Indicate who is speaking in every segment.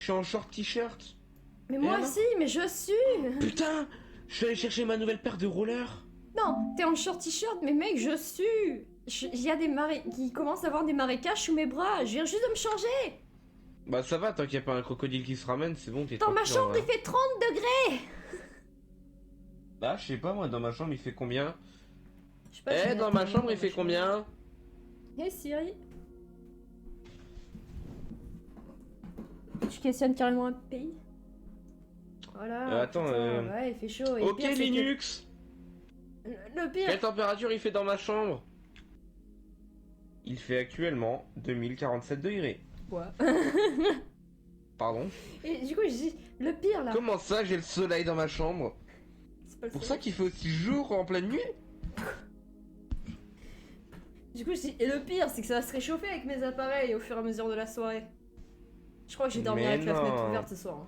Speaker 1: Je suis en short t-shirt.
Speaker 2: Mais
Speaker 1: Et
Speaker 2: moi
Speaker 1: alors
Speaker 2: aussi, mais je suis.
Speaker 1: Putain, je suis allé chercher ma nouvelle paire de rollers.
Speaker 2: Non, t'es en short t-shirt, mais mec, je suis. Il y a des marées qui commencent à avoir des marécages sous mes bras. Je viens juste de me changer.
Speaker 1: Bah ça va, tant qu'il n'y a pas un crocodile qui se ramène, c'est bon, t'es
Speaker 2: Dans ma
Speaker 1: tranquille en
Speaker 2: chambre,
Speaker 1: vrai.
Speaker 2: il fait 30 degrés.
Speaker 1: Bah je sais pas moi, dans ma chambre il fait combien?
Speaker 2: Je sais pas, je
Speaker 1: Eh,
Speaker 2: mets
Speaker 1: dans
Speaker 2: un
Speaker 1: ma
Speaker 2: thermomètre
Speaker 1: chambre
Speaker 2: dans
Speaker 1: il fait combien?
Speaker 2: Hey Siri. Je questionne carrément un pays. Voilà.
Speaker 1: Attends,
Speaker 2: putain, ouais, il fait chaud. Et le
Speaker 1: Ok
Speaker 2: pire, c'est que-
Speaker 1: Linux.
Speaker 2: Le pire.
Speaker 1: Quelle température il fait dans ma chambre? Il fait actuellement 2047 degrés.
Speaker 2: Quoi?
Speaker 1: Pardon?
Speaker 2: Et du coup, je dis, le pire là.
Speaker 1: Comment ça j'ai le soleil dans ma chambre?
Speaker 2: C'est pas le
Speaker 1: Pour
Speaker 2: soleil.
Speaker 1: ça qu'il fait aussi jour en pleine nuit?
Speaker 2: Du coup, je dis, et le pire, c'est que ça va se réchauffer avec mes appareils au fur et à mesure de la soirée. Je crois que j'ai dormi
Speaker 1: Mais
Speaker 2: avec la fenêtre
Speaker 1: non.
Speaker 2: ouverte ce soir. Hein.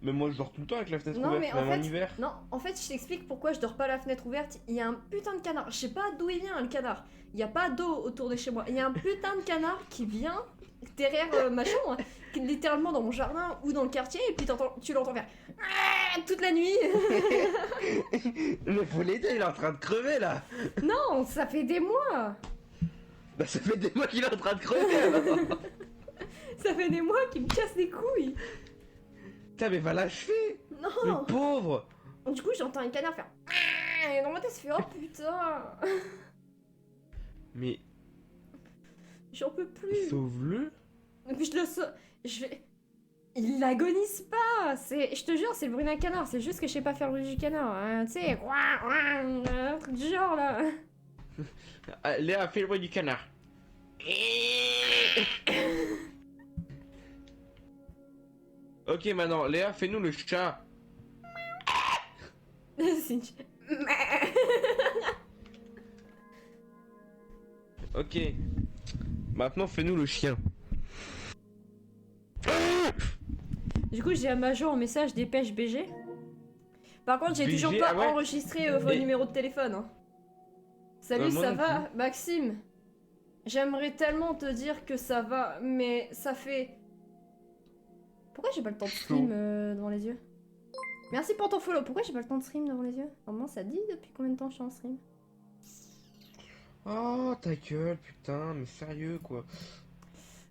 Speaker 1: Mais moi je dors tout le temps avec la fenêtre
Speaker 2: Non,
Speaker 1: ouverte,
Speaker 2: mais en
Speaker 1: même en
Speaker 2: fait,
Speaker 1: hiver.
Speaker 2: non, en fait, je t'explique pourquoi je dors pas la fenêtre ouverte. Il y a un putain de canard. Je sais pas d'où il vient le canard. Il y a pas d'eau autour de chez moi. Il y a un putain de canard qui vient derrière ma chambre, qui est littéralement dans mon jardin ou dans le quartier, et puis tu l'entends faire toute la nuit.
Speaker 1: Le poulet il est en train de crever là.
Speaker 2: Non, ça fait des mois.
Speaker 1: Bah ça fait des mois qu'il est en train de crever alors.
Speaker 2: Ça fait des mois qu'il me casse les couilles.
Speaker 1: Putain mais va l'achever.
Speaker 2: Non.
Speaker 1: Le pauvre.
Speaker 2: Du coup, j'entends un canard faire. Et dans ma tête, ça fait oh putain.
Speaker 1: Mais
Speaker 2: J'en peux plus.
Speaker 1: sauve-le.
Speaker 2: Et puis je le sauve. Je vais. Il n'agonise pas. Je te jure, c'est le bruit d'un canard. C'est juste que je sais pas faire le bruit du canard. Hein. Tu sais, un truc du genre là.
Speaker 1: Ah, Léa fait le bruit du canard. Ok maintenant, Léa fais-nous le chat.
Speaker 2: C'est une-
Speaker 1: Ok. Maintenant fais-nous le chien.
Speaker 2: Du coup, j'ai à Major en message dépêche BG. Par contre, j'ai
Speaker 1: BG,
Speaker 2: toujours pas
Speaker 1: ah ouais.
Speaker 2: enregistré vos
Speaker 1: Et-
Speaker 2: numéros de téléphone. Hein. Salut,
Speaker 1: moi
Speaker 2: ça
Speaker 1: non
Speaker 2: va Maxime. J'aimerais tellement te dire que ça va, mais ça fait... Pourquoi j'ai pas le temps de stream devant les yeux? Merci pour ton follow. Pourquoi j'ai pas le temps de stream devant les yeux? Normalement, ça dit depuis combien de temps je suis en stream?
Speaker 1: Oh ta gueule putain, mais sérieux quoi.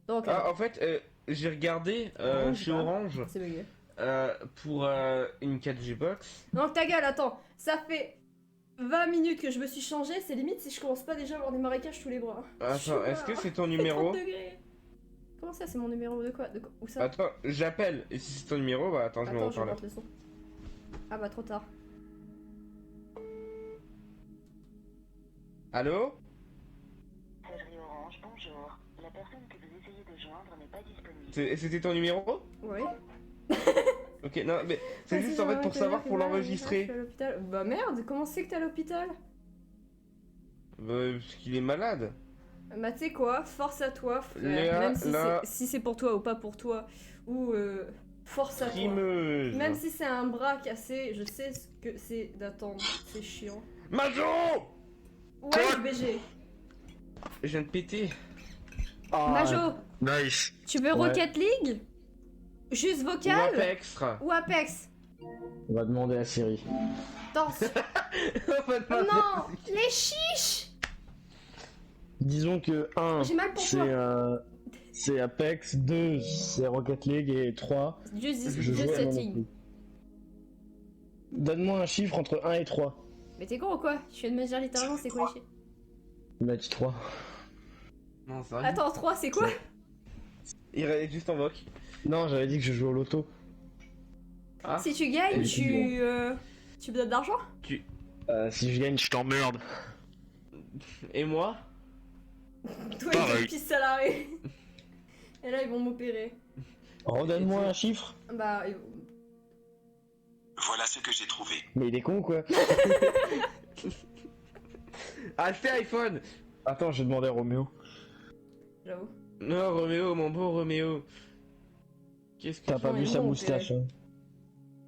Speaker 2: Donc,
Speaker 1: Ah en fait, j'ai regardé
Speaker 2: Orange,
Speaker 1: chez
Speaker 2: bah.
Speaker 1: Orange
Speaker 2: c'est bugué.
Speaker 1: pour une 4G box.
Speaker 2: Donc ta gueule, attends. Ça fait 20 minutes que je me suis changé. C'est limite si je commence pas déjà à avoir des marécages sous les bras.
Speaker 1: Attends, est-ce que c'est ton
Speaker 2: Il fait
Speaker 1: numéro?
Speaker 2: 30 degrés. Comment ça, c'est mon numéro de quoi? Où ça?
Speaker 1: Attends, j'appelle. Et si c'est ton numéro, bah attends, je mets
Speaker 2: Attends,
Speaker 1: au
Speaker 2: je
Speaker 1: haut-parleur.
Speaker 2: monte le son. Ah bah trop tard.
Speaker 1: Allô?
Speaker 3: Messagerie Orange, bonjour. La personne que vous essayez de joindre n'est pas disponible.
Speaker 1: C'était ton numéro?
Speaker 2: Oui.
Speaker 1: Ok, non, mais c'est juste en fait pour savoir, pour l'enregistrer.
Speaker 2: Bah merde, comment c'est que t'es à l'hôpital?
Speaker 1: Parce qu'il est malade.
Speaker 2: Bah tu sais quoi, force à toi frère.
Speaker 1: Léa,
Speaker 2: Même si
Speaker 1: là-
Speaker 2: si c'est pour toi ou pas pour toi. Ou force à toi.
Speaker 1: Trimeuse.
Speaker 2: Même si c'est un bras cassé, je sais ce que c'est d'attendre. C'est chiant.
Speaker 1: Majo!
Speaker 2: Ouais, BG.
Speaker 1: Je viens de péter.
Speaker 2: Majo,
Speaker 4: Nice.
Speaker 2: tu veux
Speaker 4: Ouais.
Speaker 2: Rocket League? Juste
Speaker 1: Ou
Speaker 2: vocal?
Speaker 1: Apex.
Speaker 2: Ou Apex?
Speaker 4: On va demander à Siri.
Speaker 2: Attention.
Speaker 1: On va demander-
Speaker 2: Non, les chiches.
Speaker 4: Disons que 1,
Speaker 2: J'ai mal pour toi.
Speaker 4: c'est Apex, 2, c'est Rocket League et 3,
Speaker 2: Juste
Speaker 4: je joue à
Speaker 2: setting.
Speaker 4: Monopoly. Donne-moi un chiffre entre 1 et 3.
Speaker 2: Mais t'es con ou quoi? Je viens de me dire littéralement c'est quoi les chiffres.
Speaker 4: Il m'a dit 3.
Speaker 1: Non, ça
Speaker 2: Attends, 3 c'est quoi?
Speaker 1: Il reste juste en voc.
Speaker 4: Non, j'avais dit que je jouais au loto.
Speaker 1: Ah.
Speaker 2: Si tu gagnes,
Speaker 4: Et
Speaker 2: tu me donnes d'argent?
Speaker 4: Si je gagne, je t'emmerde.
Speaker 1: Et moi?
Speaker 2: Toi
Speaker 4: Pareil.
Speaker 2: et tes petits salariés. Et là ils vont m'opérer.
Speaker 4: Redonne-moi un chiffre.
Speaker 2: Bah,
Speaker 5: Voilà ce que j'ai trouvé.
Speaker 4: Mais il est con ou quoi?
Speaker 1: Acheter iPhone!
Speaker 4: Attends, je vais demander à Roméo.
Speaker 2: j'avoue.
Speaker 1: Non, Roméo, mon beau Roméo. Qu'est-ce que
Speaker 4: T'as
Speaker 1: tu
Speaker 4: pas
Speaker 2: Non,
Speaker 4: vu
Speaker 2: il est
Speaker 4: sa
Speaker 2: bon,
Speaker 4: moustache, hein.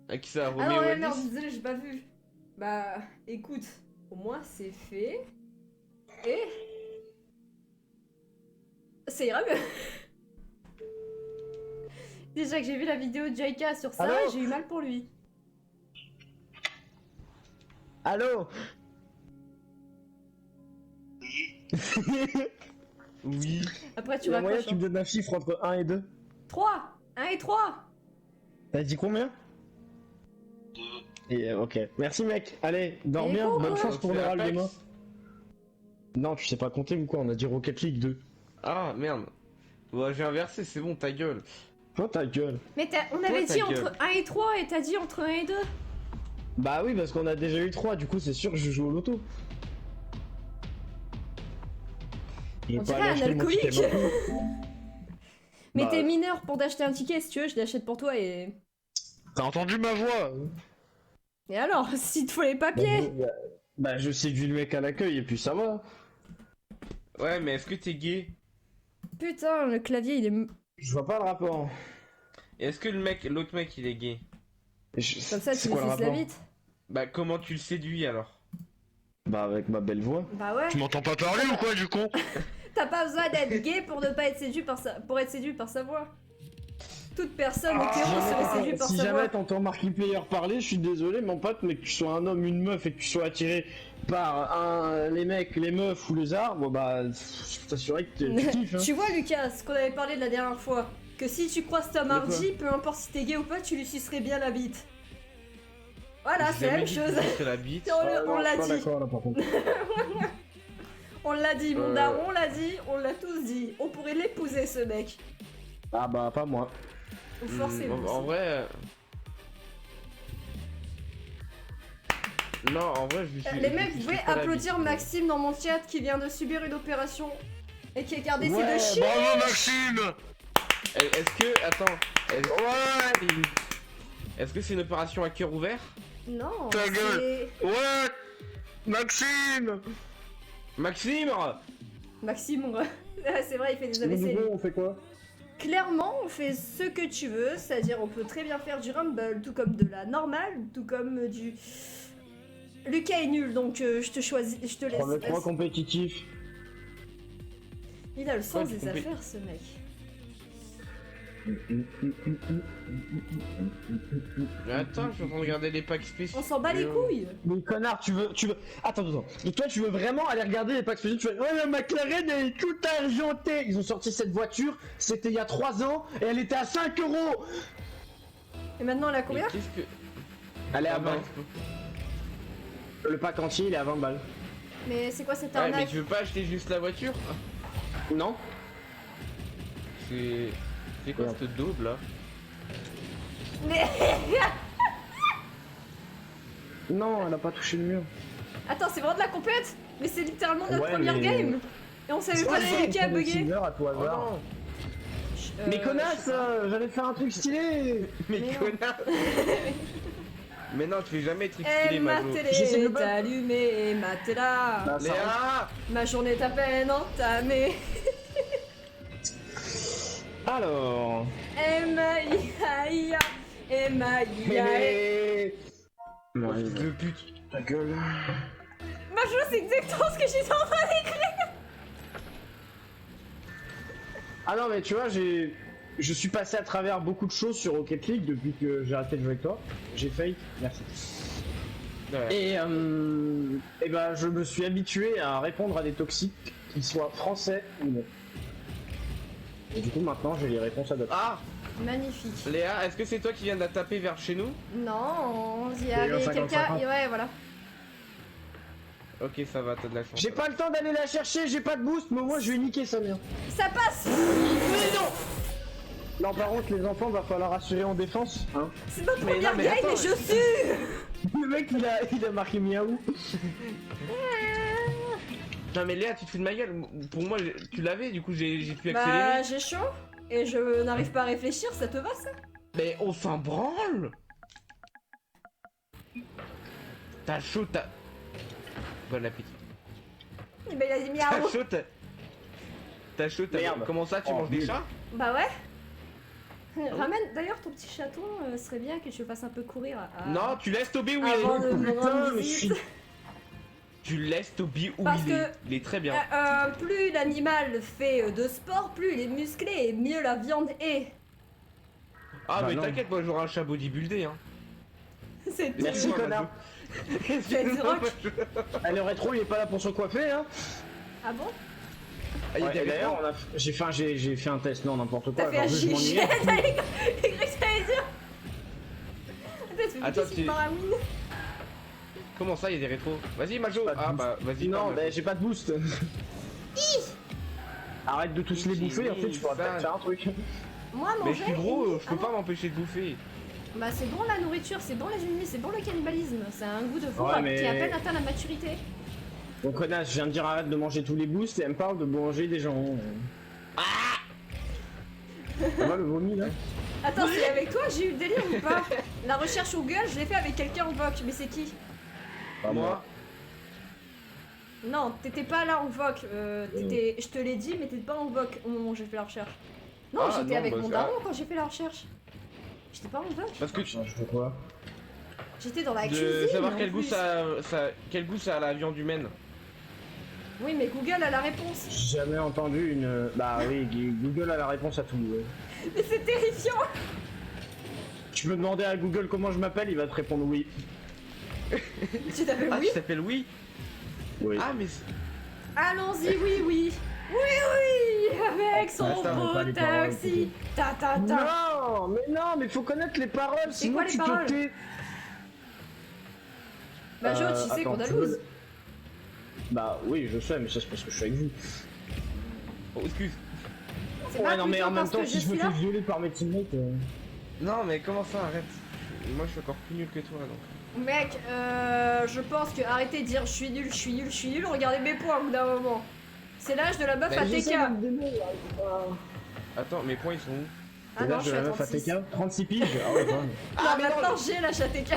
Speaker 1: À qui ça?
Speaker 2: Ah
Speaker 1: Roméo
Speaker 2: non, ouais,
Speaker 1: Elvis?
Speaker 2: merde, désolé, j'ai pas vu. Bah, écoute, au moins c'est fait. Et. Ça ira mieux. Déjà que j'ai vu la vidéo de Jaika sur ça,
Speaker 4: Allô
Speaker 2: j'ai eu mal pour lui.
Speaker 4: Allô?
Speaker 1: Oui.
Speaker 2: Après, tu
Speaker 4: Tu as moyen
Speaker 2: raccroches.
Speaker 4: que tu me donnes un chiffre entre 1 et 2?
Speaker 2: 3 1 et 3.
Speaker 4: T'as dit combien? Et ok. Merci mec. Allez, dors
Speaker 2: Et
Speaker 4: bien.
Speaker 2: bon,
Speaker 4: Bonne
Speaker 2: ouais.
Speaker 4: chance pour
Speaker 1: Donc, c'est
Speaker 4: l'oral
Speaker 1: Apex.
Speaker 4: demain. Non, tu sais pas compter ou quoi? On a dit Rocket League 2.
Speaker 1: Ah merde. Ouais, j'ai inversé, c'est bon, ta gueule.
Speaker 4: Toi ta gueule.
Speaker 2: Mais on avait
Speaker 1: ta
Speaker 2: dit
Speaker 1: gueule.
Speaker 2: entre 1 et 3 et t'as dit entre 1 et 2.
Speaker 4: Bah oui, parce qu'on a déjà eu 3, du coup c'est sûr que je joue au loto. Je vais
Speaker 2: On
Speaker 4: pas
Speaker 2: dirait
Speaker 4: aller
Speaker 2: un
Speaker 4: acheter mon ticket
Speaker 2: alcoolique.
Speaker 4: maintenant.
Speaker 2: Mais
Speaker 4: Bah,
Speaker 2: t'es mineur pour d'acheter un ticket, si tu veux, je l'achète pour toi et.
Speaker 4: T'as entendu ma voix?
Speaker 2: Et alors, s'il te faut les papiers?
Speaker 4: Bah je séduis le mec à l'accueil et puis ça va.
Speaker 1: Ouais, mais est-ce que t'es gay?
Speaker 2: Putain, le clavier il est.
Speaker 4: Je vois pas le rapport.
Speaker 1: Et est-ce que l'autre mec, il est gay?
Speaker 2: Comme ça, tu
Speaker 4: C'est
Speaker 2: me
Speaker 4: quoi le
Speaker 2: fais la
Speaker 4: rapport?
Speaker 2: bite.
Speaker 1: Bah, comment tu le séduis alors?
Speaker 4: Bah avec ma belle voix.
Speaker 2: Bah ouais.
Speaker 4: Tu m'entends pas parler ou quoi du con?
Speaker 2: T'as pas besoin d'être gay pour ne pas être séduit pour être séduit par sa voix. Toute personne hétéro serait séduite par
Speaker 4: Si
Speaker 2: sa
Speaker 4: jamais
Speaker 2: voix.
Speaker 4: t'entends Markiplier parler, je suis désolé mon pote, mais que tu sois un homme, une meuf et que tu sois attiré par les mecs, les meufs ou les arbres, bah je peux t'assurer que tu kiffes. Hein.
Speaker 2: Tu vois, Lucas, ce qu'on avait parlé de la dernière fois, que si tu croises Tom
Speaker 4: quoi
Speaker 2: Hardy, peu importe si t'es gay ou pas, tu lui sucerais bien la bite. Voilà,
Speaker 1: J'ai
Speaker 2: c'est la
Speaker 1: jamais
Speaker 2: même
Speaker 1: dit
Speaker 2: chose.
Speaker 1: que c'était la bite.
Speaker 2: On l'a
Speaker 4: Pas
Speaker 2: dit.
Speaker 4: d'accord là par contre.
Speaker 2: On l'a dit, mon
Speaker 1: Euh.
Speaker 2: daron l'a dit, on l'a tous dit. On pourrait l'épouser, ce mec.
Speaker 4: Ah bah pas moi.
Speaker 2: Ou forcément.
Speaker 1: En vrai. Non, en vrai, je suis.
Speaker 2: Les mecs, vous pouvez
Speaker 1: pas la
Speaker 2: applaudir
Speaker 1: bite.
Speaker 2: Maxime dans mon chat qui vient de subir une opération et qui a gardé ses
Speaker 4: Ouais,
Speaker 2: deux chiens.
Speaker 4: bravo Maxime.
Speaker 1: Est-ce que. Attends.
Speaker 4: Ouais.
Speaker 2: bah.
Speaker 1: Est-ce que c'est une opération à cœur ouvert?
Speaker 2: Non,
Speaker 4: Ta
Speaker 2: c'est...
Speaker 4: gueule. Ouais. Maxime.
Speaker 1: Maxime!
Speaker 2: Maxime, c'est vrai, il fait des
Speaker 4: Du
Speaker 2: AVC.
Speaker 4: coup, on fait quoi?
Speaker 2: Clairement, on fait ce que tu veux, c'est-à-dire on peut très bien faire du rumble, tout comme de la normale, tout comme du... Lucas est nul, donc je te choisis, je te laisse.
Speaker 4: 3v3 compétitif.
Speaker 2: Il a le sens
Speaker 1: Ouais,
Speaker 2: des affaires, ce mec.
Speaker 1: Mais attends, je suis en train de regarder les packs spéciaux.
Speaker 2: On s'en bat les couilles.
Speaker 4: Mais connard, tu veux... Attends. Et toi, tu veux vraiment aller regarder les packs spéciaux? Tu fais, ouais, la McLaren, elle est toute argentée. Ils ont sorti cette voiture, c'était il y a 3 ans, et elle était à 5 euros.
Speaker 2: Et maintenant, elle a
Speaker 1: Mais
Speaker 2: combien?
Speaker 1: qu'est-ce que.
Speaker 4: Elle est à
Speaker 1: Ah,
Speaker 4: 20.
Speaker 1: bah,
Speaker 4: Le pack entier, il est à 20 balles.
Speaker 2: Mais c'est quoi cette
Speaker 1: Ouais, mais
Speaker 2: arnaque?
Speaker 1: tu veux pas acheter juste la voiture?
Speaker 4: Non?
Speaker 1: C'est quoi
Speaker 4: Merde.
Speaker 1: cette daube là?
Speaker 2: Mais...
Speaker 4: Non, elle a pas touché le mur.
Speaker 2: Attends, c'est vraiment de la compète? Mais c'est littéralement notre
Speaker 4: Ouais,
Speaker 2: première
Speaker 4: mais-
Speaker 2: game. Et on savait pas si Lucas a bugué.
Speaker 4: à tout
Speaker 1: Oh
Speaker 4: hasard.
Speaker 1: non!
Speaker 4: Mais connasse, j'allais faire un truc stylé.
Speaker 1: Mais
Speaker 2: Mais non.
Speaker 1: connard! Mais non, tu fais jamais être
Speaker 2: Et
Speaker 1: stylé,
Speaker 2: ma
Speaker 1: Majo.
Speaker 4: J'essaie de
Speaker 2: télé
Speaker 4: le
Speaker 2: est
Speaker 4: battre.
Speaker 2: allumée, ma télé là.
Speaker 4: Bah, ça rentre.
Speaker 1: Léa!
Speaker 2: Ma journée est à peine entamée.
Speaker 4: Alors.
Speaker 2: M-I-A-I-A. M-I-A-I-A.
Speaker 4: Mais...
Speaker 1: Oh, fils de pute!
Speaker 4: Ta gueule.
Speaker 2: Ma journée, c'est exactement ce que j'étais en train d'écrire.
Speaker 4: Ah non, mais tu vois, je suis passé à travers beaucoup de choses sur Rocket League depuis que j'ai arrêté de jouer avec toi. J'ai failli, merci.
Speaker 1: Ouais.
Speaker 4: Et bah, je me suis habitué à répondre à des toxiques, qu'ils soient français ou non. Et du coup, maintenant, j'ai les réponses adaptées.
Speaker 1: Ah!
Speaker 2: Magnifique.
Speaker 1: Léa, est-ce que c'est toi qui viens de la taper vers chez nous?
Speaker 2: Non, il y
Speaker 4: a eu un
Speaker 2: avait
Speaker 4: 50-50.
Speaker 2: quelqu'un. Ouais, voilà.
Speaker 1: Ok, ça va, t'as de la chance.
Speaker 4: J'ai pas le temps d'aller la chercher, j'ai pas de boost, mais moi je vais niquer sa mère.
Speaker 2: Ça passe.
Speaker 4: Mais non! Non, par contre, les enfants, va falloir assurer en défense. Hein.
Speaker 2: C'est notre
Speaker 1: Mais
Speaker 2: première
Speaker 1: non, mais
Speaker 2: game
Speaker 1: attends.
Speaker 2: et je suis.
Speaker 4: Le mec, il a marqué miaou.
Speaker 1: Non mais Léa, tu te fous de ma gueule. Pour moi, tu l'avais, du coup j'ai pu accélérer.
Speaker 2: Bah, j'ai chaud. Et je n'arrive pas à réfléchir, ça te va ça?
Speaker 1: Mais on s'en branle. T'as chaud, t'as... Bon appétit.
Speaker 2: Eh ben, il a dit
Speaker 1: T'as
Speaker 2: miaou.
Speaker 1: chaud, t'as chaud, t'as...
Speaker 4: Merde.
Speaker 1: Comment ça, tu
Speaker 4: Oh,
Speaker 1: manges des
Speaker 4: nul.
Speaker 1: chats?
Speaker 2: Bah ouais. Ramène d'ailleurs ton petit chaton, serait bien que tu le fasses un peu courir.
Speaker 1: Non, tu laisses Toby où il
Speaker 2: Avant
Speaker 1: est.
Speaker 2: de me
Speaker 4: putain,
Speaker 2: rendre
Speaker 4: mais
Speaker 2: visite.
Speaker 1: Tu laisses Toby où
Speaker 2: Parce
Speaker 1: il est.
Speaker 2: que-
Speaker 1: Il est très bien.
Speaker 2: Plus l'animal fait de sport, plus il est musclé et mieux la viande est.
Speaker 1: Ah,
Speaker 4: Bah
Speaker 1: mais
Speaker 4: non.
Speaker 1: t'inquiète, moi j'aurai un chat bodybuildé, hein.
Speaker 2: C'est tout.
Speaker 4: Merci, connard.
Speaker 2: C'est rock.
Speaker 4: Ah, le rétro, il est pas là pour se coiffer, hein.
Speaker 2: Ah bon?
Speaker 1: Ah, il y a
Speaker 4: Ouais,
Speaker 1: des
Speaker 4: et d'ailleurs,
Speaker 1: rétros.
Speaker 4: j'ai fait un test, non, n'importe quoi.
Speaker 2: T'as fait un
Speaker 4: genre, je
Speaker 2: GG.
Speaker 4: m'ennuyais.
Speaker 2: J'ai cru que ça allait dire.
Speaker 1: Attends,
Speaker 2: Attends,
Speaker 1: tu-
Speaker 2: Marawin.
Speaker 1: Comment ça, il y a des rétros? Vas-y, Majo.
Speaker 4: Pas de
Speaker 1: Ah,
Speaker 4: boost.
Speaker 1: bah, vas-y.
Speaker 4: Non,
Speaker 1: parle.
Speaker 4: bah j'ai pas de boost. Arrête de tous les bouffer, en fait, tu pourras peut-être faire un truc.
Speaker 2: Moi,
Speaker 1: Mais
Speaker 2: manger.
Speaker 1: je suis gros, je peux
Speaker 2: Ah
Speaker 1: pas m'empêcher de bouffer.
Speaker 2: Bah c'est bon la nourriture, c'est bon les ennemis, c'est bon le cannibalisme, c'est un goût de fou
Speaker 4: Ouais, mais-
Speaker 2: qui a à peine atteint la maturité.
Speaker 4: Bon, connasse, je viens de dire arrête de manger tous les boosts et elle me parle de manger des gens. Ça va le vomi là?
Speaker 2: Attends, c'est avec toi j'ai eu le délire ou pas? La recherche Google, je l'ai fait avec quelqu'un en voc, mais c'est qui?
Speaker 4: Pas
Speaker 1: Moi,
Speaker 2: Non, t'étais pas là en voc, je te l'ai dit, mais t'étais pas en voc au moment où j'ai fait la recherche. Non,
Speaker 1: Ah,
Speaker 2: j'étais
Speaker 1: non,
Speaker 2: avec
Speaker 1: bah,
Speaker 2: mon
Speaker 1: ça-
Speaker 2: daron quand j'ai fait la recherche. J'étais pas en voc,
Speaker 1: parce que
Speaker 4: Je fais quoi?
Speaker 2: j'étais dans la
Speaker 1: de
Speaker 2: cuisine.
Speaker 1: savoir
Speaker 2: en
Speaker 1: quel goût
Speaker 2: plus.
Speaker 1: quel goût ça a la viande humaine.
Speaker 2: Oui, mais Google a la réponse.
Speaker 4: J'ai jamais entendu une. Bah oui, Google a la réponse à tout. Ouais.
Speaker 2: Mais c'est terrifiant.
Speaker 4: Tu peux demander à Google comment je m'appelle, il va te répondre oui.
Speaker 2: Tu t'appelles
Speaker 1: Ah,
Speaker 2: oui?
Speaker 1: tu t'appelles oui.
Speaker 4: Oui.
Speaker 1: Ah, mais
Speaker 2: Allons-y, oui, oui. Oui, avec son
Speaker 4: Attends, on
Speaker 2: beau
Speaker 4: pas les paroles,
Speaker 2: taxi. Ta ta ta.
Speaker 4: Non, mais faut connaître les paroles,
Speaker 2: C'est
Speaker 4: sinon
Speaker 2: quoi les
Speaker 4: tu
Speaker 2: paroles?
Speaker 4: te tais.
Speaker 2: Bah Jo, tu sais
Speaker 4: attends,
Speaker 2: qu'on a
Speaker 4: tu
Speaker 2: lose.
Speaker 4: veux- Bah oui, je sais, mais ça c'est parce que je suis avec vous.
Speaker 1: oh, excuse.
Speaker 2: C'est
Speaker 4: Ouais,
Speaker 2: pas
Speaker 4: non, mais
Speaker 2: plutôt
Speaker 4: en même
Speaker 2: parce
Speaker 4: temps,
Speaker 2: que
Speaker 4: si je me
Speaker 2: suis
Speaker 4: fais
Speaker 2: là.
Speaker 4: violer par mes teammates.
Speaker 1: Non, mais comment ça, arrête. Moi, je suis encore plus nul que toi, donc.
Speaker 2: Mec, je pense que arrêtez de dire je suis nul, je suis nul, je suis nul, regardez mes points au bout d'un moment. C'est l'âge de la meuf
Speaker 1: Bah,
Speaker 2: à TK.
Speaker 1: Attends, mes points, ils sont où?
Speaker 2: Ah non, je suis à 36.
Speaker 4: 36 piges. Ah ouais, quand même.
Speaker 2: Non, maintenant j'ai l'âge à TK.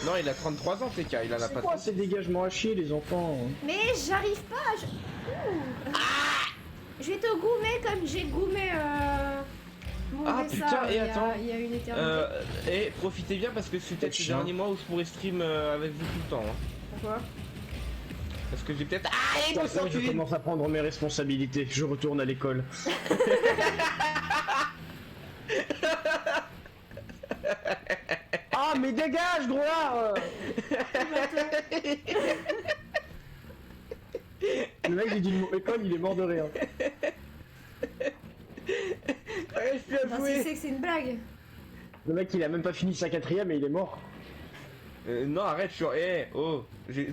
Speaker 1: Non, il a 33 ans, TK, il en a
Speaker 4: C'est
Speaker 1: pas
Speaker 4: quoi
Speaker 1: 30.
Speaker 4: ces dégagements à chier, les enfants?
Speaker 2: Mais j'arrive pas. Je vais te goumer comme j'ai goumé mon
Speaker 1: Ah,
Speaker 2: dessin
Speaker 1: putain, et
Speaker 2: il y a-
Speaker 1: attends.
Speaker 2: il y a une éternité.
Speaker 1: Et profitez bien parce que c'est peut-être les
Speaker 4: Chien.
Speaker 1: derniers mois où je pourrais stream avec vous tout le temps. Hein.
Speaker 2: Pourquoi?
Speaker 1: Parce que j'ai peut-être. Ah, il me
Speaker 4: Maintenant,
Speaker 1: sort
Speaker 4: je commence à prendre mes responsabilités. Je retourne à l'école. Ah, mais dégage, gros là! Le mec, il dit le mot école, il est mort de rire.
Speaker 1: J'arrive plus à
Speaker 2: Enfin,
Speaker 1: jouer.
Speaker 2: si c'est que c'est une blague.
Speaker 4: Le mec, il a même pas fini sa 4ème et il est mort.
Speaker 1: Non, arrête, je suis. Eh, oh.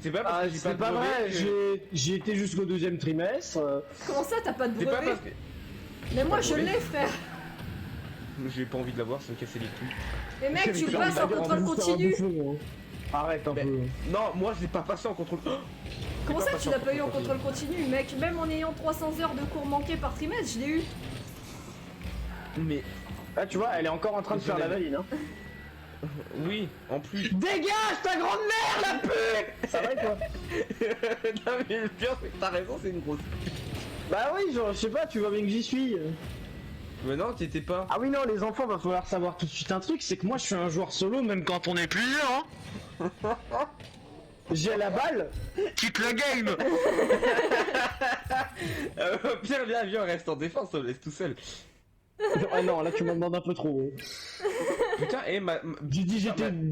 Speaker 1: C'est pas parce
Speaker 4: Ah,
Speaker 1: que j'ai
Speaker 4: c'est
Speaker 1: de
Speaker 4: pas
Speaker 1: brevet
Speaker 4: vrai,
Speaker 1: que-
Speaker 4: j'ai été jusqu'au 2ème trimestre.
Speaker 2: Comment ça t'as pas de
Speaker 1: C'est pas
Speaker 2: brevet?
Speaker 1: parce que.
Speaker 2: Mais moi
Speaker 1: pas de
Speaker 2: je
Speaker 1: brevet.
Speaker 2: l'ai frère.
Speaker 1: J'ai pas envie de l'avoir, ça me cassait les couilles.
Speaker 2: Mais mec tu
Speaker 1: J'ai
Speaker 2: le
Speaker 1: envie
Speaker 2: passes en
Speaker 1: d'aller en
Speaker 2: contrôle
Speaker 4: Booster à
Speaker 2: continu.
Speaker 4: bouffer, gros. Arrête un
Speaker 1: Mais-
Speaker 4: peu.
Speaker 1: Non, moi je l'ai pas passé en contrôle. Oh,
Speaker 2: Comment
Speaker 1: pas
Speaker 2: ça
Speaker 1: passé
Speaker 2: tu
Speaker 1: en
Speaker 2: l'as pas eu en
Speaker 1: contrôle
Speaker 2: contrôle continu mec? Même en ayant 300 heures de cours manqués par trimestre, je l'ai eu.
Speaker 1: Mais
Speaker 4: Ah, tu vois, elle est encore en train de
Speaker 1: Je
Speaker 4: faire la
Speaker 1: l'avais.
Speaker 4: valide, hein.
Speaker 1: oui, en plus.
Speaker 4: Dégage ta grande mère, la pute! Ça va quoi?
Speaker 1: Non, mais le pire, c'est que t'as raison, c'est une grosse.
Speaker 4: Bah oui, genre, je sais pas, tu vois bien que j'y suis.
Speaker 1: Mais non, t'y étais pas.
Speaker 4: Ah oui, non, les enfants, va falloir savoir tout de suite un truc, c'est que moi je suis un joueur solo, même quand on est plusieurs, hein. J'ai la balle, quitte le game.
Speaker 1: Pierre, viens, reste en défense, on laisse tout seul.
Speaker 4: Ah non, là tu m'en demandes un peu trop.
Speaker 1: Putain, et
Speaker 4: J'ai dit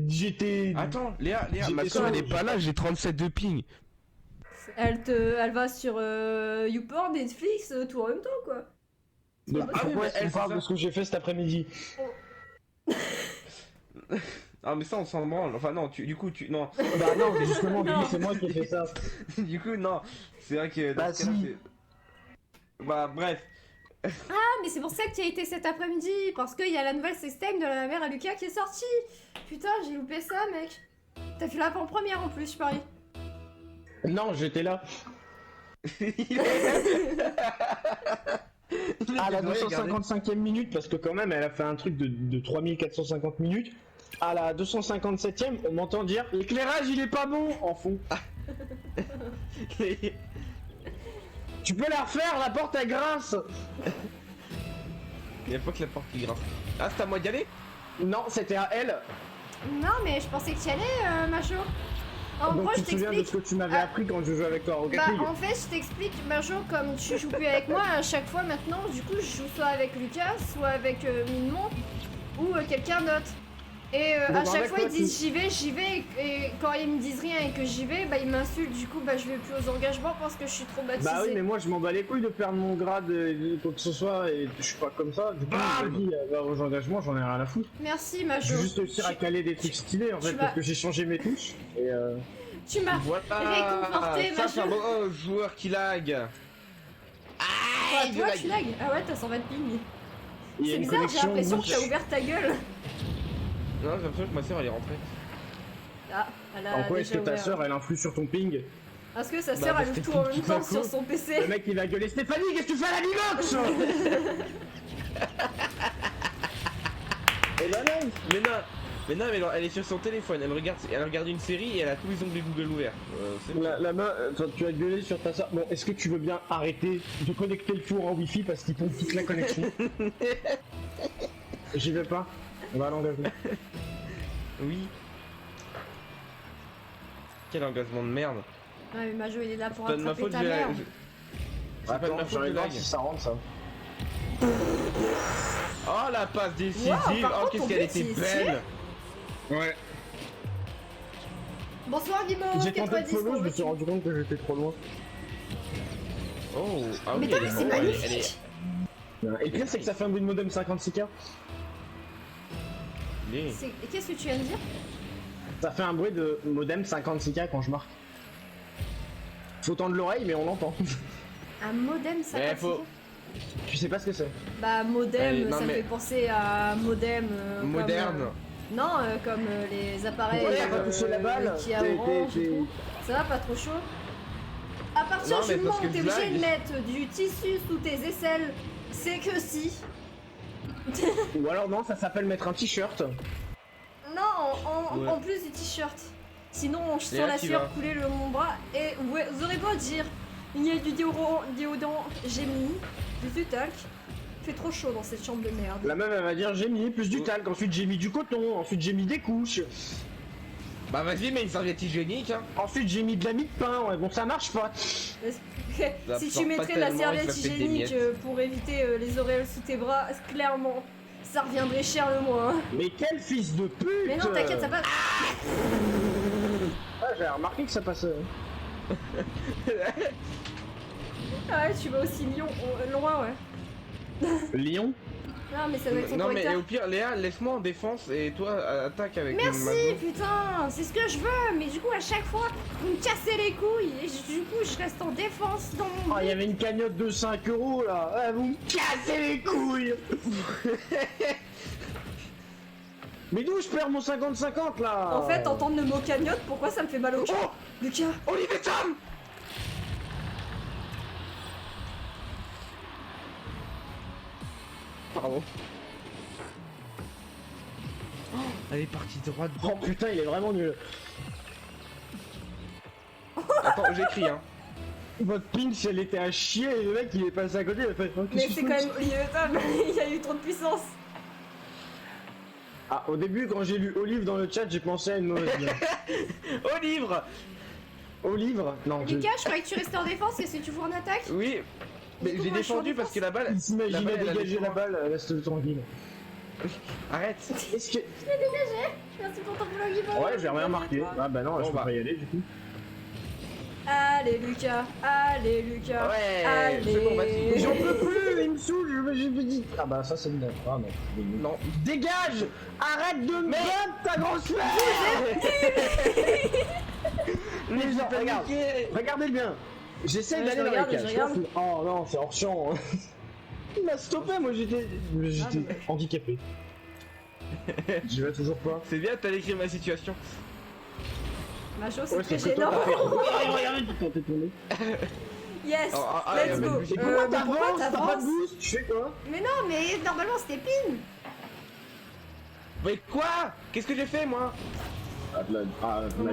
Speaker 4: j'étais...
Speaker 1: Attends, Léa,
Speaker 4: J'étais
Speaker 1: ma soeur elle est
Speaker 4: solo.
Speaker 1: pas là, j'ai 37 de ping.
Speaker 2: Elle va sur YouPorn, Netflix, tout en même temps quoi.
Speaker 4: Mais
Speaker 1: Ah oui,
Speaker 4: pourquoi
Speaker 1: mais
Speaker 4: est-ce qu'on
Speaker 1: elle,
Speaker 4: parle
Speaker 1: c'est
Speaker 4: de
Speaker 1: ça.
Speaker 4: ce que j'ai fait cet après-midi?
Speaker 1: Ah mais ça on s'en branle, enfin non, du coup tu... Non,
Speaker 4: Bah non, mais justement,
Speaker 2: Non.
Speaker 4: c'est moi qui ai fait ça.
Speaker 1: du coup non, c'est vrai que... dans
Speaker 4: Bah
Speaker 1: ce cas-là,
Speaker 4: si.
Speaker 1: c'est- Bah bref.
Speaker 2: Ah mais c'est pour ça que tu as été cet après-midi, parce qu'il y a la nouvelle sextape de la mère à Lucas qui est sortie. Putain, j'ai loupé ça mec. T'as fait la en première en plus, je parie.
Speaker 4: Non, j'étais là. À la 255e minute, parce que quand même, elle a fait un truc de 3450 minutes. À la 257e, on m'entend dire « L'éclairage, il est pas bon !» en fond. Tu peux la refaire, la porte, elle grince.
Speaker 1: Il y a pas que la porte qui grince. Ah c'est à moi d'y aller?
Speaker 4: Non, c'était à elle.
Speaker 2: Non mais je pensais que tu y allais, macho. En
Speaker 4: Donc
Speaker 2: gros,
Speaker 4: tu
Speaker 2: je
Speaker 4: te souviens de ce
Speaker 2: t'explique.
Speaker 4: que tu m'avais
Speaker 2: Ah.
Speaker 4: appris quand je jouais avec toi à Rocket
Speaker 2: Bah,
Speaker 4: League?
Speaker 2: en fait, je t'explique, Marjo, comme tu joues plus avec moi, à chaque fois maintenant, du coup, je joue soit avec Lucas, soit avec Minemon, ou quelqu'un d'autre. Et à
Speaker 4: Donc, en
Speaker 2: chaque
Speaker 4: fait,
Speaker 2: fois,
Speaker 4: toi,
Speaker 2: ils disent j'y vais, et quand ils me disent rien et que j'y vais, bah ils m'insultent, du coup, bah je vais plus aux engagements parce que je suis trop baptisée.
Speaker 4: Bah oui, mais moi je m'en bats les couilles de perdre mon grade quoi que ce soit et je suis pas comme ça. Du coup,
Speaker 1: Bam
Speaker 4: vas-y, va aux engagements, j'en ai rien à foutre.
Speaker 2: Merci,
Speaker 4: Je
Speaker 2: Marjo.
Speaker 4: veux juste réussir à caler des trucs stylés en fait
Speaker 2: tu
Speaker 4: parce
Speaker 2: vas-
Speaker 4: que j'ai changé mes touches et
Speaker 2: Tu m'as
Speaker 1: Voilà.
Speaker 2: réconforté,
Speaker 1: Ça, c'est un
Speaker 2: Marjo.
Speaker 1: bon joueur qui lag.
Speaker 2: Toi,
Speaker 1: je
Speaker 2: toi,
Speaker 1: lag.
Speaker 2: tu lag. Ah ouais, t'as 120 ping.
Speaker 4: il y a
Speaker 2: C'est
Speaker 4: une
Speaker 2: bizarre, j'ai
Speaker 4: connexion
Speaker 2: l'impression que
Speaker 4: glitch.
Speaker 2: t'as ouvert ta gueule.
Speaker 1: Non, j'ai l'impression que ma soeur elle est rentrée.
Speaker 2: Ah, elle a
Speaker 4: En quoi est-ce
Speaker 2: déjà
Speaker 4: que ta
Speaker 2: ouvert.
Speaker 4: sœur elle influe sur ton ping?
Speaker 2: Parce que sa
Speaker 1: Bah,
Speaker 2: sœur
Speaker 1: parce
Speaker 2: elle
Speaker 1: que
Speaker 2: ouvre tout
Speaker 1: tu-
Speaker 2: en
Speaker 1: tu
Speaker 2: même temps
Speaker 1: t'as
Speaker 2: sur
Speaker 1: fou.
Speaker 2: son
Speaker 4: Le
Speaker 2: PC.
Speaker 4: mec il va gueuler Stéphanie, qu'est-ce que tu fais à la Lilox? Et bah non.
Speaker 1: Mais non, mais elle est sur son téléphone, elle regarde une série et elle a tous les onglets Google ouverts. C'est
Speaker 4: La main, tu as gueulé sur ta sœur. Bon, est-ce que tu veux bien arrêter de connecter le four en wifi parce qu'il pompe toute la connexion? J'y vais pas. On va à l'engagement.
Speaker 1: Oui. Quel engagement de merde.
Speaker 2: Ouais, mais Majo il est là pour
Speaker 1: C'est pas de ma
Speaker 2: attraper
Speaker 1: faute,
Speaker 2: ta
Speaker 1: j'ai
Speaker 2: mère.
Speaker 1: C'est pas de ma
Speaker 4: Attends,
Speaker 1: faute,
Speaker 4: j'arrive
Speaker 1: je
Speaker 4: voir
Speaker 1: lag.
Speaker 4: si ça rentre ça.
Speaker 1: Oh la passe décisive.
Speaker 2: Wow, par
Speaker 1: Oh
Speaker 2: contre,
Speaker 1: qu'est-ce
Speaker 2: ton
Speaker 1: qu'elle
Speaker 2: but,
Speaker 1: était
Speaker 2: il est
Speaker 1: belle.
Speaker 4: Ouais.
Speaker 2: Bonsoir Guimau,
Speaker 4: J'ai tenté de
Speaker 2: 90
Speaker 4: follow, je
Speaker 2: pour
Speaker 4: me suis rendu compte que j'étais trop loin.
Speaker 1: Oh, ah
Speaker 2: Mais
Speaker 1: oui,
Speaker 2: t'as
Speaker 1: elle
Speaker 2: vu,
Speaker 1: est
Speaker 2: c'est
Speaker 1: bon,
Speaker 2: magnifique.
Speaker 4: Et le pire c'est que ça fait un bruit de modem 56K.
Speaker 1: elle est-
Speaker 2: C'est- Qu'est-ce que tu viens de dire?
Speaker 4: Ça fait un bruit de modem 56K quand je marque. Faut tendre l'oreille mais on l'entend.
Speaker 2: Un modem, ça
Speaker 1: Eh,
Speaker 2: passe.
Speaker 1: faut-
Speaker 4: Tu sais pas ce que c'est.
Speaker 2: Bah modem,
Speaker 1: Allez, non,
Speaker 2: ça me
Speaker 1: mais-
Speaker 2: fait penser à modem. Comme,
Speaker 1: Moderne.
Speaker 2: non, comme les appareils
Speaker 4: Ouais, elle va toucher la balle.
Speaker 2: qui a
Speaker 4: T'es-
Speaker 2: orange et
Speaker 4: t'es-
Speaker 2: tout. Ça va, pas trop chaud? À partir
Speaker 1: Non, mais
Speaker 2: du moment
Speaker 1: parce
Speaker 2: où
Speaker 1: que
Speaker 2: t'es
Speaker 1: je
Speaker 2: obligé de
Speaker 1: lag.
Speaker 2: mettre du tissu sous tes aisselles, c'est que si.
Speaker 4: Ou alors non, ça s'appelle mettre un t-shirt.
Speaker 2: Non,
Speaker 1: Ouais.
Speaker 2: en plus du t-shirt. Sinon, je sens
Speaker 1: Léa,
Speaker 2: la
Speaker 1: t'y
Speaker 2: sueur
Speaker 1: vas.
Speaker 2: couler le mon bras. Et ouais, vous aurez beau dire, il y a du déodorant, j'ai mis, du talc. Il fait trop chaud dans cette chambre de merde.
Speaker 4: La meuf elle va dire j'ai mis plus du talc, ensuite j'ai mis du coton, ensuite j'ai mis des couches,
Speaker 1: Bah vas-y, mets une serviette hygiénique. Hein.
Speaker 4: ensuite j'ai mis de la mie de pain, ouais bon ça marche pas.
Speaker 1: Ça
Speaker 2: Si
Speaker 1: sort
Speaker 2: tu
Speaker 1: pas
Speaker 2: mettrais la
Speaker 1: tellement et
Speaker 2: serviette
Speaker 1: ça fait des
Speaker 2: hygiénique
Speaker 1: miettes.
Speaker 2: pour éviter les auréoles sous tes bras, clairement, ça reviendrait cher le mois. Hein.
Speaker 4: Mais quel fils de pute!
Speaker 2: Mais non, t'inquiète, ça passe.
Speaker 4: Ah, j'ai remarqué que ça passait.
Speaker 2: Ah ouais, tu vas aussi loin, ouais.
Speaker 4: Lyon?
Speaker 2: Non, mais ça doit être son
Speaker 1: Non mais
Speaker 2: correcteur.
Speaker 1: au pire, Léa, laisse-moi en défense et toi attaque avec
Speaker 2: Merci,
Speaker 1: Mago.
Speaker 2: putain, c'est ce que je veux, mais du coup à chaque fois vous me cassez les couilles et du coup je reste en défense dans mon
Speaker 4: Oh, il y
Speaker 2: but.
Speaker 4: avait une cagnotte de 5 € là! Ah, vous me cassez les couilles! Mais d'où je perds mon 50-50 là?
Speaker 2: En fait, entendre le mot cagnotte, pourquoi ça me fait mal au cœur?
Speaker 1: Oh,
Speaker 2: Lucas,
Speaker 1: Olivier Tom. Pardon. Oh, elle est partie droite.
Speaker 4: Oh putain, il est vraiment nul.
Speaker 1: Attends, j'écris hein.
Speaker 4: Votre pinch elle était à chier et le mec il est passé à côté, il a fait. Oh,
Speaker 2: mais
Speaker 4: qu'est-ce
Speaker 2: c'est
Speaker 4: que
Speaker 2: quand
Speaker 4: tu
Speaker 2: même Olivier Tom, il a eu trop de puissance.
Speaker 4: Ah, au début, quand j'ai lu Olive dans le chat, j'ai pensé à une mauvaise blague.
Speaker 1: Au livre.
Speaker 4: Olive? Non,
Speaker 2: Lucas, je croyais que tu restais en défense, qu'est-ce que tu vois en attaque?
Speaker 1: Oui. Mais
Speaker 2: Du coup,
Speaker 1: j'ai
Speaker 2: moi, je suis en
Speaker 1: défendu parce
Speaker 2: défense.
Speaker 1: que la balle.
Speaker 4: il
Speaker 1: La
Speaker 4: s'imaginait
Speaker 1: balle, elle allait
Speaker 4: dégager
Speaker 1: trop
Speaker 4: la
Speaker 1: loin.
Speaker 4: balle, reste tranquille.
Speaker 1: Arrête.
Speaker 4: Est-ce que.
Speaker 2: Merci pour ton follow, Guimau.
Speaker 4: Ouais, j'ai rien marqué. Ah bah non,
Speaker 1: Bon,
Speaker 4: je peux
Speaker 1: bah.
Speaker 4: pas y aller du coup.
Speaker 2: Allez Lucas, allez Lucas.
Speaker 1: Ouais.
Speaker 2: Allez.
Speaker 1: C'est bon, vas-y.
Speaker 4: J'en peux plus, il me saoule, j'ai dit. Ah bah ça c'est une. Ah non.
Speaker 1: Non.
Speaker 4: Dégage! Arrête de me battre ta grosse mère! Mais genre, regarde, regardez bien. J'essaie
Speaker 2: Ouais,
Speaker 4: d'aller
Speaker 2: je
Speaker 4: dans
Speaker 2: regarde,
Speaker 4: les
Speaker 2: je
Speaker 4: cages.
Speaker 2: regarde.
Speaker 4: Oh non, c'est hors champ. Il m'a stoppé, moi j'étais
Speaker 2: mais-
Speaker 4: handicapé. J'y vais toujours pas.
Speaker 1: C'est bien, t'as décrit ma situation.
Speaker 2: Ma chose, c'est
Speaker 4: Ouais,
Speaker 2: très
Speaker 4: c'est que toi,
Speaker 2: gênant.
Speaker 4: t'as fait. Regarde, quand t'es tombé.
Speaker 2: Yes,
Speaker 1: Oh, ah,
Speaker 2: let's
Speaker 1: mais
Speaker 2: go.
Speaker 1: mais
Speaker 4: Pourquoi
Speaker 2: Mais pourquoi
Speaker 4: t'avances? T'as pas de
Speaker 2: t'avances?
Speaker 4: boost? Tu fais quoi?
Speaker 2: Mais non, mais normalement c'était pin.
Speaker 1: Mais quoi? Qu'est-ce que j'ai fait moi?
Speaker 4: Ah, de la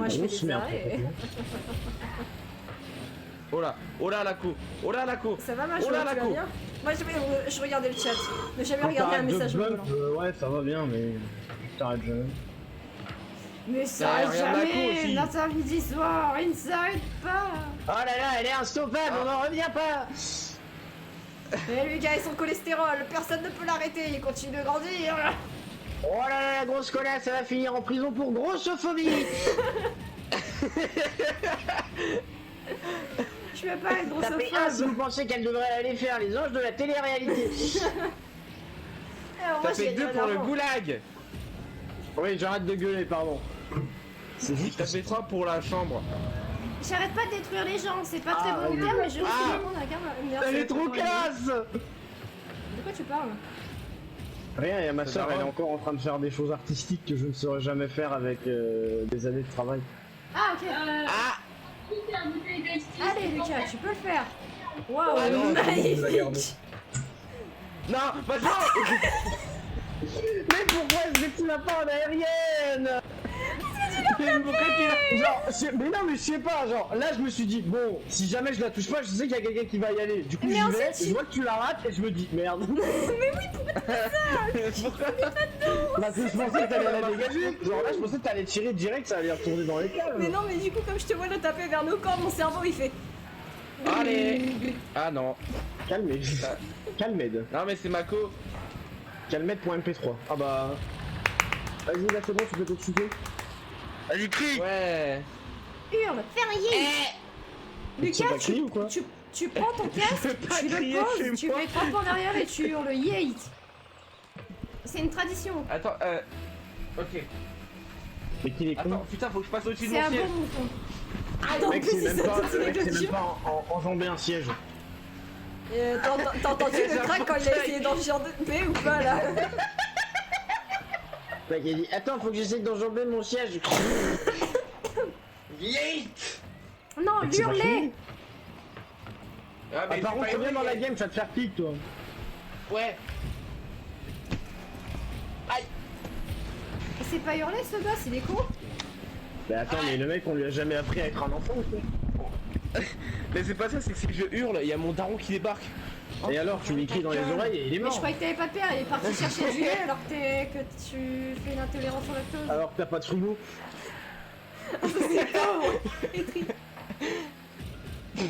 Speaker 2: Moi, je fais
Speaker 4: grosse
Speaker 2: des
Speaker 4: merde.
Speaker 2: arrêts.
Speaker 1: Oh là la co. Oh là la co.
Speaker 2: Ça va ma
Speaker 1: Oh
Speaker 2: chose,
Speaker 1: là,
Speaker 2: tu
Speaker 1: la
Speaker 2: vas
Speaker 1: co.
Speaker 2: bien? Moi je regardais le chat. Ne jamais
Speaker 4: Quand
Speaker 2: regarder un
Speaker 4: t'arrêtes de
Speaker 2: message
Speaker 4: bump,
Speaker 2: volant.
Speaker 4: ouais, ça va bien, mais tu t'arrêtes jamais.
Speaker 2: Mais ça
Speaker 1: Bah,
Speaker 2: arrête
Speaker 1: regarde Mako
Speaker 2: jamais.
Speaker 1: aussi.
Speaker 2: Notre samedi soir, il ne s'arrête pas.
Speaker 4: Oh là là, elle est instoppable, on n'en revient pas.
Speaker 2: Mais Lucas et son cholestérol, personne ne peut l'arrêter, il continue de grandir.
Speaker 4: Oh là là, la grosse connasse, ça va finir en prison pour grossophobie.
Speaker 2: Je veux pas être
Speaker 4: Tapez 1 si vous
Speaker 2: grossophobe.
Speaker 4: pensez qu'elle devrait aller faire les anges de la télé-réalité.
Speaker 2: Alors, moi,
Speaker 1: Ça fait
Speaker 2: j'ai
Speaker 1: 2
Speaker 2: gagné
Speaker 1: pour le
Speaker 2: l'argent.
Speaker 1: goulag.
Speaker 4: Oui, j'arrête de gueuler, pardon. C'est juste
Speaker 1: Ça fait 3 pour la chambre.
Speaker 2: J'arrête pas de détruire les gens, c'est pas très
Speaker 4: Ah,
Speaker 2: volontaire, mais je
Speaker 1: Ah.
Speaker 2: refuse mon regard.
Speaker 4: Elle est trop classe.
Speaker 2: De quoi tu parles?
Speaker 4: Rien, et ma
Speaker 1: Ça
Speaker 4: soeur,
Speaker 1: va.
Speaker 4: elle est encore en train de faire des choses artistiques que je ne saurais jamais faire avec des années de travail.
Speaker 2: Ah, ok.
Speaker 1: Ah.
Speaker 2: Allez, Lucas, tu peux le faire. Waouh,
Speaker 1: Ah non,
Speaker 2: magnifique.
Speaker 1: Non, pas ça.
Speaker 4: Mais pourquoi est-ce que tu l'as pas en aérienne? Mais non, mais je sais pas, genre là je me suis dit, bon, si jamais je la touche pas, je sais qu'il y a quelqu'un qui va y aller. Du coup,
Speaker 2: Mais
Speaker 4: j'y
Speaker 2: ensuite,
Speaker 4: vais,
Speaker 2: tu-
Speaker 4: je vois que tu la rates et je me dis, merde. Parce que je pensais que t'allais la dégager. Genre là, je pensais que t'allais tirer direct, ça allait retourner dans les caves.
Speaker 2: Mais non, mais du coup, comme je te vois le taper vers nos corps, mon cerveau il fait.
Speaker 1: Allez. Ah non.
Speaker 4: Calmez. Calmed.
Speaker 1: Non mais c'est Mako.
Speaker 4: Calmed.mp3. Ah bah. Vas-y, là c'est bon, tu peux te shooter. Vas-y, crie.
Speaker 1: Ouais.
Speaker 2: Hurle, fais un yé.
Speaker 4: Tu sais
Speaker 2: Lucas,
Speaker 4: pas crier ou quoi?
Speaker 2: tu prends ton casque,
Speaker 1: pas
Speaker 2: tu le
Speaker 1: crier chez
Speaker 2: poses, tu
Speaker 1: moi.
Speaker 2: mets 3 points en arrière et tu hurles yait. C'est une tradition.
Speaker 1: Attends, ok.
Speaker 4: Mais qu'il est con.
Speaker 1: Attends, putain, faut que je passe au-dessus de
Speaker 2: C'est
Speaker 1: mon
Speaker 2: un
Speaker 1: siège.
Speaker 2: bon mouton. Ah
Speaker 4: Le
Speaker 2: non, en
Speaker 4: mec,
Speaker 2: plus,
Speaker 4: c'est
Speaker 2: il
Speaker 4: même
Speaker 2: s'est
Speaker 4: pas,
Speaker 2: sorti
Speaker 4: le
Speaker 2: avec
Speaker 4: mec,
Speaker 2: le
Speaker 4: c'est même
Speaker 2: dieu.
Speaker 4: pas enjamber un siège.
Speaker 2: T'as entendu le crack quand il a essayé d'enjamber ou pas là?
Speaker 4: Le mec, il dit, attends, faut que j'essaie d'enjamber mon siège.
Speaker 1: Yeet.
Speaker 2: Non,
Speaker 4: C'est pas
Speaker 2: hurler.
Speaker 4: fini.
Speaker 1: Ah,
Speaker 4: Ah,
Speaker 1: mais
Speaker 4: par
Speaker 1: c'est
Speaker 4: contre,
Speaker 1: pas
Speaker 4: reviens dans la
Speaker 1: hurler.
Speaker 4: game, ça va te faire clic, toi.
Speaker 1: Ouais.
Speaker 2: Et c'est pas hurler ce gosse, il est con.
Speaker 4: Bah attends, mais le mec, on lui a jamais appris à être un enfant, quoi.
Speaker 1: Mais c'est pas ça, c'est que si je hurle, il y a mon daron qui débarque.
Speaker 4: Et alors, tu lui cries dans les oreilles et il est
Speaker 2: Mais je
Speaker 4: mort.
Speaker 2: croyais que t'avais pas de père, il est parti chercher du lait alors que tu fais une intolérance au lactose.
Speaker 4: Alors que t'as pas de frigo.
Speaker 2: C'est pauvre et triste. Mon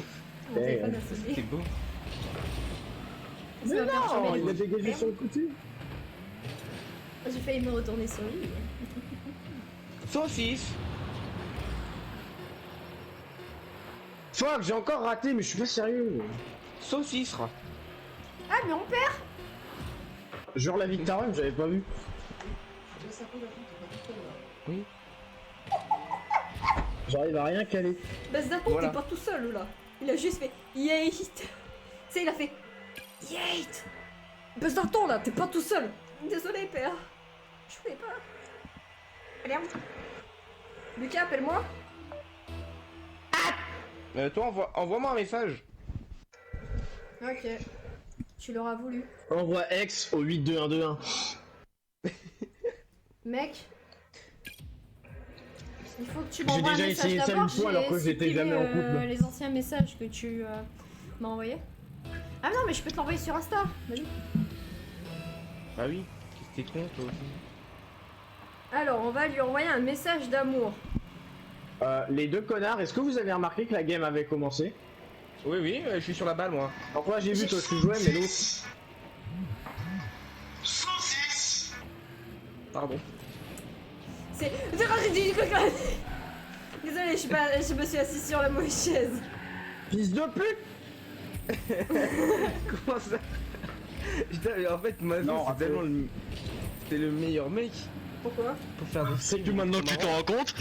Speaker 4: Eh,
Speaker 2: téléphone a sonné.
Speaker 1: C'est beau.
Speaker 2: Ça va faire
Speaker 4: Non,
Speaker 2: jamais
Speaker 4: il a
Speaker 2: les-
Speaker 4: dégagé sur le côté.
Speaker 2: J'ai failli me retourner sur lui.
Speaker 1: Saucisse.
Speaker 4: Fuck, j'ai encore raté, mais je suis pas sérieux.
Speaker 1: Saucisse.
Speaker 2: Ah, mais on perd.
Speaker 4: Genre la Victorium, j'avais pas vu.
Speaker 1: Oui.
Speaker 4: J'arrive à rien caler.
Speaker 2: Base d'un coup,
Speaker 1: Voilà.
Speaker 2: t'es pas tout seul là. Il a juste fait Yait. Tu sais, il a fait Yait. Base d'un ton là, t'es pas tout seul. Désolé, père. Je voulais pas. Allez, Lucas, appelle-moi.
Speaker 1: Toi, envoie-moi un message.
Speaker 2: Ok. Tu l'auras voulu.
Speaker 4: Envoie X au 82121.
Speaker 2: Mec. Il faut que tu
Speaker 4: J'ai
Speaker 2: m'envoies un
Speaker 4: déjà
Speaker 2: message
Speaker 4: essayé ça
Speaker 2: d'abord,
Speaker 4: une fois alors que
Speaker 2: j'ai
Speaker 4: j'étais
Speaker 2: supprimé,
Speaker 4: jamais en couple.
Speaker 2: les anciens messages que tu m'as envoyés. Ah non, mais je peux te l'envoyer sur Insta. Vas-y.
Speaker 1: Bah oui. Qu'est-ce que t'es con, toi aussi.
Speaker 2: Alors, on va lui envoyer un message d'amour.
Speaker 4: Les deux connards, est-ce que vous avez remarqué que la game avait commencé?
Speaker 1: Oui, oui, je suis sur la balle, moi.
Speaker 4: Donc moi j'ai vu toi tu jouais, mais l'autre...
Speaker 1: Pardon.
Speaker 2: C'est ridicule. Désolé, je me suis assise sur la mauvaise chaise.
Speaker 4: Fils de pute!
Speaker 1: Comment ça? Putain, mais en fait, Mazo,
Speaker 4: Non,
Speaker 1: c'est
Speaker 4: rappelez.
Speaker 1: tellement le... C'était le meilleur mec
Speaker 2: Pourquoi?
Speaker 1: pour faire des...
Speaker 4: C'est que maintenant tu t'en rends compte?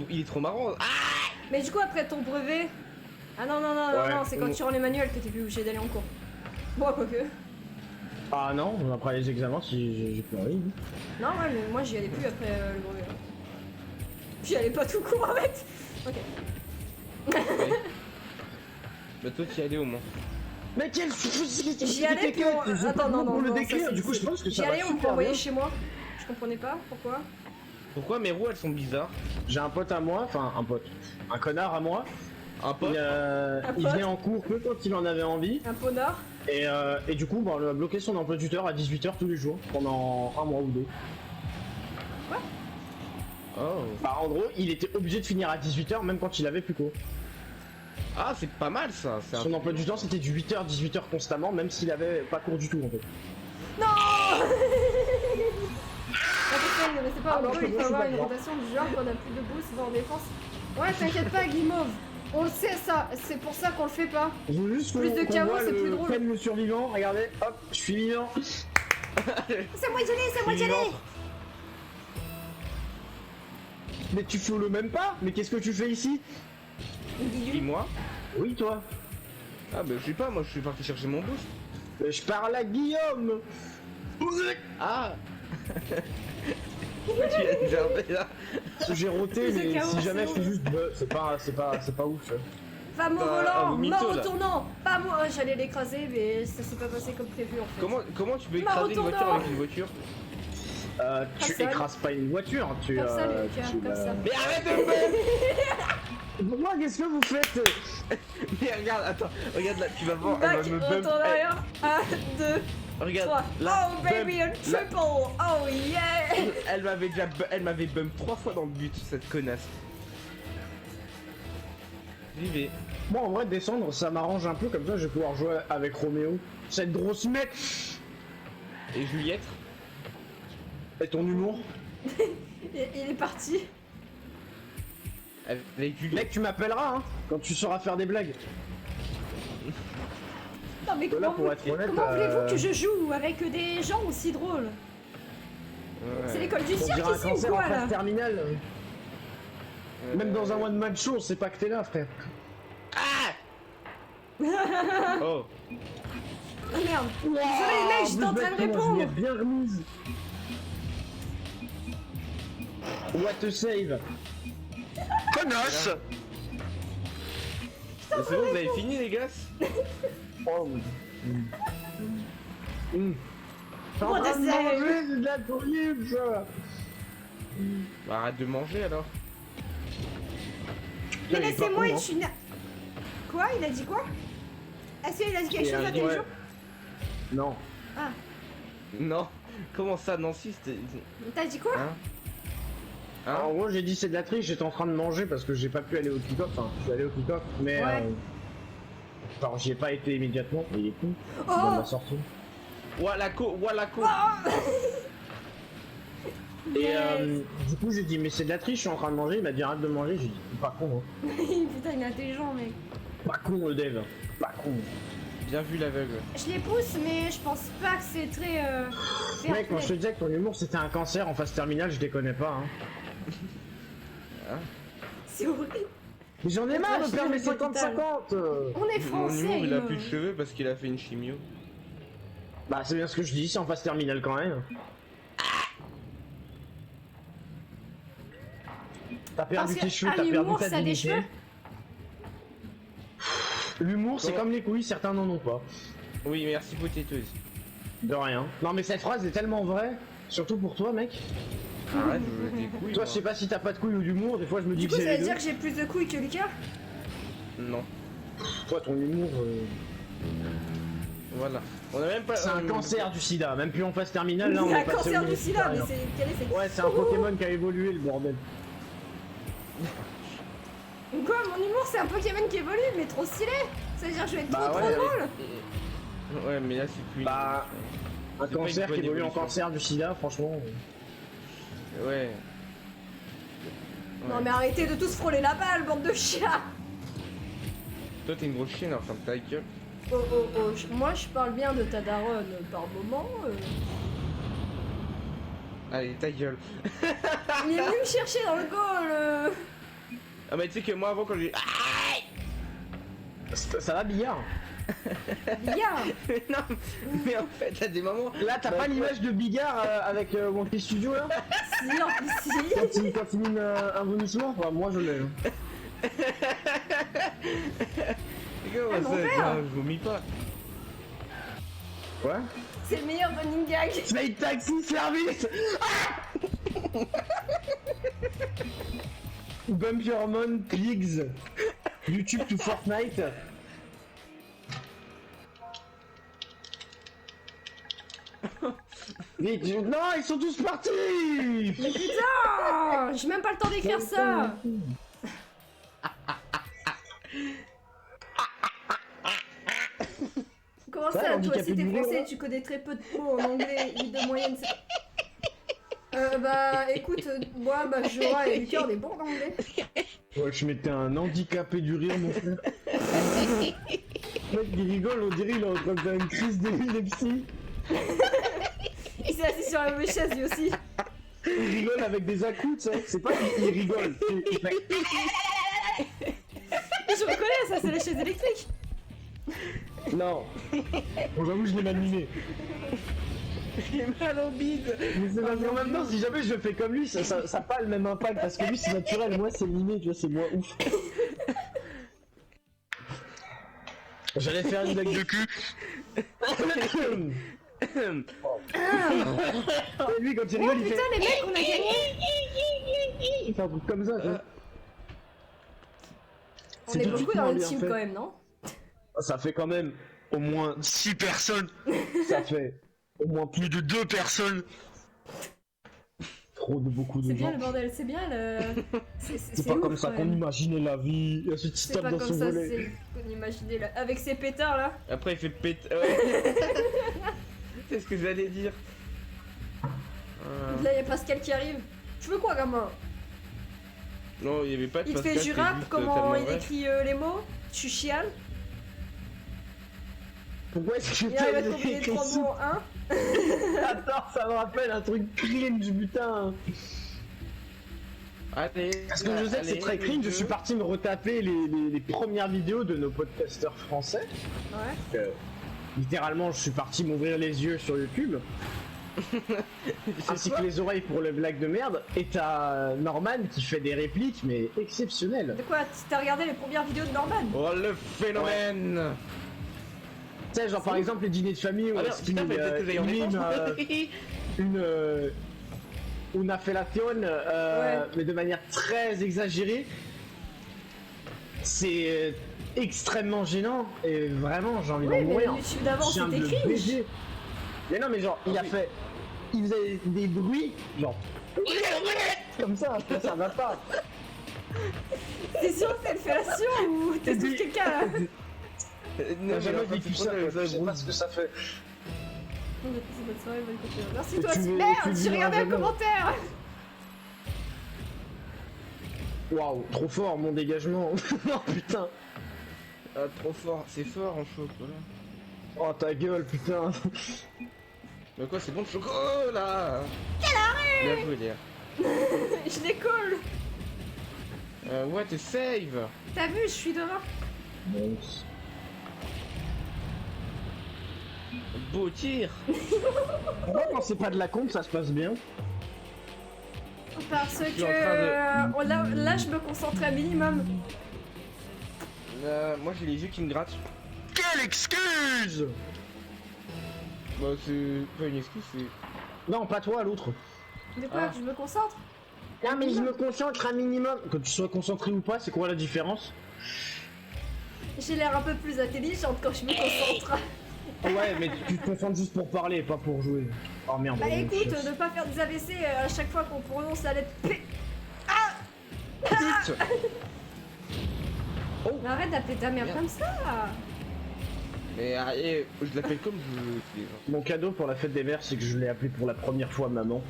Speaker 1: Il est trop marrant. Ah,
Speaker 2: Mais du coup, après ton brevet. Ah non, non, non, non,
Speaker 4: Ouais.
Speaker 2: non, c'est quand tu rends les manuels que t'es plus obligé d'aller en cours. Bon, quoique.
Speaker 4: Ah non, après les examens si j'ai plus envie.
Speaker 2: Non, ouais, mais moi j'y allais plus après le brevet. J'y allais pas tout court en fait. Ok.
Speaker 1: bah toi, t'y allais au moins.
Speaker 4: Mais quel
Speaker 2: J'y allais puis on... Attends, non, non,
Speaker 4: pour le
Speaker 2: non,
Speaker 4: décrire,
Speaker 2: ça,
Speaker 4: du coup
Speaker 2: c'est-
Speaker 4: je pense que
Speaker 2: J'y
Speaker 4: ça va
Speaker 2: allais, on me
Speaker 4: super
Speaker 2: renvoyait
Speaker 4: bien.
Speaker 2: chez moi. Je comprenais pas, pourquoi?
Speaker 1: Pourquoi mes roues, elles sont bizarres?
Speaker 4: J'ai un pote à moi, enfin un pote, un connard à moi,
Speaker 1: Un pote?
Speaker 4: il
Speaker 2: pote
Speaker 4: venait en cours que quand il en avait envie,
Speaker 2: Un ponard?
Speaker 4: et du coup bah, on a bloqué son emploi du temps à 18h tous les jours, pendant un mois ou deux.
Speaker 1: Oh.
Speaker 4: Bah en gros, il était obligé de finir à 18h même quand il avait plus cours.
Speaker 1: Ah, c'est pas mal ça. C'est
Speaker 4: Son emploi du temps c'était du 8h, 18h constamment, même s'il avait pas cours du tout en fait.
Speaker 2: Non. Attention, ne laissez pas
Speaker 4: Ah
Speaker 2: au
Speaker 4: non,
Speaker 2: dos,
Speaker 4: c'est
Speaker 2: il
Speaker 4: bon,
Speaker 2: faut
Speaker 4: je suis
Speaker 2: avoir une
Speaker 4: d'accord.
Speaker 2: rotation du genre qu'on a plus de boost, va en défense. Ouais, t'inquiète pas, Guimauve. On le sait ça, c'est pour ça qu'on le fait pas.
Speaker 4: Je veux juste
Speaker 2: Plus de
Speaker 4: qu'on
Speaker 2: chaos,
Speaker 4: voit
Speaker 2: c'est plus drôle.
Speaker 4: le survivant, regardez, hop, je suis vivant.
Speaker 2: C'est moi d'y aller, c'est moi d'y aller.
Speaker 4: Mais tu fous le même pas. Mais qu'est-ce que tu fais ici?
Speaker 1: Dis-moi.
Speaker 4: Oui toi.
Speaker 1: Ah, bah je sais pas, moi je suis parti chercher mon boost.
Speaker 4: Je parle à Guillaume.
Speaker 1: Ah. Tu as déjà fait là.
Speaker 4: J'ai roté,
Speaker 2: Plus de
Speaker 4: mais
Speaker 2: chaos,
Speaker 4: si jamais je
Speaker 2: c'est
Speaker 4: fais juste c'est pas ouf.
Speaker 2: Femme au
Speaker 1: T'as un
Speaker 2: volant,
Speaker 1: mytho,
Speaker 2: mort au
Speaker 1: là.
Speaker 2: tournant. Pas moi, j'allais l'écraser, mais ça s'est pas passé comme prévu en fait.
Speaker 1: Comment tu peux
Speaker 2: Bah,
Speaker 1: écraser une voiture
Speaker 2: retournant.
Speaker 1: avec une voiture?
Speaker 4: Tu
Speaker 2: Comme ça.
Speaker 4: écrases pas une voiture, tu
Speaker 2: Comme ça, Lucas,
Speaker 4: tu,
Speaker 2: comme ça.
Speaker 1: Mais arrête de me faire.
Speaker 4: Pourquoi qu'est-ce que vous faites?
Speaker 1: Mais regarde, attends, regarde là, tu vas voir,
Speaker 2: Back,
Speaker 1: elle va me
Speaker 2: retourne
Speaker 1: bump.
Speaker 2: arrière. 1, 2,
Speaker 1: Regarde,
Speaker 2: 3.
Speaker 1: là,
Speaker 2: Oh baby,
Speaker 1: bump,
Speaker 2: un triple. Oh yeah.
Speaker 1: elle m'avait bump 3 fois dans le but, cette connasse. Vivez.
Speaker 4: Moi en vrai descendre ça m'arrange un peu, comme ça je vais pouvoir jouer avec Roméo. Cette grosse mec.
Speaker 1: Et Juliette?
Speaker 4: Et ton humour.
Speaker 2: Il est parti.
Speaker 1: Avec Juliette.
Speaker 4: Mec tu m'appelleras hein, quand tu sauras faire des blagues.
Speaker 2: Non mais
Speaker 4: Là
Speaker 2: comment,
Speaker 4: pour être honnête,
Speaker 2: comment voulez-vous que je joue avec des gens aussi drôles?
Speaker 1: Ouais.
Speaker 2: C'est l'école du
Speaker 4: on
Speaker 2: cirque
Speaker 4: dirait un
Speaker 2: ici ou
Speaker 4: cancer en
Speaker 2: quoi là?
Speaker 4: phase terminale. Même dans un one man show, c'est pas que t'es là frère.
Speaker 1: Oh.
Speaker 2: Ah merde. Désolé mec, j'étais en train de
Speaker 4: Je l'ai
Speaker 2: répondre.
Speaker 4: bien remise. What a save.
Speaker 5: Connasse.
Speaker 1: C'est bon, vous avez fini les gars?
Speaker 4: Oh. T'es en
Speaker 2: What a
Speaker 4: train de
Speaker 2: save.
Speaker 4: manger, c'est de la touille, ça.
Speaker 1: Bah, arrête de manger alors.
Speaker 2: Mais
Speaker 4: Putain, il est pas
Speaker 2: laissez-moi
Speaker 4: con,
Speaker 2: être
Speaker 4: hein.
Speaker 2: une... Quoi? Il a dit quoi? Est-ce qu'il a dit quelque
Speaker 4: Il a
Speaker 2: chose
Speaker 4: dit,
Speaker 2: d'intelligent?
Speaker 4: ouais. Non.
Speaker 2: Ah,
Speaker 1: Non. Comment ça, Nancy? C'était.
Speaker 2: t'as dit quoi?
Speaker 1: Hein? Hein?
Speaker 4: En gros, j'ai dit c'est de la triche, j'étais en train de manger parce que j'ai pas pu aller au kick-off. Enfin, je suis allé au kick-off, mais.
Speaker 2: Ouais.
Speaker 4: Genre, j'y ai pas été immédiatement, mais il est con.
Speaker 2: Oh.
Speaker 4: Dans la sortie.
Speaker 1: Walako, Walako.
Speaker 4: Et
Speaker 2: Yes.
Speaker 4: du coup, j'ai dit, mais c'est de la triche, je suis en train de manger. Il m'a dit arrête de manger. J'ai dit, pas con, hein.
Speaker 2: Putain, il est intelligent mec.
Speaker 4: Pas con, le dev. Pas con.
Speaker 1: Bien vu l'aveugle.
Speaker 2: Je les pousse, mais je pense pas que c'est très...
Speaker 4: Mec, quand
Speaker 2: fair-play.
Speaker 4: je te disais que ton humour c'était un cancer en phase terminale, je déconnais pas, hein.
Speaker 2: C'est horrible.
Speaker 4: Mais j'en ai marre de
Speaker 2: Lâche-le,
Speaker 4: perdre mes
Speaker 2: le capital.
Speaker 4: 50-50.
Speaker 2: On est
Speaker 1: Mon
Speaker 2: français,
Speaker 1: humour, il a
Speaker 2: Guimauve.
Speaker 1: plus de cheveux parce qu'il a fait une chimio.
Speaker 4: Bah, c'est bien ce que je dis, c'est en phase terminale quand même. T'as perdu
Speaker 2: Parce
Speaker 4: tes
Speaker 2: que,
Speaker 4: cheveux,
Speaker 2: ah,
Speaker 4: t'as perdu
Speaker 2: l'humour,
Speaker 4: ta
Speaker 2: ça a des
Speaker 4: dignité.
Speaker 2: cheveux.
Speaker 4: L'humour, c'est
Speaker 1: Comment
Speaker 4: comme les couilles, certains n'en ont pas.
Speaker 1: Oui, merci Potatoes.
Speaker 4: De rien. Non, mais cette phrase est tellement vraie, surtout pour toi, mec.
Speaker 1: Arrête, je veux des couilles.
Speaker 4: Toi,
Speaker 1: moi.
Speaker 4: je sais pas si t'as pas de couilles ou d'humour, des fois je me dis
Speaker 2: Du
Speaker 4: que
Speaker 2: coup,
Speaker 4: c'est
Speaker 2: ça
Speaker 4: les
Speaker 2: veut
Speaker 4: deux.
Speaker 2: dire que j'ai plus de couilles que Lucas?
Speaker 1: Non.
Speaker 4: Toi, ton humour,
Speaker 1: Voilà. On a même pas.
Speaker 4: c'est un cancer du sida, même plus en phase terminale, là on
Speaker 2: C'est un
Speaker 4: est passé au
Speaker 2: cancer du
Speaker 4: niveau
Speaker 2: sida, mais
Speaker 4: supérieur.
Speaker 2: c'est... Quel est cette...
Speaker 4: Ouais, c'est un Pokémon qui a évolué, le bordel.
Speaker 2: Quoi? Mon humour, c'est un Pokémon qui évolue, mais trop stylé. Ça veut dire que je vais être
Speaker 4: Bah
Speaker 2: trop
Speaker 4: ouais,
Speaker 2: drôle.
Speaker 1: Ouais, mais là c'est plus.
Speaker 4: Bah, un
Speaker 1: C'est pas
Speaker 4: cancer
Speaker 1: une bonne
Speaker 4: qui évolue en
Speaker 1: évolution.
Speaker 4: cancer du sida, franchement.
Speaker 1: Ouais.
Speaker 2: Non
Speaker 1: Ouais.
Speaker 2: mais arrêtez de tous frôler la balle, bande de chiens.
Speaker 1: Toi t'es une grosse chienne, enfin ta gueule.
Speaker 2: Oh oh oh, moi je parle bien de ta daronne par moment.
Speaker 1: Allez, ta gueule.
Speaker 2: Il est venu me chercher dans le goal.
Speaker 1: Ah, mais tu sais que moi avant quand j'ai. Ah
Speaker 4: Ça va, Billard?
Speaker 2: Bien.
Speaker 1: non, mais en fait, t'as des moments.
Speaker 4: Là, t'as
Speaker 1: Bah,
Speaker 4: pas
Speaker 1: quoi.
Speaker 4: l'image de Bigard avec Monkey Studio là?
Speaker 2: Si, si.
Speaker 4: Quand il mime un vomissement? Enfin, moi je l'ai.
Speaker 1: Comment
Speaker 2: Ah, mon
Speaker 1: ça,
Speaker 2: père.
Speaker 1: non, je vomis pas.
Speaker 4: Ouais?
Speaker 2: C'est le meilleur running gag.
Speaker 4: Slide Taxi Service! Bump Your Mon Pigs. YouTube to Fortnite. Vite, non, ils sont tous partis.
Speaker 2: Mais putain, j'ai même pas le temps d'écrire ça. Comment
Speaker 4: Ça,
Speaker 2: ça, toi,
Speaker 4: handicapé
Speaker 2: si t'es
Speaker 4: du rire,
Speaker 2: français,
Speaker 4: là.
Speaker 2: tu connais très peu de mots en anglais, 8 de moyenne, c'est... bah, écoute, moi, bah, Joa et Lucas, on est bons en anglais.
Speaker 4: Ouais, je mettais un handicapé du rire, mon frère. Le mec, il rigole, on dirait il est en train de faire une crise d'épilepsie.
Speaker 2: Il s'est assis sur la même chaise, lui aussi.
Speaker 4: Il rigole avec des à-coups, tu sais. C'est pas qu'il rigole, il fait...
Speaker 2: Je reconnais, ça, c'est la chaise électrique.
Speaker 4: Non. Bon, j'avoue, je l'ai mal mimé.
Speaker 1: J'ai mal au bide.
Speaker 4: Mais c'est parce qu'en même temps, si jamais je fais comme lui, ça a pas le même impact parce que lui c'est naturel, moi c'est mimé, tu vois, c'est moins ouf. J'allais faire une blague de cul. Et lui quand il
Speaker 2: Oh
Speaker 4: rigole, il fait.
Speaker 2: putain, les mecs, on a gagné.
Speaker 4: Il fait un truc comme ça, tu vois.
Speaker 2: On
Speaker 4: C'est
Speaker 2: est
Speaker 4: tout de
Speaker 2: beaucoup
Speaker 4: suite
Speaker 2: dans
Speaker 4: moins
Speaker 2: le
Speaker 4: bien
Speaker 2: team
Speaker 4: fait.
Speaker 2: quand même, non?
Speaker 4: Ça fait quand même au moins
Speaker 5: 6 personnes.
Speaker 4: Ça fait au moins
Speaker 5: Plus de 2 personnes.
Speaker 4: trop de beaucoup de
Speaker 2: C'est bien
Speaker 4: gens.
Speaker 2: le bordel, c'est bien le...
Speaker 4: C'est pas
Speaker 2: ouf,
Speaker 4: comme ça
Speaker 2: quand
Speaker 4: qu'on
Speaker 2: même.
Speaker 4: imaginait la vie. Et ensuite il
Speaker 2: C'est
Speaker 4: tape
Speaker 2: pas
Speaker 4: dans
Speaker 2: comme
Speaker 4: son
Speaker 2: ça,
Speaker 4: volet.
Speaker 2: c'est qu'on imaginait là. Avec ces pétards là.
Speaker 1: Après, il fait péter. Ouais. C'est ce que j'allais dire.
Speaker 2: Là, y a Pascal qui arrive. Tu veux quoi, gamin?
Speaker 1: Non, il y avait pas de
Speaker 2: Il te
Speaker 1: Pascal,
Speaker 2: fait
Speaker 1: c'était
Speaker 2: Jurap,
Speaker 1: juste
Speaker 2: comment
Speaker 1: tellement
Speaker 2: il
Speaker 1: vrai.
Speaker 2: écrit les mots? Tu chiales?
Speaker 4: Pourquoi est-ce que
Speaker 2: Il arrive à
Speaker 4: tu
Speaker 2: combiner 3 mots en 1.
Speaker 4: Attends, ça me rappelle un truc cringe, putain.
Speaker 1: Allez.
Speaker 4: Parce que je sais que c'est très cringe, je suis parti me retaper les premières vidéos de nos podcasteurs français.
Speaker 2: Ouais.
Speaker 4: Littéralement, je suis parti m'ouvrir les yeux sur YouTube, ainsi que les oreilles pour le blague de merde. Et t'as Norman qui fait des répliques, mais exceptionnelles.
Speaker 2: De quoi? T'as regardé les premières vidéos de Norman?
Speaker 1: Oh le phénomène.
Speaker 4: Tu sais, genre par exemple les dîners de famille où
Speaker 1: Ah non,
Speaker 4: est-ce
Speaker 1: putain, mais peut-être que j'ai en
Speaker 4: une fellation, mais de manière très exagérée. C'est extrêmement gênant et vraiment j'ai envie
Speaker 2: Oui,
Speaker 4: d'en
Speaker 2: mais
Speaker 4: mourir.
Speaker 2: le YouTube d'avant
Speaker 4: Je viens
Speaker 2: c'était
Speaker 4: de
Speaker 2: cringe.
Speaker 4: baiser. Mais non mais genre il a
Speaker 1: oui.
Speaker 4: fait, il faisait des bruits genre comme ça va pas.
Speaker 2: T'es sûr que c'est une fellation ou t'es sur quelqu'un là?
Speaker 1: Non,
Speaker 4: J'ai jamais vécu ça, quoi. Je sais pas ce que ça fait.
Speaker 2: On a passé bonne soirée, bonne continuation. Merci
Speaker 4: Et
Speaker 2: toi
Speaker 4: tu
Speaker 2: aussi.
Speaker 4: veux-
Speaker 2: Merde,
Speaker 4: tu
Speaker 2: j'ai
Speaker 4: vivras
Speaker 2: regardé un
Speaker 4: jamais.
Speaker 2: commentaire.
Speaker 4: Waouh, trop fort mon dégagement. Oh putain.
Speaker 1: Ah, trop fort, c'est fort en chocolat.
Speaker 4: Oh ta gueule putain.
Speaker 1: Mais quoi, c'est bon le chocolat? Bien joué, Léa.
Speaker 2: Je les colle.
Speaker 1: What a save.
Speaker 2: T'as vu, je suis devant.
Speaker 1: Beau tir.
Speaker 4: Pourquoi quand c'est pas de la compte ça se passe bien?
Speaker 2: Parce
Speaker 1: suis
Speaker 2: que
Speaker 1: en train
Speaker 2: là, je me concentre un minimum.
Speaker 1: Moi j'ai les yeux qui me grattent.
Speaker 5: Quelle excuse!
Speaker 1: Bah c'est pas une excuse, c'est...
Speaker 4: Non pas toi l'autre.
Speaker 2: De quoi?
Speaker 1: Ah.
Speaker 2: Que je me concentre?
Speaker 4: Non mais je me concentre un minimum. Que tu sois concentré ou pas, c'est quoi la différence?
Speaker 2: J'ai l'air un peu plus intelligente quand je me concentre.
Speaker 4: Ouais mais tu te concentres juste pour parler, pas pour jouer. Oh merde.
Speaker 2: Bah
Speaker 4: mon
Speaker 2: écoute,
Speaker 4: chef.
Speaker 2: ne pas faire des AVC à chaque fois qu'on prononce la lettre P.
Speaker 1: Pute.
Speaker 2: Mais arrête d'appeler ta mère
Speaker 1: Merde.
Speaker 2: comme ça.
Speaker 1: Mais je l'appelle comme je veux.
Speaker 4: Mon cadeau pour la fête des mères, c'est que je l'ai appelé pour la première fois maman.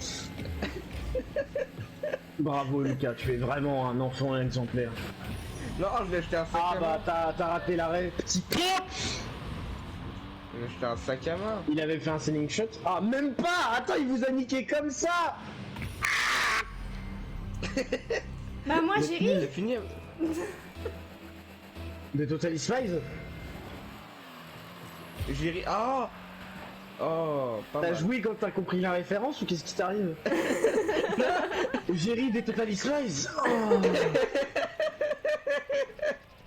Speaker 4: Bravo Lucas, tu es vraiment un enfant exemplaire.
Speaker 1: Non, je vais acheter un sac
Speaker 4: Ah
Speaker 1: à
Speaker 4: bah
Speaker 1: main.
Speaker 4: t'as raté l'arrêt. Petit con.
Speaker 1: Je vais acheter un sac à main.
Speaker 4: Il avait fait un selling shot. Ah même pas. Attends, il vous a niqué comme ça.
Speaker 2: Bah moi j'ai ri.
Speaker 1: C'est fini.
Speaker 4: De Total Spies.
Speaker 1: J'ai ri. Ah. Oh, pas
Speaker 4: T'as
Speaker 1: mal.
Speaker 4: joué quand t'as compris la référence ou qu'est-ce qui t'arrive? J'ai ri des Total Spies. Oh.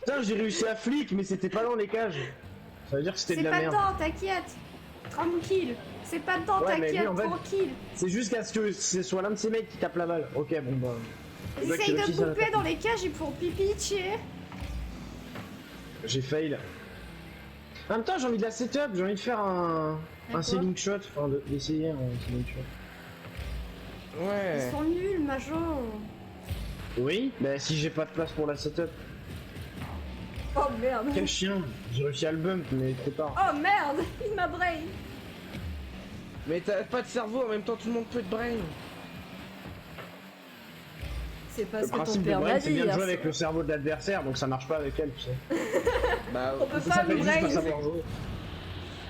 Speaker 4: Putain, j'ai réussi à flic, mais c'était pas dans les cages. Ça veut dire que c'était
Speaker 2: C'est
Speaker 4: de la
Speaker 2: pas
Speaker 4: merde.
Speaker 2: dedans, t'inquiète. Tranquille. C'est pas dedans,
Speaker 4: Ouais, mais lui,
Speaker 2: t'inquiète,
Speaker 4: en fait-
Speaker 2: tranquille.
Speaker 4: C'est jusqu'à ce que ce soit l'un de ces mecs qui tape la balle. Ok, bon bah.
Speaker 2: Ils
Speaker 4: Doc,
Speaker 2: essayent
Speaker 4: il a
Speaker 2: de
Speaker 4: aussi ça,
Speaker 2: couper
Speaker 4: la
Speaker 2: dans les cages, ils font pipi, chier.
Speaker 4: J'ai fail. En même temps, j'ai envie de la setup, j'ai envie de faire un ceiling shot, enfin d'essayer un ceiling shot.
Speaker 2: Ils
Speaker 1: Ouais.
Speaker 2: sont nuls, machin.
Speaker 4: Oui, bah si j'ai pas de place pour la setup.
Speaker 2: Oh merde.
Speaker 4: Quel chien. J'ai réussi à le bump, mais trop tard.
Speaker 2: Oh merde, il m'a brain.
Speaker 1: Mais t'as pas de cerveau, en même temps tout le monde peut te brain.
Speaker 2: C'est pas
Speaker 4: Le
Speaker 2: ce que ton
Speaker 4: principe de
Speaker 2: père m'a
Speaker 4: brain, c'est
Speaker 2: dit.
Speaker 4: bien de
Speaker 2: hein,
Speaker 4: jouer avec le cerveau de l'adversaire, donc ça marche pas avec elle, tu sais.
Speaker 1: Bah,
Speaker 2: On peut
Speaker 4: Ça
Speaker 2: pas
Speaker 4: s'appelle
Speaker 2: me
Speaker 4: juste pas
Speaker 2: brain.
Speaker 4: savoir jouer.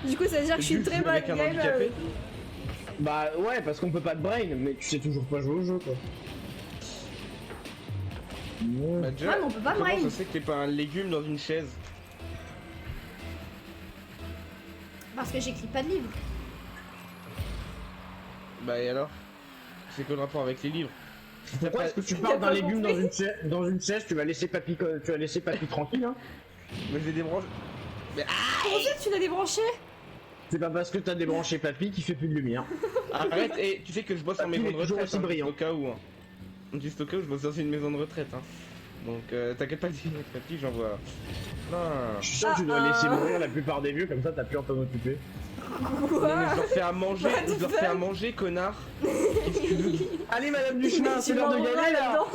Speaker 2: Du coup, ça veut dire que je suis une
Speaker 1: Juste
Speaker 2: très
Speaker 1: jouer
Speaker 2: bonne
Speaker 1: avec un handicapé.
Speaker 2: gamer.
Speaker 4: Bah ouais, parce qu'on peut pas te brain, mais tu sais toujours pas jouer au jeu, quoi.
Speaker 1: Bah, déjà,
Speaker 2: Ouais, mais on peut pas
Speaker 1: comment
Speaker 2: brain.
Speaker 1: ça se fait que t'es pas un légume dans une chaise?
Speaker 2: Parce que j'écris pas de livres.
Speaker 1: Bah et alors? C'est quoi le rapport avec les livres? Si t'as
Speaker 4: Pourquoi
Speaker 1: pas-
Speaker 4: est-ce que tu
Speaker 2: T'as
Speaker 4: parles d'un
Speaker 2: pas
Speaker 4: légume
Speaker 2: compris
Speaker 4: dans une chaise, tu vas laisser papy, tranquille, hein?
Speaker 1: Mais j'ai des branches.
Speaker 2: Comment ça, tu l'as débranché?
Speaker 4: C'est pas parce que t'as débranché papy qui fait plus de lumière.
Speaker 1: Arrête, et tu sais que je bosse en
Speaker 4: Papy
Speaker 1: maison
Speaker 4: est
Speaker 1: de
Speaker 4: toujours
Speaker 1: retraite,
Speaker 4: aussi
Speaker 1: hein,
Speaker 4: brillant.
Speaker 1: juste au cas où. Hein. Juste au cas où je bosse dans une maison de retraite. Hein. Donc t'inquiète pas, dis papy, j'envoie. Non.
Speaker 4: Je suis sûr que tu dois laisser mourir la plupart des vieux, comme ça t'as plus à t'en occuper.
Speaker 1: Non, mais
Speaker 2: Quoi?
Speaker 1: je leur fais à manger,
Speaker 2: What the
Speaker 1: je leur fais à
Speaker 2: fuck?
Speaker 1: manger, connard. Qu'est-ce que tu veux?
Speaker 4: Allez madame du chemin,
Speaker 2: Tu
Speaker 4: c'est l'heure de
Speaker 2: m'envoies
Speaker 4: gagner là.
Speaker 2: là-dedans.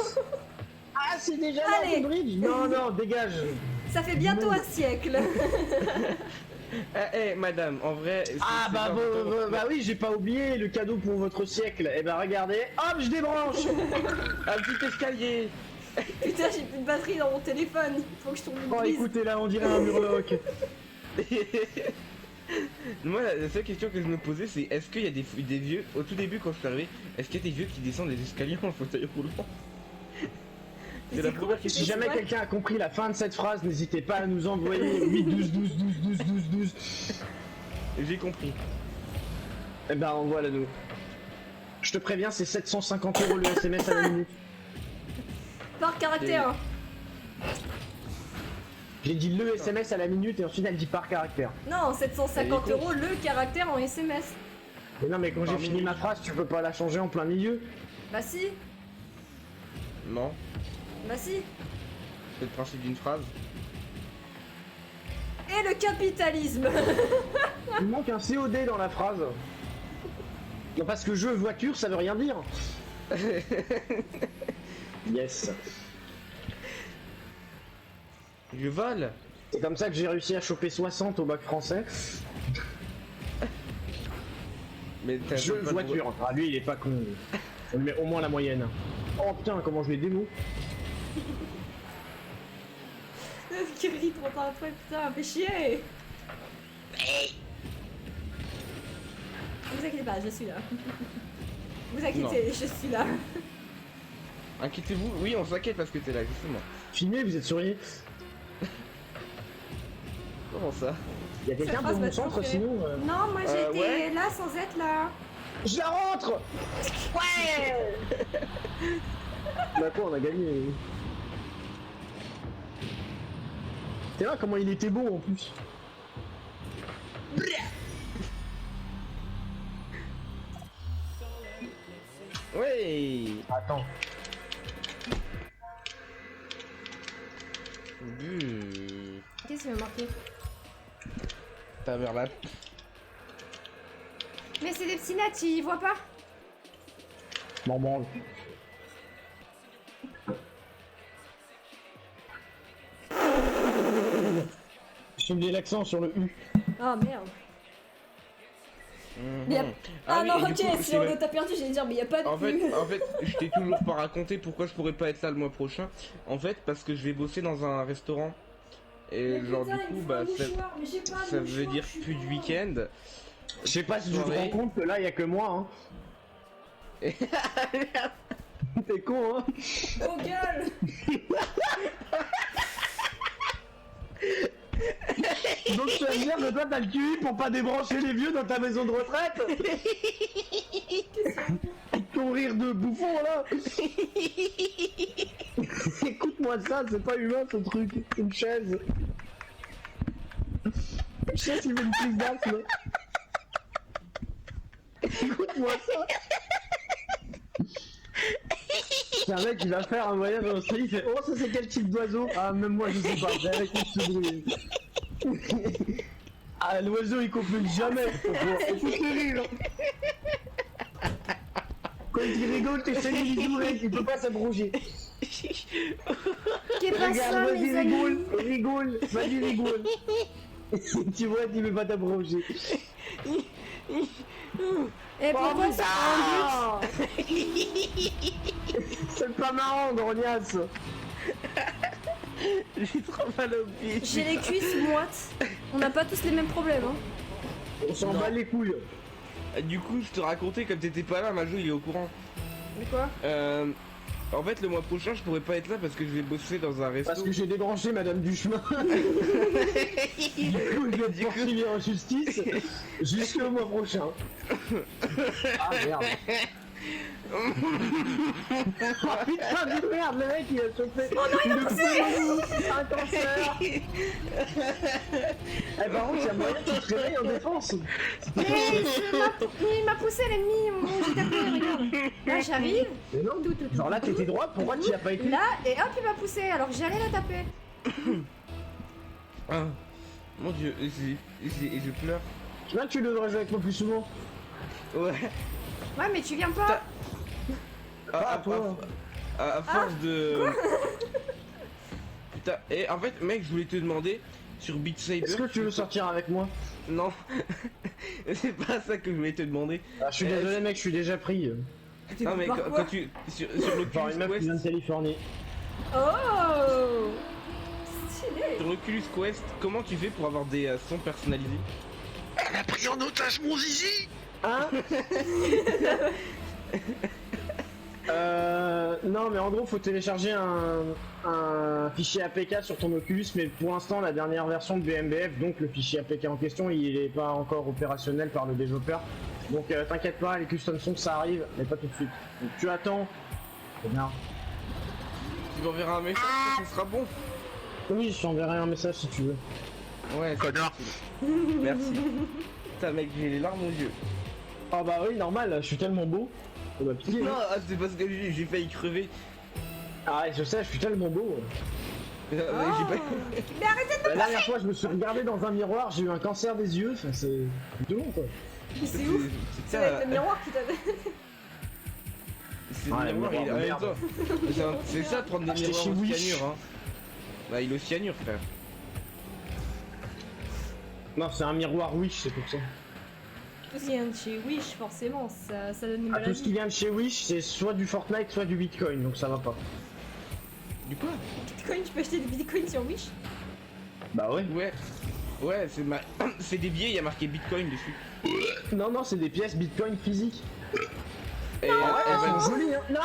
Speaker 4: Ah c'est déjà
Speaker 2: Allez.
Speaker 4: l'heure de bridge. Non non, dégage.
Speaker 2: Ça fait bientôt un siècle.
Speaker 1: Eh, madame, en vrai.
Speaker 4: Ah
Speaker 1: c'est
Speaker 4: bah,
Speaker 1: pas important.
Speaker 4: bah oui, j'ai pas oublié le cadeau pour votre siècle. Eh bah regardez, hop, je débranche.
Speaker 1: Un petit escalier.
Speaker 2: Putain, j'ai plus de batterie dans mon téléphone. Faut que je tourne une
Speaker 4: Oh
Speaker 2: prise.
Speaker 4: écoutez là, on dirait un murloc.
Speaker 1: Moi, la seule question que je me posais, c'est est-ce qu'il y a des vieux, au tout début quand je suis arrivé, est-ce qu'il y a des vieux qui descendent les escaliers en fauteuil roulant? C'est la première
Speaker 4: Si
Speaker 1: question.
Speaker 4: jamais
Speaker 2: Ouais.
Speaker 4: quelqu'un a compris la fin de cette phrase, n'hésitez pas à nous envoyer 8 12 12 12 12 12 12.
Speaker 1: J'ai compris.
Speaker 4: Eh ben voilà nous. Je te préviens, c'est 750 € le SMS à la minute.
Speaker 2: Par caractère.
Speaker 4: J'ai dit le SMS à la minute et ensuite elle dit par caractère.
Speaker 2: Non, 750
Speaker 1: Elle est con.
Speaker 2: € le caractère en SMS.
Speaker 4: Mais non mais quand j'ai
Speaker 1: Par
Speaker 4: fini
Speaker 1: minute.
Speaker 4: ma phrase, tu peux pas la changer en plein milieu.
Speaker 2: Bah si,
Speaker 1: Non,
Speaker 2: bah si.
Speaker 1: c'est le principe d'une phrase.
Speaker 2: Et le capitalisme.
Speaker 4: Il manque un COD dans la phrase. Non parce que jeu voiture ça veut rien dire. Yes.
Speaker 1: Je vole.
Speaker 4: C'est comme ça que j'ai réussi à choper 60 au bac français.
Speaker 1: Mais t'as
Speaker 4: Jeu
Speaker 1: pas de
Speaker 4: voiture. Ah lui il est pas con. On lui met au moins la moyenne. Oh putain comment je l'ai démo.
Speaker 2: Qui rit trop tard après, putain, fais chier. Vous inquiétez pas, je suis là. Vous inquiétez, je suis là.
Speaker 1: Inquiétez-vous, oui, on s'inquiète parce que t'es là, justement.
Speaker 4: Filmez, vous êtes souriez.
Speaker 1: Comment ça?
Speaker 4: Y'a quelqu'un
Speaker 2: phrase
Speaker 4: pour
Speaker 2: m'a
Speaker 4: mon centre
Speaker 2: toujours fait.
Speaker 4: sinon
Speaker 2: Non, moi j'étais
Speaker 1: ouais.
Speaker 2: là sans être là.
Speaker 4: Je la rentre. Ouais. Bah quoi on a gagné. T'es là comment il était beau en plus.
Speaker 1: Ouais.
Speaker 4: Attends.
Speaker 2: Qu'est-ce qu'il m'a marqué?
Speaker 1: T'as vers là.
Speaker 2: Mais c'est des petits natis, ils voient pas?
Speaker 4: M'en branle. Je mets l'accent sur le U.
Speaker 2: Ah merde. Mais y a-
Speaker 1: Mhm.
Speaker 2: Ah,
Speaker 1: oui,
Speaker 2: non,
Speaker 1: et du
Speaker 2: ok,
Speaker 1: coup,
Speaker 2: si
Speaker 1: c'est
Speaker 2: on
Speaker 1: même-
Speaker 2: t'a perdu, j'allais dire, mais y a pas de
Speaker 1: En fait,
Speaker 2: plus.
Speaker 1: je t'ai toujours pas raconté pourquoi je pourrais pas être là le mois prochain. En fait, parce que je vais bosser dans un restaurant. Et
Speaker 2: Mais
Speaker 1: genre
Speaker 2: putain,
Speaker 1: du
Speaker 2: il
Speaker 1: coup,
Speaker 2: me faut
Speaker 1: bah
Speaker 2: un mouchoir, mais j'ai pas de
Speaker 1: ça veut
Speaker 2: mouchoir,
Speaker 1: dire
Speaker 2: je suis
Speaker 1: plus de
Speaker 2: pas-
Speaker 1: week-end.
Speaker 4: Je sais pas si tu te
Speaker 1: Soirée.
Speaker 4: rends compte que là y a que moi hein. T'es con hein.
Speaker 2: Oh gueule.
Speaker 4: Donc tu vas me dire que toi t'as le QI pour pas débrancher les vieux dans ta maison de retraite. Ton rire de bouffon là. Écoute-moi ça, c'est pas humain ce truc. Une chaise. Une chaise qui fait une prise d'asthme. Écoute-moi ça. C'est un mec qui va faire un voyage en Australie, il fait oh ça c'est quel type d'oiseau? Ah même moi je sais pas, j'ai avec ce bruit. Ah Ah, l'oiseau il copule jamais. Écoutez rire. Quand il rigole, t'es salut les oreilles, il peut pas s'abroger.
Speaker 2: Qu'est pas ça,
Speaker 4: Regarde,
Speaker 2: mes
Speaker 4: vas-y,
Speaker 2: amis?
Speaker 4: rigole, vas-y, rigole. Tu vois, tu veux pas t'abroger.
Speaker 2: Et pourquoi ça prend un
Speaker 4: C'est pas marrant, grognasse.
Speaker 1: J'ai trop mal au pied.
Speaker 2: but? J'ai les cuisses moites. On n'a pas tous les mêmes problèmes, hein.
Speaker 4: On s'en bat les couilles.
Speaker 1: Du coup, je te racontais, comme t'étais pas là, Majou il est au courant.
Speaker 2: De quoi?
Speaker 1: En fait, le mois prochain, je pourrais pas être là parce que je vais bosser dans un resto.
Speaker 4: Parce que j'ai débranché Madame Duchemin. Du coup, je vais te poursuivre en justice jusqu'au mois prochain. Ah merde. Oh putain de merde, le mec il a chopé. Oh non, il a poussé un cancer. Eh par contre, il y a moyen qu'il te réveille en défense.
Speaker 2: Il m'a poussé l'ennemi, j'ai tapé, regarde. Là, j'arrive.
Speaker 4: Mais non, genre là t'étais droite, pourquoi tu y as pas été?
Speaker 2: Là, et hop, il m'a poussé, alors que j'allais la taper.
Speaker 1: Ah, mon dieu, je pleure.
Speaker 4: Là tu devrais jouer avec moi plus souvent.
Speaker 1: Ouais.
Speaker 2: Ouais, mais tu viens pas.
Speaker 1: À
Speaker 4: toi.
Speaker 1: force de... Putain, et en fait, mec, je voulais te demander, sur Beat Saber...
Speaker 4: Est-ce que tu veux sortir avec moi?
Speaker 1: Non, c'est pas ça que je voulais te demander.
Speaker 4: Ah, je suis désolé mec, je suis déjà pris.
Speaker 1: Non mais
Speaker 2: Par
Speaker 1: quand,
Speaker 2: quoi
Speaker 1: quand tu... Sur
Speaker 4: Par une
Speaker 1: l'Oculus
Speaker 4: meuf qui vient de
Speaker 1: Quest...
Speaker 4: Californie.
Speaker 2: Oh, stylé.
Speaker 1: Sur l'Oculus Quest, comment tu fais pour avoir des sons personnalisés?
Speaker 5: Elle a pris en otage mon zizi.
Speaker 4: Hein? Non mais en gros faut télécharger un fichier APK sur ton Oculus, mais pour l'instant la dernière version de BMBF, donc le fichier APK en question, il est pas encore opérationnel par le développeur. Donc t'inquiète pas, les custom songs ça arrive, mais pas tout de suite. Donc tu attends. C'est bien.
Speaker 1: Tu m'enverras un message, ça sera bon.
Speaker 4: Oui, je t'enverrai un message si tu veux.
Speaker 1: Ouais, ça
Speaker 5: Connard.
Speaker 1: Merci. Putain mec, j'ai les larmes aux yeux.
Speaker 4: Ah bah oui, normal, je suis tellement beau. Ça doit piquer,
Speaker 1: Non,
Speaker 4: non?
Speaker 1: c'est parce que j'ai failli crever.
Speaker 4: Ah ouais, je sais, je suis tellement beau.
Speaker 1: J'ai pas...
Speaker 2: Mais arrêtez de
Speaker 4: La dernière fois je me suis regardé dans un miroir, j'ai eu un cancer des yeux, enfin c'est tout long quoi.
Speaker 2: me... C'est ouf. Ça va être le miroir qui t'avait...
Speaker 1: C'est
Speaker 4: Ouais,
Speaker 1: le miroir,
Speaker 4: le
Speaker 1: il est
Speaker 4: miroir de
Speaker 1: en même temps. C'est ça de prendre des
Speaker 4: Acheter
Speaker 1: miroirs
Speaker 4: chez
Speaker 1: au
Speaker 4: Wish.
Speaker 1: cyanure, hein. Bah, il est au cyanure, frère.
Speaker 4: Non, c'est un miroir Wish, c'est pour ça.
Speaker 2: Tout ce qui vient de chez Wish, forcément, ça donne une
Speaker 4: Ah, tout ce qui
Speaker 2: maladie.
Speaker 4: vient de chez Wish, c'est soit du Fortnite, soit du Bitcoin, donc ça va pas.
Speaker 1: Du quoi?
Speaker 2: Bitcoin, tu peux acheter des bitcoins sur Wish?
Speaker 4: Bah ouais.
Speaker 1: Ouais. Ouais, c'est des billets, il y a marqué Bitcoin dessus.
Speaker 4: Non, non, c'est des pièces Bitcoin physiques.
Speaker 1: Et
Speaker 4: Elles
Speaker 1: elles
Speaker 4: sont
Speaker 1: valent-
Speaker 4: jolies, hein. Non.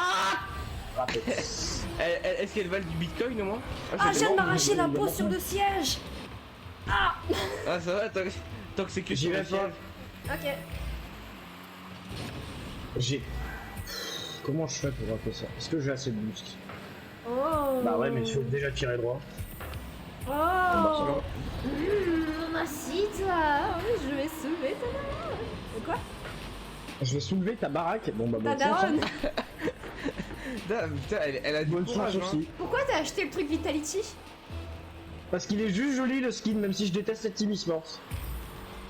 Speaker 1: Est-ce qu'elles valent du Bitcoin au moins?
Speaker 2: Ah, je viens de
Speaker 4: bon,
Speaker 2: m'arracher
Speaker 4: il y a
Speaker 2: la peau sur le siège. Ah.
Speaker 1: Ah, ça va, tant que c'est que
Speaker 4: J'y
Speaker 1: sur le
Speaker 4: vais pas.
Speaker 1: siège.
Speaker 2: Ok.
Speaker 4: J'ai... Comment je fais pour rappeler ça? Est-ce que j'ai assez de boost?
Speaker 2: Oh.
Speaker 4: Bah ouais, mais il faut déjà tirer droit.
Speaker 2: Oh. Mamacita. Je vais soulever ta daronne. De quoi?
Speaker 4: Je vais soulever ta baraque. Bon bah
Speaker 2: Ta
Speaker 4: bonne chance, hein.
Speaker 2: daronne.
Speaker 1: Putain, elle a du
Speaker 4: Bonne
Speaker 1: courage,
Speaker 4: chance
Speaker 1: hein.
Speaker 4: aussi.
Speaker 2: Pourquoi t'as acheté le truc Vitality?
Speaker 4: Parce qu'il est juste joli le skin, même si je déteste cette team eSports.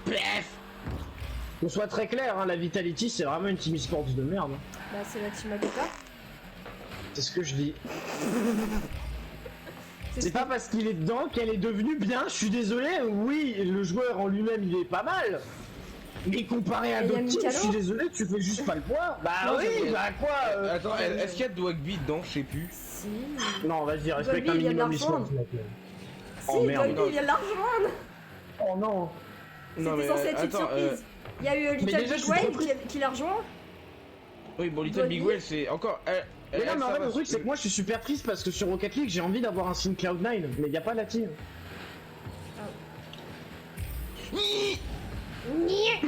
Speaker 1: Bref.
Speaker 4: Qu'on soit très clair, hein, la Vitality c'est vraiment une team eSports de merde. Hein.
Speaker 2: Bah, c'est la team Agatha.
Speaker 4: C'est ce que je dis.
Speaker 2: C'est
Speaker 4: C'est
Speaker 2: ce
Speaker 4: pas parce qu'il est dedans qu'elle est devenue bien, je suis désolé, oui, le joueur en lui-même il est pas mal. Mais comparé à
Speaker 2: Et
Speaker 4: d'autres
Speaker 2: Yannick
Speaker 4: teams, je
Speaker 2: Allo
Speaker 4: suis désolé, tu fais juste pas le poids. Bah
Speaker 1: Non,
Speaker 4: oui,
Speaker 1: mais-
Speaker 4: bah quoi
Speaker 1: Attends, est-ce qu'il y a de Dwagby dedans? Je sais plus.
Speaker 2: Si.
Speaker 4: Non, vas-y, respecte un
Speaker 2: Dolby, il vient de
Speaker 4: minimum
Speaker 2: la
Speaker 4: l'histoire.
Speaker 2: rejoindre.
Speaker 4: Oh,
Speaker 2: Si,
Speaker 4: merde.
Speaker 2: Dolby, il vient de la rejoindre.
Speaker 4: Oh non.
Speaker 1: Non,
Speaker 2: C'était
Speaker 1: mais
Speaker 2: censé être une
Speaker 1: attends,
Speaker 2: surprise. Il y a eu Little
Speaker 4: déjà, je
Speaker 2: Big
Speaker 4: suis
Speaker 2: Whale
Speaker 4: trop
Speaker 2: qui l'a rejoint.
Speaker 1: Oui, bon, Little
Speaker 2: Dolby.
Speaker 1: Big Well, c'est encore...
Speaker 4: Mais non, mais en
Speaker 1: ça
Speaker 4: fait,
Speaker 1: va,
Speaker 4: le truc c'est que moi je suis super triste parce que sur Rocket League j'ai envie d'avoir un skin Cloud9, mais y a pas la team.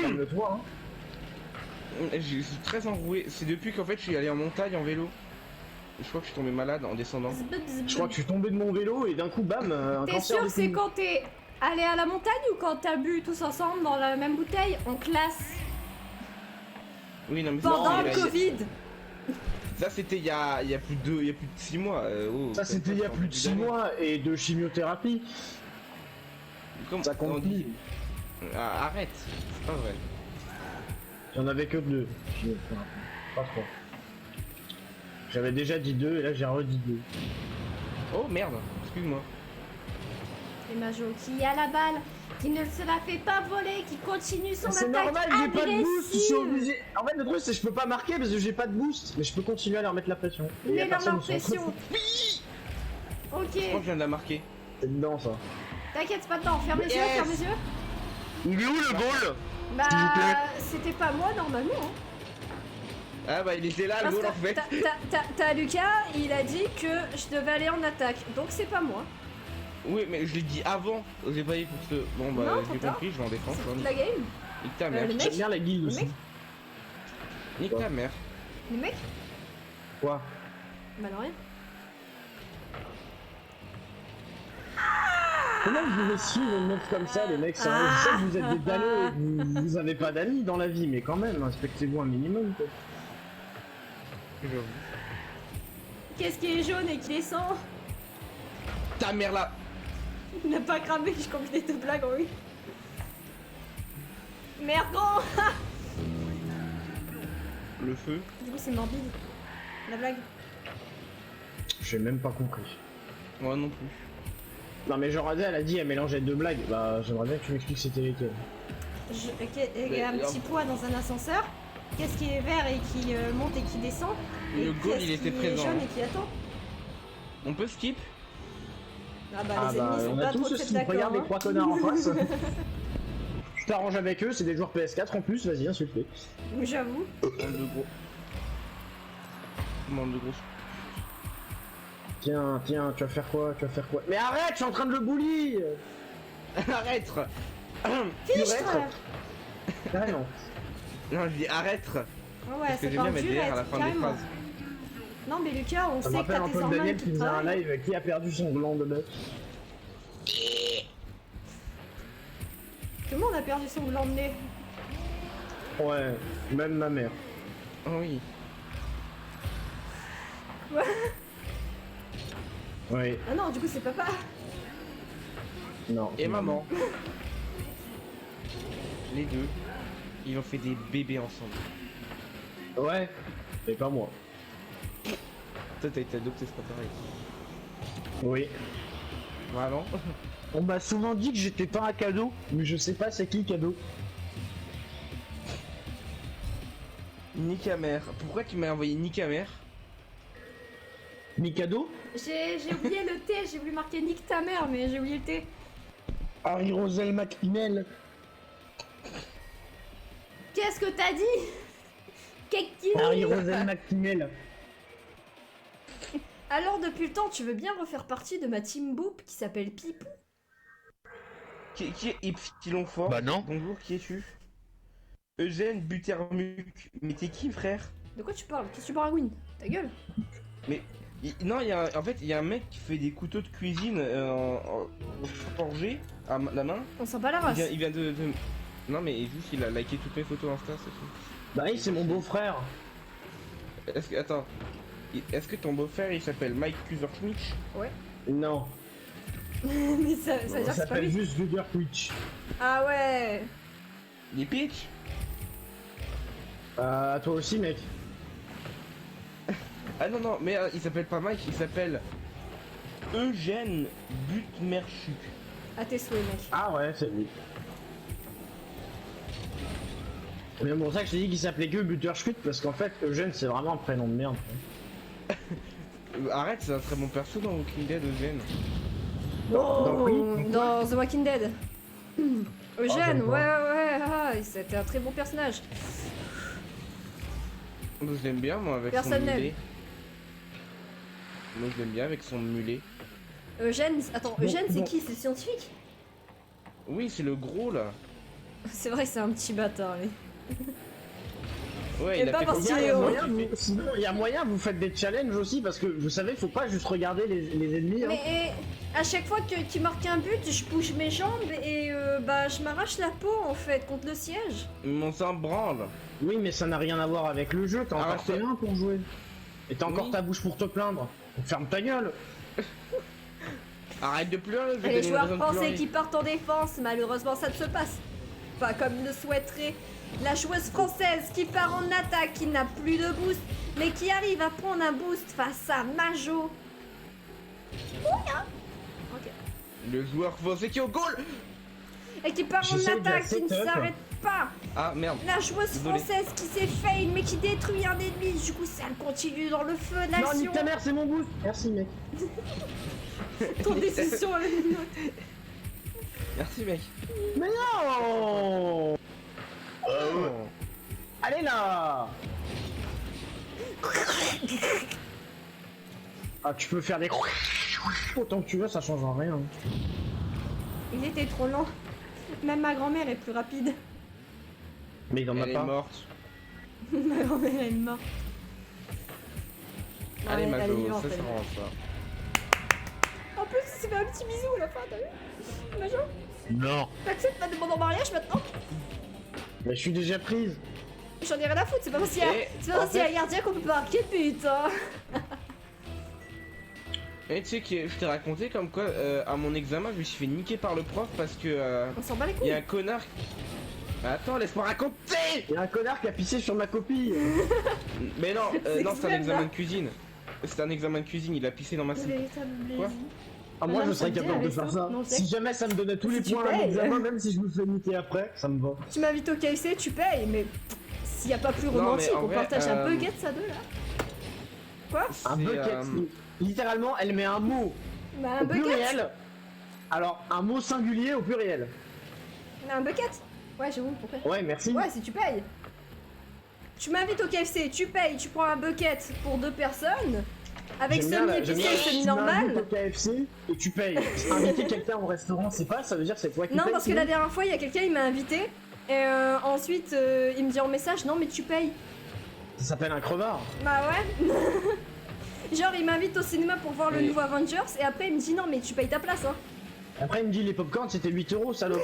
Speaker 4: Calme-toi, hein.
Speaker 1: Je suis très enroué. C'est depuis qu'en fait je suis allé en montagne en vélo. Je crois que je suis tombé malade en descendant.
Speaker 4: Je crois que je suis tombé de mon vélo et d'un coup, bam, un
Speaker 2: T'es
Speaker 4: cancer
Speaker 2: sûr
Speaker 4: de
Speaker 2: que c'est
Speaker 4: poumon.
Speaker 2: quand t'es allé à la montagne ou quand t'as bu tous ensemble dans la même bouteille en classe
Speaker 1: Oui, non, mais
Speaker 2: pendant
Speaker 1: ça,
Speaker 2: le Covid?
Speaker 1: ça c'était il y a plus de 6 mois. Oh,
Speaker 4: Ça c'était il y a plus de 6 mois et de chimiothérapie.
Speaker 1: Comment
Speaker 4: Ça compte
Speaker 1: on dit? Ah, arrête, c'est pas vrai.
Speaker 4: J'en avais que 2. Enfin, pas 3. J'avais déjà dit 2 et là j'ai redit 2.
Speaker 1: Oh merde, excuse-moi.
Speaker 2: Et Majo qui a la balle, qui ne se la fait pas voler, qui continue son
Speaker 4: C'est
Speaker 2: attaque
Speaker 4: normal, j'ai pas de boost, je suis
Speaker 2: agressive.
Speaker 4: obligé. En fait, le truc c'est que je peux pas marquer parce que j'ai pas de boost, mais je peux continuer à leur mettre la pression. Et y a
Speaker 2: Mets leur
Speaker 4: personne au centre.
Speaker 2: pression.
Speaker 1: Je crois
Speaker 2: Ok,
Speaker 1: que je viens de la marquer.
Speaker 4: C'est dedans ça.
Speaker 2: t'inquiète, c'est pas dedans. Ferme les yeux,
Speaker 1: Yes.
Speaker 2: ferme les yeux.
Speaker 5: Il est où le goal?
Speaker 2: Bah,
Speaker 5: S'il vous plaît.
Speaker 2: c'était pas moi normalement. Hein.
Speaker 1: Ah bah il était là le
Speaker 2: Parce
Speaker 1: goal en
Speaker 2: que
Speaker 1: fait.
Speaker 2: t'as Lucas, il a dit que je devais aller en attaque. Donc c'est pas moi.
Speaker 1: Oui mais je l'ai dit avant. J'ai pas dit pour que... Bon bah
Speaker 2: Non,
Speaker 1: j'ai
Speaker 2: trop tard.
Speaker 1: compris, je vais en défense.
Speaker 2: C'est
Speaker 1: hein.
Speaker 2: toute la game.
Speaker 1: Nique ta mère.
Speaker 2: le mec-
Speaker 4: J'aime bien la guilde
Speaker 2: le
Speaker 4: aussi.
Speaker 2: mec-
Speaker 1: Nique ta mère.
Speaker 2: Les mecs.
Speaker 4: Quoi?
Speaker 2: Bah non rien.
Speaker 4: Comment vous pouvez suivre une meuf comme ça, les mecs? Je sais que vous êtes des dallos et vous avez pas d'amis dans la vie, mais quand même, respectez-vous un minimum quoi.
Speaker 1: J'avoue.
Speaker 2: Qu'est-ce qui est jaune et qui descend?
Speaker 1: Ta mère là.
Speaker 2: Il n'a pas cramé, je combinais de blagues en oui. Merde, gros.
Speaker 1: Le feu.
Speaker 2: Du coup c'est morbide. La blague.
Speaker 4: J'ai même pas compris.
Speaker 1: Moi non plus.
Speaker 4: Non mais genre Adèle a dit elle mélangeait 2 blagues, bah j'aimerais bien que tu m'expliques c'était lesquelles.
Speaker 2: Ok, il y a un petit poids dans un ascenseur. Qu'est-ce qui est vert et qui monte et qui descend? Et
Speaker 1: Le goal
Speaker 2: qu'est-ce
Speaker 1: il était
Speaker 2: qui est
Speaker 1: présent.
Speaker 2: jaune et qui attend?
Speaker 1: On peut skip?
Speaker 2: Ah bah
Speaker 4: Ah
Speaker 2: les ennemis sont
Speaker 4: on
Speaker 2: pas
Speaker 4: a
Speaker 2: trop
Speaker 4: tous
Speaker 2: de
Speaker 4: ceci,
Speaker 2: d'accord.
Speaker 4: regarde les
Speaker 2: Hein.
Speaker 4: 3 connards en face. Je t'arrange avec eux, c'est des joueurs PS4 en plus, vas-y insulte-les.
Speaker 2: J'avoue.
Speaker 1: Bande de gros. Bande de gros.
Speaker 4: Tiens, tiens, tu vas faire quoi? Tu vas faire quoi? Mais arrête, je suis en train de le bully.
Speaker 1: Arrête.
Speaker 2: Fiche-toi.
Speaker 4: Carrément.
Speaker 1: Non je dis arrête.
Speaker 2: Ah ouais,
Speaker 1: Parce que
Speaker 2: c'est
Speaker 1: j'aime
Speaker 2: pas
Speaker 1: bien mettre DR à la fin des
Speaker 2: carrément.
Speaker 1: phrases.
Speaker 2: Non mais Lucas, on
Speaker 4: Ça
Speaker 2: sait
Speaker 4: me
Speaker 2: que
Speaker 4: rappelle
Speaker 2: t'as
Speaker 4: un
Speaker 2: tes
Speaker 4: peu
Speaker 2: hormones
Speaker 4: Daniel qui faisait un
Speaker 2: travaillent.
Speaker 4: live qui a perdu son gland de bœuf.
Speaker 2: Tout le monde a perdu son blanc de nez.
Speaker 4: Ouais, même ma mère.
Speaker 1: Oh oui.
Speaker 4: Oui,
Speaker 2: Ah non, du coup c'est papa.
Speaker 4: non.
Speaker 1: Et maman. Les deux. Ils ont fait des bébés ensemble.
Speaker 4: Ouais, mais pas moi.
Speaker 1: Toi t'as été adopté, c'est pas pareil.
Speaker 4: Oui.
Speaker 1: Vraiment?
Speaker 4: On m'a souvent dit que j'étais pas un cadeau, mais je sais pas c'est qui le cadeau.
Speaker 1: Nique ta mère. Pourquoi tu m'as envoyé nique ta mère?
Speaker 4: Mikado?
Speaker 2: J'ai oublié le T, j'ai voulu marquer nique ta mère, mais j'ai oublié le T.
Speaker 4: Harry Rosel McNell.
Speaker 2: Qu'est-ce que t'as dit? Qu'est-ce
Speaker 4: Harry
Speaker 2: qu'il
Speaker 4: Rosel McNell.
Speaker 2: Alors depuis le temps, tu veux bien refaire partie de ma team boop qui s'appelle Pipou?
Speaker 1: Qui est Epsilon Fort?
Speaker 5: Bah non.
Speaker 1: Bonjour, qui es-tu? Eugène Butermuc. Mais t'es qui frère?
Speaker 2: De quoi tu parles? Qu'est-ce que tu paragouines? Ta gueule.
Speaker 1: Non, en fait, il y a un mec qui fait des couteaux de cuisine forgés à la main.
Speaker 2: On sent pas la
Speaker 1: Il
Speaker 2: race.
Speaker 1: vient de... Non mais juste il a liké toutes mes photos Insta, c'est tout.
Speaker 4: Bah oui, c'est mon beau-frère.
Speaker 1: Est-ce que... Attends. Est-ce que ton beau-frère il s'appelle Mike Kuverschmitch?
Speaker 4: Non,
Speaker 2: Mais ça veut dire
Speaker 4: ça
Speaker 2: que c'est pas
Speaker 4: s'appelle
Speaker 2: lui.
Speaker 4: juste Google Twitch.
Speaker 2: Ah ouais.
Speaker 1: Il est pitch?
Speaker 4: Toi aussi mec.
Speaker 1: Ah non, non, mais il s'appelle pas Mike, il s'appelle Eugène Butmerchuk.
Speaker 2: À tes souhaits, mec.
Speaker 4: Ah ouais, c'est lui. C'est pour ça que je t'ai dit qu'il s'appelait que Butterschmidt, parce qu'en fait, Eugène c'est vraiment un prénom de merde.
Speaker 1: Arrête, c'est un très bon perso dans Walking Dead, Eugène.
Speaker 2: Dans The Walking Dead. Eugène,
Speaker 4: j'aime
Speaker 2: ouais,
Speaker 4: pas.
Speaker 2: ouais, c'était un très bon personnage.
Speaker 1: Moi je l'aime bien, moi, avec
Speaker 2: Personne
Speaker 1: son
Speaker 2: n'aime.
Speaker 1: mulet. Moi je l'aime bien avec son mulet.
Speaker 2: Eugène, attends, Eugène c'est
Speaker 4: bon.
Speaker 2: qui? C'est le scientifique?
Speaker 1: Oui, c'est le gros là.
Speaker 2: C'est vrai que c'est un petit bâtard, lui.
Speaker 1: Ouais,
Speaker 2: Et
Speaker 1: il a
Speaker 2: pas
Speaker 1: fait
Speaker 2: par
Speaker 1: comme
Speaker 4: Il y a
Speaker 2: Stéréo.
Speaker 4: moyen, sinon, il y a moyen, vous faites des challenges aussi, parce que vous savez, faut pas juste regarder les ennemis. Hein.
Speaker 2: Mais à chaque fois que tu marques un but, je bouge mes jambes et bah je m'arrache la peau en fait contre le siège.
Speaker 1: Mon sang branle.
Speaker 4: Oui, mais ça n'a rien à voir avec le jeu, t'as
Speaker 1: Ah,
Speaker 4: encore
Speaker 1: ça-
Speaker 4: tes mains pour jouer. Et t'as encore
Speaker 1: Oui.
Speaker 4: ta bouche pour te plaindre. Donc ferme ta gueule.
Speaker 1: Arrête de pleurer, je vais
Speaker 2: Et les
Speaker 1: donner une
Speaker 2: joueurs
Speaker 1: raison de
Speaker 2: français
Speaker 1: pleurer.
Speaker 2: qui partent en défense, malheureusement ça ne se passe pas comme le souhaiterait la joueuse française qui part en attaque, qui n'a plus de boost, mais qui arrive à prendre un boost face à Majo. Ok.
Speaker 1: Le joueur français qui est au goal.
Speaker 2: Et qui part en
Speaker 4: J'essaie de la
Speaker 2: attaque, qui ne
Speaker 4: setup.
Speaker 2: s'arrête pas.
Speaker 1: Ah merde.
Speaker 2: La joueuse
Speaker 1: Désolé.
Speaker 2: française qui s'est fail, mais qui détruit un ennemi. Du coup, ça continue dans le feu
Speaker 4: Non,
Speaker 2: d'action.
Speaker 4: nique ta mère, c'est mon boost. Merci, mec.
Speaker 2: Ton décision avec une note.
Speaker 1: Merci mec.
Speaker 4: Mais non. Allez là. Ah, tu peux faire des autant que tu veux, ça change en rien.
Speaker 2: Il était trop lent. Même ma grand-mère est plus rapide.
Speaker 4: Mais il en a
Speaker 1: Elle est
Speaker 4: pas.
Speaker 1: morte.
Speaker 2: Ma grand-mère elle est morte.
Speaker 1: Allez
Speaker 2: Ouais, elle est
Speaker 1: Majo,
Speaker 2: vivante,
Speaker 1: ça
Speaker 2: elle.
Speaker 1: se rend ça.
Speaker 2: En plus, il s'est fait un petit bisou à la fin, t'as vu Majo,
Speaker 5: Non.
Speaker 2: t'acceptes ma demande en mariage maintenant?
Speaker 4: Mais je suis déjà prise.
Speaker 2: J'en ai rien à foutre, c'est pas parce qu'il y a,
Speaker 1: Et,
Speaker 2: c'est pas parce qu'il y a
Speaker 1: en
Speaker 2: un gardien qu'on peut pas marquer pute, hein.
Speaker 1: Et tu sais que je t'ai raconté comme quoi à mon examen je me suis fait niquer par le prof parce que
Speaker 2: On s'en bat les
Speaker 1: il y
Speaker 2: couilles.
Speaker 1: a un connard. Attends, laisse-moi raconter.
Speaker 4: Il y a un connard qui a pissé sur ma copie.
Speaker 1: Mais non,
Speaker 2: C'est
Speaker 1: non, c'est un
Speaker 2: extrême,
Speaker 1: examen
Speaker 2: là.
Speaker 1: de cuisine. C'était un examen de cuisine, il a pissé dans ma soupe.
Speaker 2: Véritable
Speaker 1: Quoi
Speaker 2: baiser.
Speaker 4: Ah, moi,
Speaker 2: Ah,
Speaker 4: je
Speaker 2: non,
Speaker 4: serais
Speaker 2: ça me
Speaker 4: capable de
Speaker 2: dit,
Speaker 4: faire
Speaker 2: avec
Speaker 4: ça.
Speaker 2: ça. Non, je sais.
Speaker 4: Si jamais ça me donnait tous les
Speaker 2: Si tu
Speaker 4: points à
Speaker 2: payes.
Speaker 4: l'examen, même si je me fais niquer après, ça me va.
Speaker 2: Tu m'invites au KFC, tu payes, mais s'il y a pas plus
Speaker 1: Non, mais
Speaker 2: romantique,
Speaker 1: en
Speaker 2: on
Speaker 1: vrai,
Speaker 2: partage un bucket, ça deux là. Quoi?
Speaker 4: Un
Speaker 1: C'est,
Speaker 4: bucket. Littéralement, elle met un mot
Speaker 2: Bah
Speaker 4: au
Speaker 2: un bucket?
Speaker 4: pluriel. Alors, un mot singulier au pluriel.
Speaker 2: Un bucket? Ouais, j'avoue, pourquoi?
Speaker 4: Ouais, merci.
Speaker 2: Ouais, si tu payes. Tu m'invites au KFC, tu payes, tu prends un bucket pour 2 personnes. Avec
Speaker 4: J'aime bien la-
Speaker 2: semi
Speaker 4: j'aime
Speaker 2: épicé
Speaker 4: bien-
Speaker 2: et semi
Speaker 4: tu m'invites
Speaker 2: normal.
Speaker 4: au KFC et tu payes. Inviter quelqu'un au restaurant, c'est pas, ça veut dire c'est toi qui
Speaker 2: Non,
Speaker 4: payes,
Speaker 2: parce que
Speaker 4: sinon
Speaker 2: la dernière fois, il y a quelqu'un, il m'a invité. Et ensuite, il me dit en message, non, mais tu payes.
Speaker 4: Ça s'appelle un crevard.
Speaker 2: Bah ouais. Genre, il m'invite au cinéma pour voir le
Speaker 1: Mais-
Speaker 2: nouveau Avengers. Et après, il me dit, non, mais tu payes ta place, hein.
Speaker 4: Après, il me dit les popcorn c'était 8 €, salope.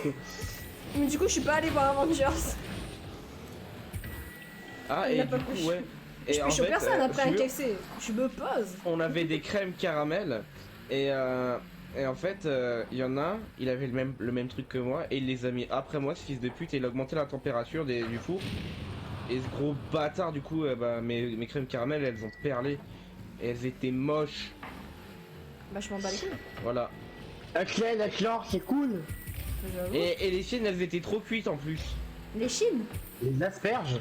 Speaker 2: Mais du coup, je suis pas allée voir Avengers.
Speaker 1: Ah,
Speaker 2: Il
Speaker 1: et
Speaker 2: a
Speaker 1: du
Speaker 2: pas
Speaker 1: coup,
Speaker 2: pris.
Speaker 1: ouais.
Speaker 2: Je
Speaker 1: Et
Speaker 2: peux
Speaker 1: en
Speaker 2: choper
Speaker 1: fait,
Speaker 2: personne après
Speaker 1: si
Speaker 2: un
Speaker 1: tu veux,
Speaker 2: KFC. Je me pose.
Speaker 1: on avait des crèmes caramel et en fait il y en a un, il avait le même truc que moi et il les a mis après moi, ce fils de pute, et il a augmenté la température du four. Et ce gros bâtard, du coup, bah, mes crèmes caramel, elles ont perlé et elles étaient moches.
Speaker 2: Bah, je m'en bats les couilles.
Speaker 1: Voilà.
Speaker 4: La chlore, c'est cool.
Speaker 2: J'avoue.
Speaker 1: Et les siennes, elles étaient trop cuites en plus.
Speaker 2: Les chines.
Speaker 4: Les asperges.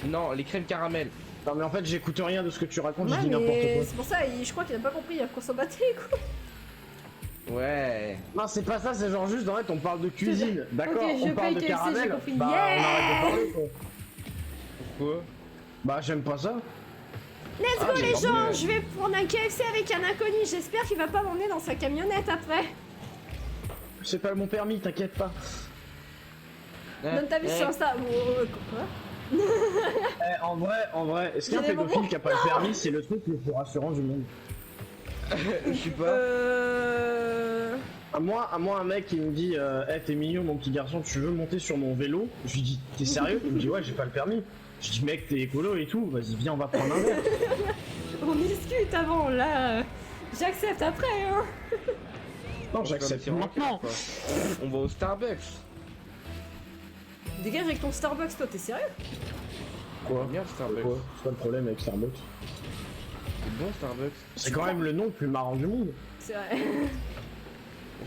Speaker 1: Non, les crèmes caramel.
Speaker 4: Non, mais en fait, j'écoute rien de ce que tu racontes,
Speaker 2: Ouais,
Speaker 4: je dis n'importe
Speaker 2: mais
Speaker 4: quoi.
Speaker 2: c'est pour ça, je crois qu'il a pas compris qu'on s'en battait les couilles.
Speaker 1: Ouais.
Speaker 4: Non, c'est pas ça, c'est genre juste, en fait, on parle de cuisine. D'accord,
Speaker 2: Ok, je
Speaker 4: on parle
Speaker 2: paye
Speaker 4: de
Speaker 2: KFC, j'ai
Speaker 4: caramel.
Speaker 2: compris.
Speaker 4: Bah, on
Speaker 2: Yeah
Speaker 4: arrête de parler, quoi.
Speaker 1: Pourquoi?
Speaker 4: Bah, j'aime pas ça.
Speaker 2: Let's
Speaker 1: Ah,
Speaker 2: go
Speaker 1: mais
Speaker 2: les
Speaker 1: tant
Speaker 2: gens,
Speaker 1: mieux.
Speaker 2: je vais prendre un KFC avec un inconnu. J'espère qu'il va pas m'emmener dans sa camionnette après.
Speaker 4: C'est pas mon permis, t'inquiète pas.
Speaker 2: Donne ta vie sur Insta. Quoi?
Speaker 4: En vrai, est-ce qu'un
Speaker 2: J'ai des
Speaker 4: pédophile
Speaker 2: bonbons.
Speaker 4: qui a pas le permis, c'est le truc le plus rassurant du monde?
Speaker 1: Je sais pas.
Speaker 4: À moi, un mec qui me dit hey, t'es mignon mon petit garçon, tu veux monter sur mon vélo? Je lui dis t'es sérieux? Il me dit ouais, j'ai pas le permis. Je dis mec, t'es écolo et tout, vas-y viens, on va prendre un verre.
Speaker 2: On discute avant, là. J'accepte après, hein.
Speaker 4: Non, j'accepte maintenant.
Speaker 1: On va au Starbucks.
Speaker 2: Dégage avec ton Starbucks, toi, t'es sérieux?
Speaker 4: Quoi?
Speaker 1: Bien Starbucks.
Speaker 4: Quoi? C'est pas le problème avec Starbucks.
Speaker 1: C'est bon Starbucks.
Speaker 4: C'est quand même le nom le plus marrant du monde.
Speaker 2: C'est vrai.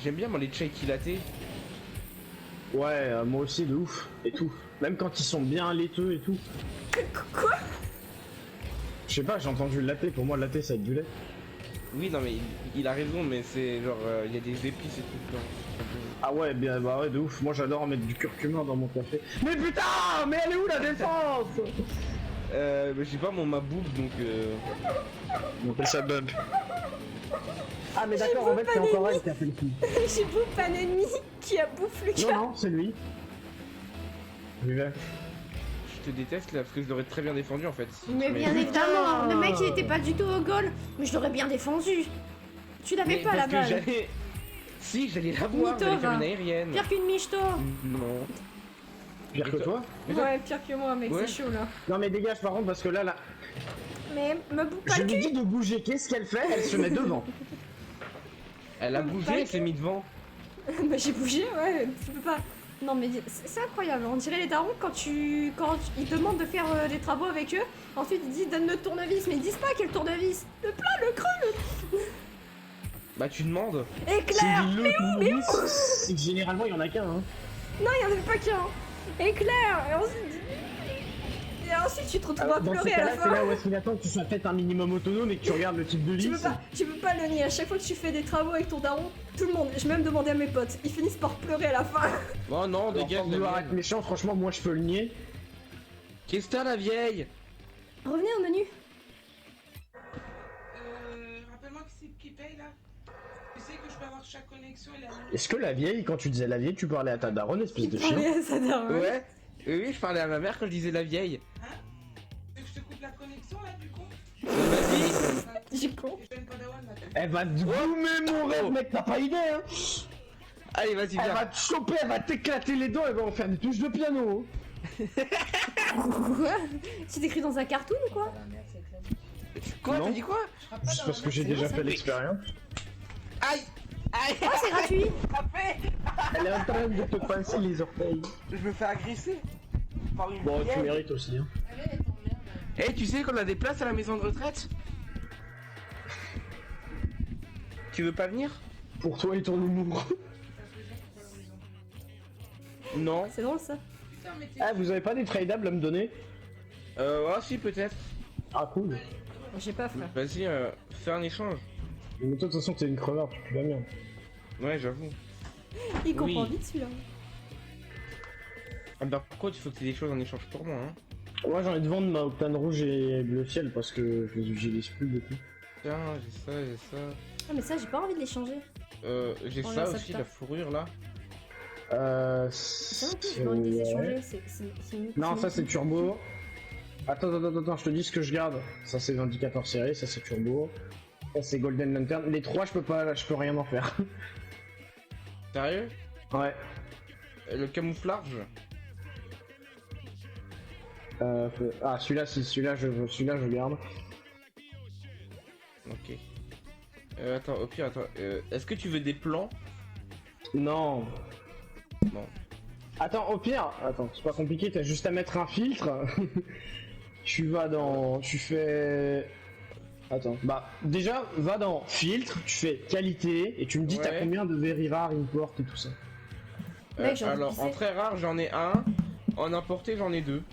Speaker 1: J'aime bien moi les chai latte.
Speaker 4: Ouais, moi aussi de ouf. Et tout. Même quand ils sont bien laiteux et tout.
Speaker 2: Quoi?
Speaker 4: Je sais pas, j'ai entendu le latte, pour moi le latte ça va être du lait.
Speaker 1: Oui non mais il a raison, mais c'est genre il y a des épices et tout dedans.
Speaker 4: Ah ouais, bien, bah ouais, de ouf. Moi j'adore mettre du curcuma dans mon café. Mais putain, mais elle est où la défense?
Speaker 1: Je sais pas, ma bouffe donc
Speaker 5: On appelle ça bump.
Speaker 4: Ah mais d'accord, en fait c'est encore elle qui a fait le coup.
Speaker 2: J'ai bouffé un ennemi qui a bouffé le
Speaker 4: Non,
Speaker 2: gars.
Speaker 4: non, c'est lui. Lui là.
Speaker 1: je te déteste là parce que je l'aurais très bien défendu en fait.
Speaker 2: Mais bien évidemment, le mec il était pas du tout au goal, mais je l'aurais bien défendu. Tu l'avais
Speaker 1: Mais
Speaker 2: pas la
Speaker 1: parce que
Speaker 2: balle.
Speaker 1: j'allais. Si j'allais la voir,
Speaker 2: Mytho,
Speaker 1: j'allais faire
Speaker 2: va.
Speaker 1: une aérienne.
Speaker 2: Pire qu'une michto.
Speaker 1: Non.
Speaker 4: Pire que toi?
Speaker 1: Mais toi-
Speaker 2: Ouais, pire que moi, mec,
Speaker 1: Ouais.
Speaker 2: c'est chaud là.
Speaker 4: Non mais dégage par contre parce que là,
Speaker 2: Mais me bouffe pas
Speaker 4: je
Speaker 2: le
Speaker 4: lui
Speaker 2: cul.
Speaker 4: dis de bouger, qu'est-ce qu'elle fait? Elle se met devant.
Speaker 1: Elle a
Speaker 2: Pas
Speaker 1: bougé,
Speaker 2: le
Speaker 1: elle s'est mis devant.
Speaker 2: Bah j'ai bougé, ouais, tu peux pas. Non mais c'est incroyable, on dirait les darons quand ils demandent de faire des travaux avec eux, ensuite ils disent donne le tournevis, mais ils disent pas quel tournevis. Le plat, le creux,
Speaker 1: Bah tu demandes.
Speaker 2: le... Éclair.
Speaker 4: C'est que généralement il y en a qu'un. Hein.
Speaker 2: Non, il y en avait pas qu'un. Éclair. Et ensuite tu te retrouves à
Speaker 4: Dans ces
Speaker 2: pleurer à la
Speaker 4: cas-là, c'est
Speaker 2: fin.
Speaker 4: là où est-ce qu'il attend que tu sois peut-être un minimum autonome et que tu regardes le type de lit.
Speaker 2: Tu peux pas le nier, à chaque fois que tu fais des travaux avec ton daron, tout le monde, j'ai même demandé à mes potes, ils finissent par pleurer à la fin.
Speaker 1: Oh non,
Speaker 4: Alors,
Speaker 1: dégage
Speaker 4: sans
Speaker 1: la
Speaker 4: vouloir
Speaker 1: mienne.
Speaker 4: être méchant, franchement, moi je peux le nier.
Speaker 1: Qu'est-ce que t'as la vieille?
Speaker 2: Revenez au menu.
Speaker 6: Rappelle-moi qui paye là. Tu sais que je peux avoir chaque connexion et la nuit.
Speaker 4: Est-ce que la vieille, quand tu disais la vieille, tu parlais à ta daronne, espèce de chien?
Speaker 2: Parlait à sa daronne.
Speaker 1: Ouais. Oui, je parlais à ma mère quand je disais la vieille.
Speaker 6: Tu veux que je te coupe la connexion là du coup?
Speaker 1: Vas-y.
Speaker 2: J'ai con.
Speaker 6: J'ai une padawan là.
Speaker 4: Elle va te goumer mon rêve, mec, t'as pas idée, hein?
Speaker 1: Allez, vas-y,
Speaker 4: Elle
Speaker 1: viens.
Speaker 4: va te choper, elle va t'éclater les dents, elle va en faire des touches de piano.
Speaker 2: Quoi? C'est écrit dans un cartoon ou quoi?
Speaker 1: Quoi?
Speaker 4: Non.
Speaker 1: T'as dit quoi?
Speaker 4: Juste parce que j'ai déjà fait l'expérience.
Speaker 1: Aïe! Aïe!
Speaker 2: Oh, c'est gratuit.
Speaker 4: Elle est en train de te pincer les orteils.
Speaker 1: Je me fais agresser par une
Speaker 4: Bon, tu
Speaker 1: vieille.
Speaker 4: mérites aussi, hein.
Speaker 1: Eh, tu sais qu'on a des places à la maison de retraite? Tu veux pas venir?
Speaker 4: Pour toi et ton humour.
Speaker 1: Non.
Speaker 2: C'est drôle ça.
Speaker 6: Putain, mais t'es.
Speaker 4: Ah, vous avez pas des tradables à me donner?
Speaker 1: Ouais, si, peut-être.
Speaker 4: Ah, cool.
Speaker 2: J'ai pas frère.
Speaker 1: Vas-y, fais un échange.
Speaker 4: Mais toi, de toute façon, t'es une crevarde, tu peux la merde.
Speaker 1: Ouais, j'avoue.
Speaker 2: Il comprend
Speaker 1: Oui.
Speaker 2: vite celui-là.
Speaker 1: Ah bah, pourquoi tu faut que tu aies des choses en échange pour moi, hein?
Speaker 4: Moi, j'ai envie de vendre ma octane rouge et bleu ciel parce que j'ai les plus beaucoup.
Speaker 1: Tiens, j'ai ça.
Speaker 2: Ah mais ça j'ai pas envie de l'échanger.
Speaker 1: J'ai
Speaker 2: On
Speaker 1: ça
Speaker 2: lance ça
Speaker 1: aussi,
Speaker 2: plus
Speaker 1: la
Speaker 2: tard.
Speaker 1: fourrure là.
Speaker 2: C'est non plus, j'ai pas envie de les échanger. C'est mieux.
Speaker 4: Non, ça c'est turbo. Attends, je te dis ce que je garde. Ça c'est l'indicateur serré, ça c'est turbo. Ça c'est Golden Lantern. Les trois, je peux rien en faire.
Speaker 1: Sérieux?
Speaker 4: Ouais.
Speaker 1: Le camouflage?
Speaker 4: Ah, celui-là, celui-là je garde.
Speaker 1: Ok. Attends, au pire, attends. Est-ce que tu veux des plans?
Speaker 4: Non.
Speaker 1: Non.
Speaker 4: Attends, au pire, attends, c'est pas compliqué, t'as juste à mettre un filtre. Tu vas dans. Tu fais. Attends, bah déjà, va dans filtre, tu fais qualité, et tu me dis t'as
Speaker 1: Ouais.
Speaker 4: combien de very rare import et tout ça.
Speaker 2: Mec, j'ai envie de
Speaker 1: Alors,
Speaker 2: pisser.
Speaker 1: en très rare, j'en ai un. En importé, j'en ai deux.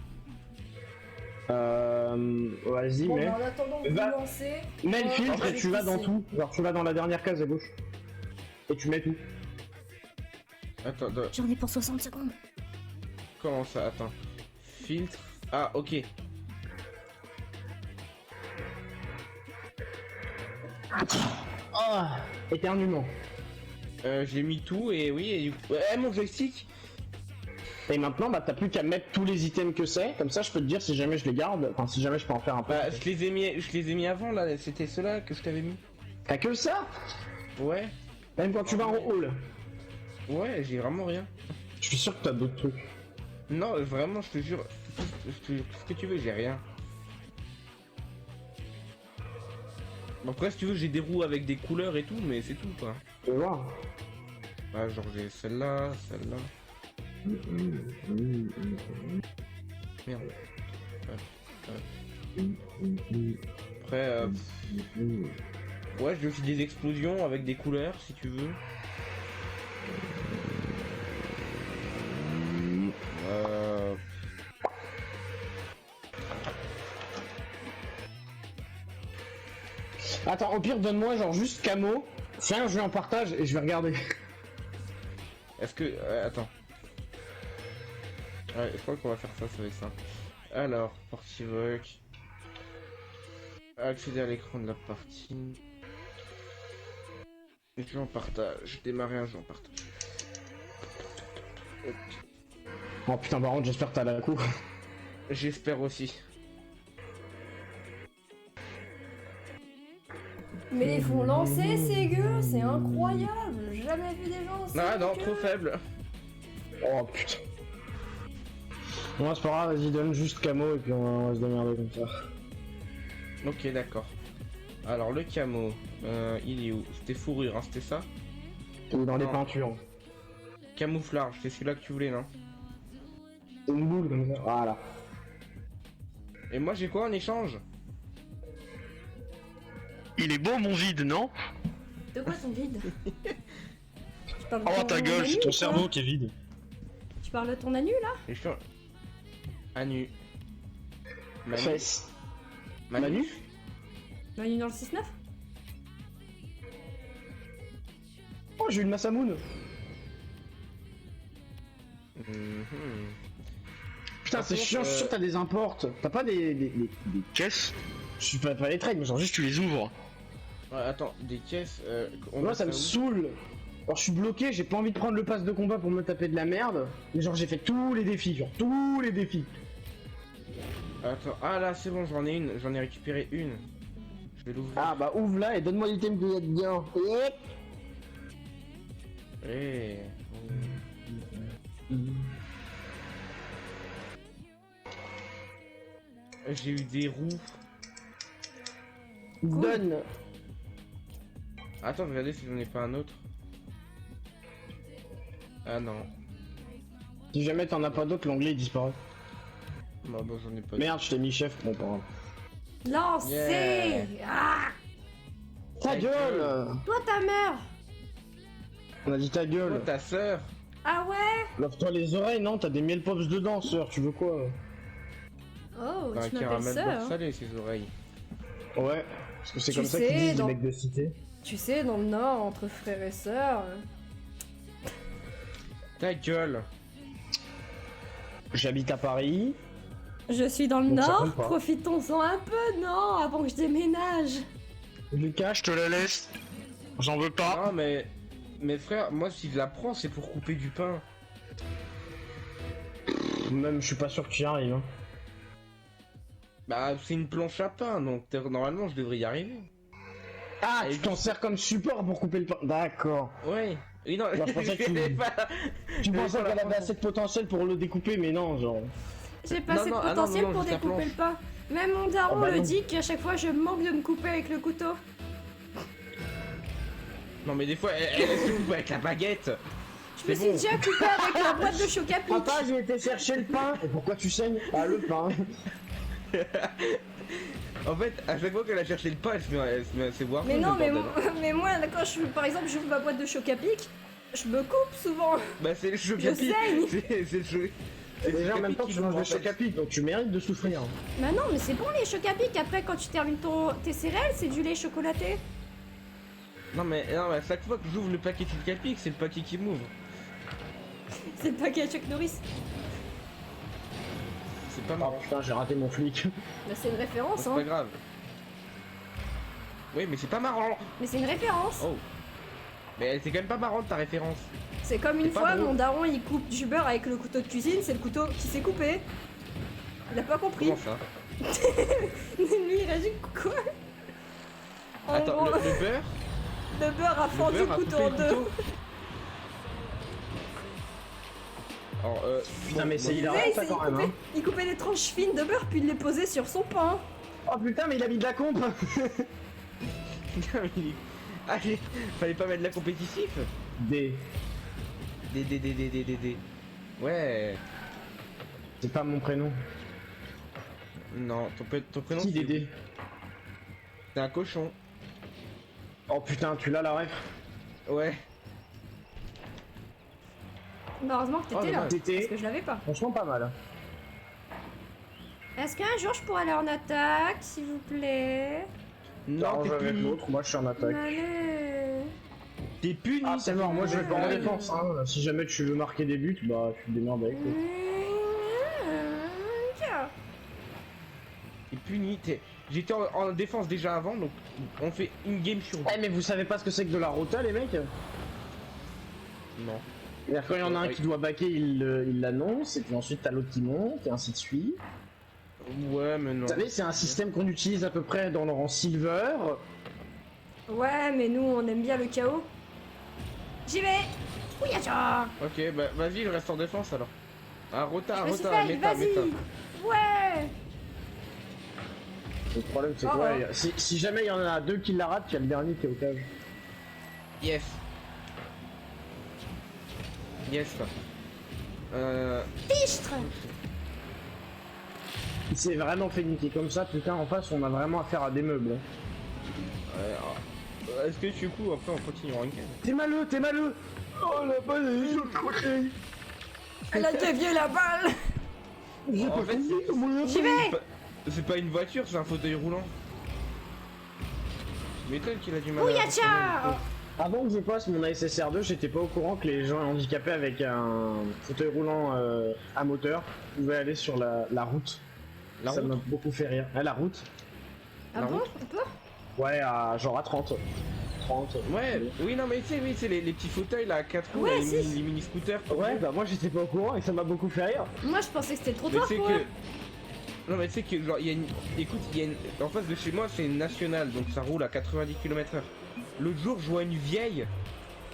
Speaker 4: Vas-y,
Speaker 2: Bon,
Speaker 4: mais.
Speaker 2: bah, en attendant, vous
Speaker 4: Va-
Speaker 2: lancez.
Speaker 4: Mets le
Speaker 2: Ouais,
Speaker 4: filtre
Speaker 2: on
Speaker 4: et
Speaker 2: va
Speaker 4: tu vas dans
Speaker 2: pisser.
Speaker 4: tout. Genre, tu vas dans la dernière case à gauche. Et tu mets tout.
Speaker 1: Attends,
Speaker 2: J'en ai pour 60 secondes.
Speaker 1: comment ça? Attends. Filtre. Ah, ok.
Speaker 4: Ah, éternuement.
Speaker 1: J'ai mis tout et oui, et du coup. Mon joystick!
Speaker 4: Et maintenant, bah t'as plus qu'à mettre tous les items que c'est. Comme ça, je peux te dire si jamais je les garde. Enfin, si jamais je peux en faire un peu.
Speaker 1: Bah, je les ai mis avant là, c'était ceux-là que je t'avais mis.
Speaker 4: T'as que ça?
Speaker 1: Ouais.
Speaker 4: Même quand tu vas en hall.
Speaker 1: Ouais, j'ai vraiment rien.
Speaker 4: Je suis sûr que t'as d'autres trucs.
Speaker 1: Non, vraiment, je te jure. Ce que tu veux, j'ai rien. Bon, après, si tu veux, j'ai des roues avec des couleurs et tout, mais c'est tout quoi.
Speaker 4: Tu veux voir?
Speaker 1: Bah, genre, j'ai celle-là, celle-là. Merde. Après, ouais, j'ai aussi des explosions avec des couleurs si tu veux.
Speaker 4: Attends, au pire, donne-moi genre juste camo. Fais un jeu en partage et je vais regarder.
Speaker 1: Est-ce que... attends. Ouais, je crois qu'on va faire ça, ça va être simple. Alors, partie voc. Accéder à l'écran de la partie. Jeu en partage. Démarrer un jeu en partage. Hop.
Speaker 4: Oh putain, par contre, j'espère que t'as la coup.
Speaker 1: J'espère aussi.
Speaker 2: Mais ils font lancer ces gueux, c'est incroyable. J'ai jamais vu des gens aussi.
Speaker 1: Non,
Speaker 2: gueux.
Speaker 1: trop faible.
Speaker 4: Oh putain. Bon, c'est pas grave, vas-y, donne juste camo et puis on va se démerder comme ça.
Speaker 1: Ok, d'accord. Alors, le camo, il est où? C'était fourrure, hein, c'était ça?
Speaker 4: Ou dans les
Speaker 1: Non.
Speaker 4: peintures.
Speaker 1: Camouflage, c'est celui-là que tu voulais, non?
Speaker 4: C'est une boule comme ça. Voilà.
Speaker 1: Et moi j'ai quoi en échange?
Speaker 5: Il est beau mon vide, non?
Speaker 2: De quoi ton vide? Tu parles de
Speaker 5: Oh ta
Speaker 2: ton
Speaker 5: gueule,
Speaker 2: anu
Speaker 5: c'est ton
Speaker 2: ou quoi
Speaker 5: cerveau qui est vide.
Speaker 2: Tu parles de ton anu là?
Speaker 1: Et je suis... Anu. Manu.
Speaker 4: Fesse.
Speaker 1: Manu.
Speaker 2: Manu dans le 6-9?
Speaker 4: Oh, j'ai eu le Masamoun.
Speaker 1: Mhm.
Speaker 4: Putain,
Speaker 1: Par
Speaker 4: c'est
Speaker 1: contre,
Speaker 4: chiant, je suis sûr que t'as des importes. T'as pas des...
Speaker 5: Caisse?
Speaker 4: Je suis pas les trades, mais genre juste
Speaker 5: Tu les ouvres.
Speaker 1: Ouais, attends, des caisses.
Speaker 4: Moi ça me
Speaker 1: où?
Speaker 4: saoule. Alors je suis bloqué, j'ai pas envie de prendre le pass de combat pour me taper de la merde. Mais genre j'ai fait tous les défis, genre tous les défis.
Speaker 1: Attends, ah là c'est bon, j'en ai une, j'en ai récupéré une. Je vais l'ouvrir.
Speaker 4: Ah bah ouvre là et donne-moi l'item qu'il y a dedans. Hop.
Speaker 1: Eh. J'ai eu des roues.
Speaker 4: Donne.
Speaker 1: Attends, regardez si j'en ai pas un autre. Ah non.
Speaker 4: Si jamais t'en as pas d'autres, l'onglet il disparaît.
Speaker 1: Bah, j'en ai pas.
Speaker 4: Merde, je t'ai mis chef, bon pas grave.
Speaker 2: Lancez
Speaker 1: Yeah.
Speaker 2: Ah
Speaker 4: Ta gueule.
Speaker 2: Toi ta mère.
Speaker 4: On a dit ta
Speaker 1: Oh,
Speaker 4: gueule.
Speaker 1: ta sœur.
Speaker 2: Ah ouais.
Speaker 4: Lave-toi les oreilles, non? T'as des miel pops dedans, sœur, tu veux quoi?
Speaker 2: Oh,
Speaker 1: Un
Speaker 2: tu m'appelles
Speaker 1: caramel beurre
Speaker 2: sœur.
Speaker 1: salé, ses oreilles.
Speaker 4: Ouais, parce que c'est
Speaker 2: Tu
Speaker 4: comme ça
Speaker 2: sais,
Speaker 4: qu'ils disent
Speaker 2: dans-
Speaker 4: les mecs de cité.
Speaker 2: Tu sais, dans le Nord, entre frères et sœurs...
Speaker 1: Ta gueule.
Speaker 4: J'habite à Paris.
Speaker 2: Je suis dans le
Speaker 4: Donc ça
Speaker 2: Nord,
Speaker 4: compte pas.
Speaker 2: profitons-en un peu, non, avant que je déménage.
Speaker 4: Lucas,
Speaker 5: Je te la laisse. J'en veux pas.
Speaker 1: Non mais. Mais frère, moi si je la prends, c'est pour couper du pain.
Speaker 4: même je suis pas sûr que tu y arrives. Hein.
Speaker 1: Bah, c'est une planche à pain, donc normalement je devrais y arriver.
Speaker 4: Ah,
Speaker 1: Et
Speaker 4: tu t'en sers comme support pour couper le pain. D'accord.
Speaker 1: Ouais. Oui, non,
Speaker 4: Non, je pensais que tu-
Speaker 1: vais pas-
Speaker 4: Tu
Speaker 1: Mais
Speaker 4: pensais
Speaker 1: sur la
Speaker 4: qu'elle avait
Speaker 1: planche.
Speaker 4: assez de potentiel pour le découper, mais non, genre.
Speaker 2: J'ai pas
Speaker 1: Non,
Speaker 2: assez de
Speaker 1: non, ah non,
Speaker 2: potentiel
Speaker 1: non,
Speaker 2: pour
Speaker 1: juste la
Speaker 2: découper
Speaker 1: planche.
Speaker 2: le pain. Même mon daron
Speaker 4: Oh, bah
Speaker 2: le
Speaker 4: non.
Speaker 2: dit qu'à chaque fois je manque de me couper avec le couteau.
Speaker 1: Non, mais des fois, elle se coupe avec la baguette.
Speaker 2: Je me
Speaker 1: C'est
Speaker 2: suis
Speaker 1: bon.
Speaker 2: déjà coupé avec la boîte de Chocapic.
Speaker 4: Papa, j'ai été chercher le pain. Et pourquoi tu saignes? Ah, le pain.
Speaker 1: En fait, à chaque fois qu'elle a cherché le pain, elle se met à se voir.
Speaker 2: Mais non, mais moi, quand je, par exemple, j'ouvre ma boîte de Chocapic, je me coupe souvent.
Speaker 1: Bah, c'est le
Speaker 2: Je
Speaker 1: chocapic.
Speaker 2: saigne.
Speaker 1: C'est le chocapic.
Speaker 4: Et déjà, en même temps,
Speaker 1: qui
Speaker 4: tu manges
Speaker 1: vous
Speaker 4: le
Speaker 1: rappelle.
Speaker 4: chocapic, donc tu mérites de souffrir.
Speaker 2: Bah non, mais c'est bon les Chocapic. Après, quand tu termines tes céréales, c'est du lait chocolaté.
Speaker 1: Non, mais à chaque fois que j'ouvre le paquet de chocapic, c'est le paquet qui m'ouvre.
Speaker 2: C'est le paquet à Chuck Norris.
Speaker 1: C'est pas
Speaker 4: Oh
Speaker 1: marrant.
Speaker 4: putain, j'ai raté mon flic.
Speaker 2: Bah c'est une référence,
Speaker 1: C'est
Speaker 2: hein.
Speaker 1: pas grave. Oui, mais c'est pas marrant.
Speaker 2: Mais c'est une référence.
Speaker 1: Oh. Mais c'est quand même pas marrant ta référence.
Speaker 2: C'est comme une
Speaker 1: C'est pas
Speaker 2: fois,
Speaker 1: drôle.
Speaker 2: mon daron il coupe du beurre avec le couteau de cuisine, c'est le couteau qui s'est coupé. Il a pas compris.
Speaker 1: Comment ça?
Speaker 2: Lui il a dit quoi? En
Speaker 1: Attends,
Speaker 2: gros,
Speaker 1: le beurre.
Speaker 2: le beurre a
Speaker 1: Le
Speaker 2: fendu
Speaker 1: beurre
Speaker 2: le
Speaker 1: a
Speaker 2: couteau
Speaker 1: coupé
Speaker 2: en
Speaker 1: le
Speaker 2: deux.
Speaker 1: couteau. Alors,
Speaker 4: Putain, mais c'est
Speaker 2: Tu
Speaker 4: hilarant
Speaker 2: sais,
Speaker 4: ça quand
Speaker 2: il
Speaker 4: même. Hein.
Speaker 2: il coupait des tranches fines de beurre puis il les posait sur son pain.
Speaker 4: Oh putain, mais il a mis de la compe.
Speaker 1: Allez, fallait pas mettre de la compétitif.
Speaker 4: D.
Speaker 1: D. Ouais.
Speaker 4: C'est pas mon prénom.
Speaker 1: Non, ton prénom
Speaker 4: Qui Dédé?
Speaker 1: c'est un cochon.
Speaker 4: Oh putain, tu l'as la ref?
Speaker 1: Ouais.
Speaker 2: Bah, heureusement que t'étais
Speaker 1: Oh,
Speaker 2: là.
Speaker 1: dommage.
Speaker 2: Parce
Speaker 4: Tété.
Speaker 2: que je l'avais pas.
Speaker 4: Franchement pas mal.
Speaker 2: Est-ce qu'un jour je pourrais aller en attaque, s'il vous plaît?
Speaker 1: Non,
Speaker 4: T'arranges
Speaker 1: t'es
Speaker 4: avec
Speaker 1: puni.
Speaker 4: l'autre, moi je suis en attaque.
Speaker 2: Allez.
Speaker 1: T'es puni.
Speaker 4: Ah c'est mort, moi je vais pas en
Speaker 1: Ouais.
Speaker 4: défense. Hein. Si jamais tu veux marquer des buts, bah tu te démerdes avec l'autre.
Speaker 1: T'es puni. J'étais en défense déjà avant, donc on fait une game sur deux.
Speaker 4: Eh mais vous savez pas ce que c'est que de la rota les mecs?
Speaker 1: Non.
Speaker 4: C'est-à-dire quand il y en a un qui doit backer, il l'annonce, et puis ensuite t'as l'autre qui monte, et ainsi de suite.
Speaker 1: Ouais, mais non.
Speaker 4: Vous savez, c'est un système qu'on utilise à peu près dans le rang silver.
Speaker 2: Ouais, mais nous on aime bien le chaos. J'y vais. Oui, attends.
Speaker 1: Ok, bah vas-y, je reste en défense alors. Ah, rota,
Speaker 2: Je me suis
Speaker 1: rota,
Speaker 2: fait,
Speaker 1: méta.
Speaker 2: vas-y. Ouais.
Speaker 4: Le problème c'est
Speaker 2: Oh,
Speaker 4: quoi si jamais il y en a deux qui la ratent, il y a le dernier qui est au cage.
Speaker 1: Yes. Yes.
Speaker 2: Fichtre.
Speaker 4: Il s'est vraiment fait niquer comme ça, putain, en face on a vraiment affaire à des meubles.
Speaker 1: Est-ce que du coup après on continue en ranked?
Speaker 4: T'es maleux. Oh la balle elle est sur le côté.
Speaker 2: Elle a dévié la balle.
Speaker 4: J'ai
Speaker 1: En
Speaker 4: pas
Speaker 1: fait,
Speaker 4: compris comment il a
Speaker 2: J'y
Speaker 4: fait.
Speaker 2: vais.
Speaker 1: C'est pas une voiture, c'est un fauteuil roulant. Tu m'étonnes qu'il a du mal
Speaker 2: Ouyacha.
Speaker 4: Avant que je passe mon ASSR2, j'étais pas au courant que les gens handicapés avec un fauteuil roulant à moteur pouvaient aller sur la route.
Speaker 1: La
Speaker 4: Ça
Speaker 1: route.
Speaker 4: m'a beaucoup fait rire. Ah, la route?
Speaker 2: Ah
Speaker 1: La
Speaker 2: bon?
Speaker 1: route.
Speaker 2: On peut?
Speaker 4: Ouais, genre à 30. 30.
Speaker 1: Ouais, oui, non, mais tu sais, oui, c'est les petits fauteuils là, à 4 roues,
Speaker 2: Ouais,
Speaker 1: là,
Speaker 2: si.
Speaker 1: les mini scooters.
Speaker 4: Ouais, bah moi j'étais pas au courant et ça m'a beaucoup fait rire.
Speaker 2: Moi je pensais que c'était trop
Speaker 1: Mais
Speaker 2: tard
Speaker 1: tu sais
Speaker 2: pour
Speaker 1: que.
Speaker 2: eux.
Speaker 1: Non, mais tu sais que, genre, il y a une. Écoute, il y a une. En face de chez moi, c'est une nationale, donc ça roule à 90 km/h. L'autre jour, je vois une vieille,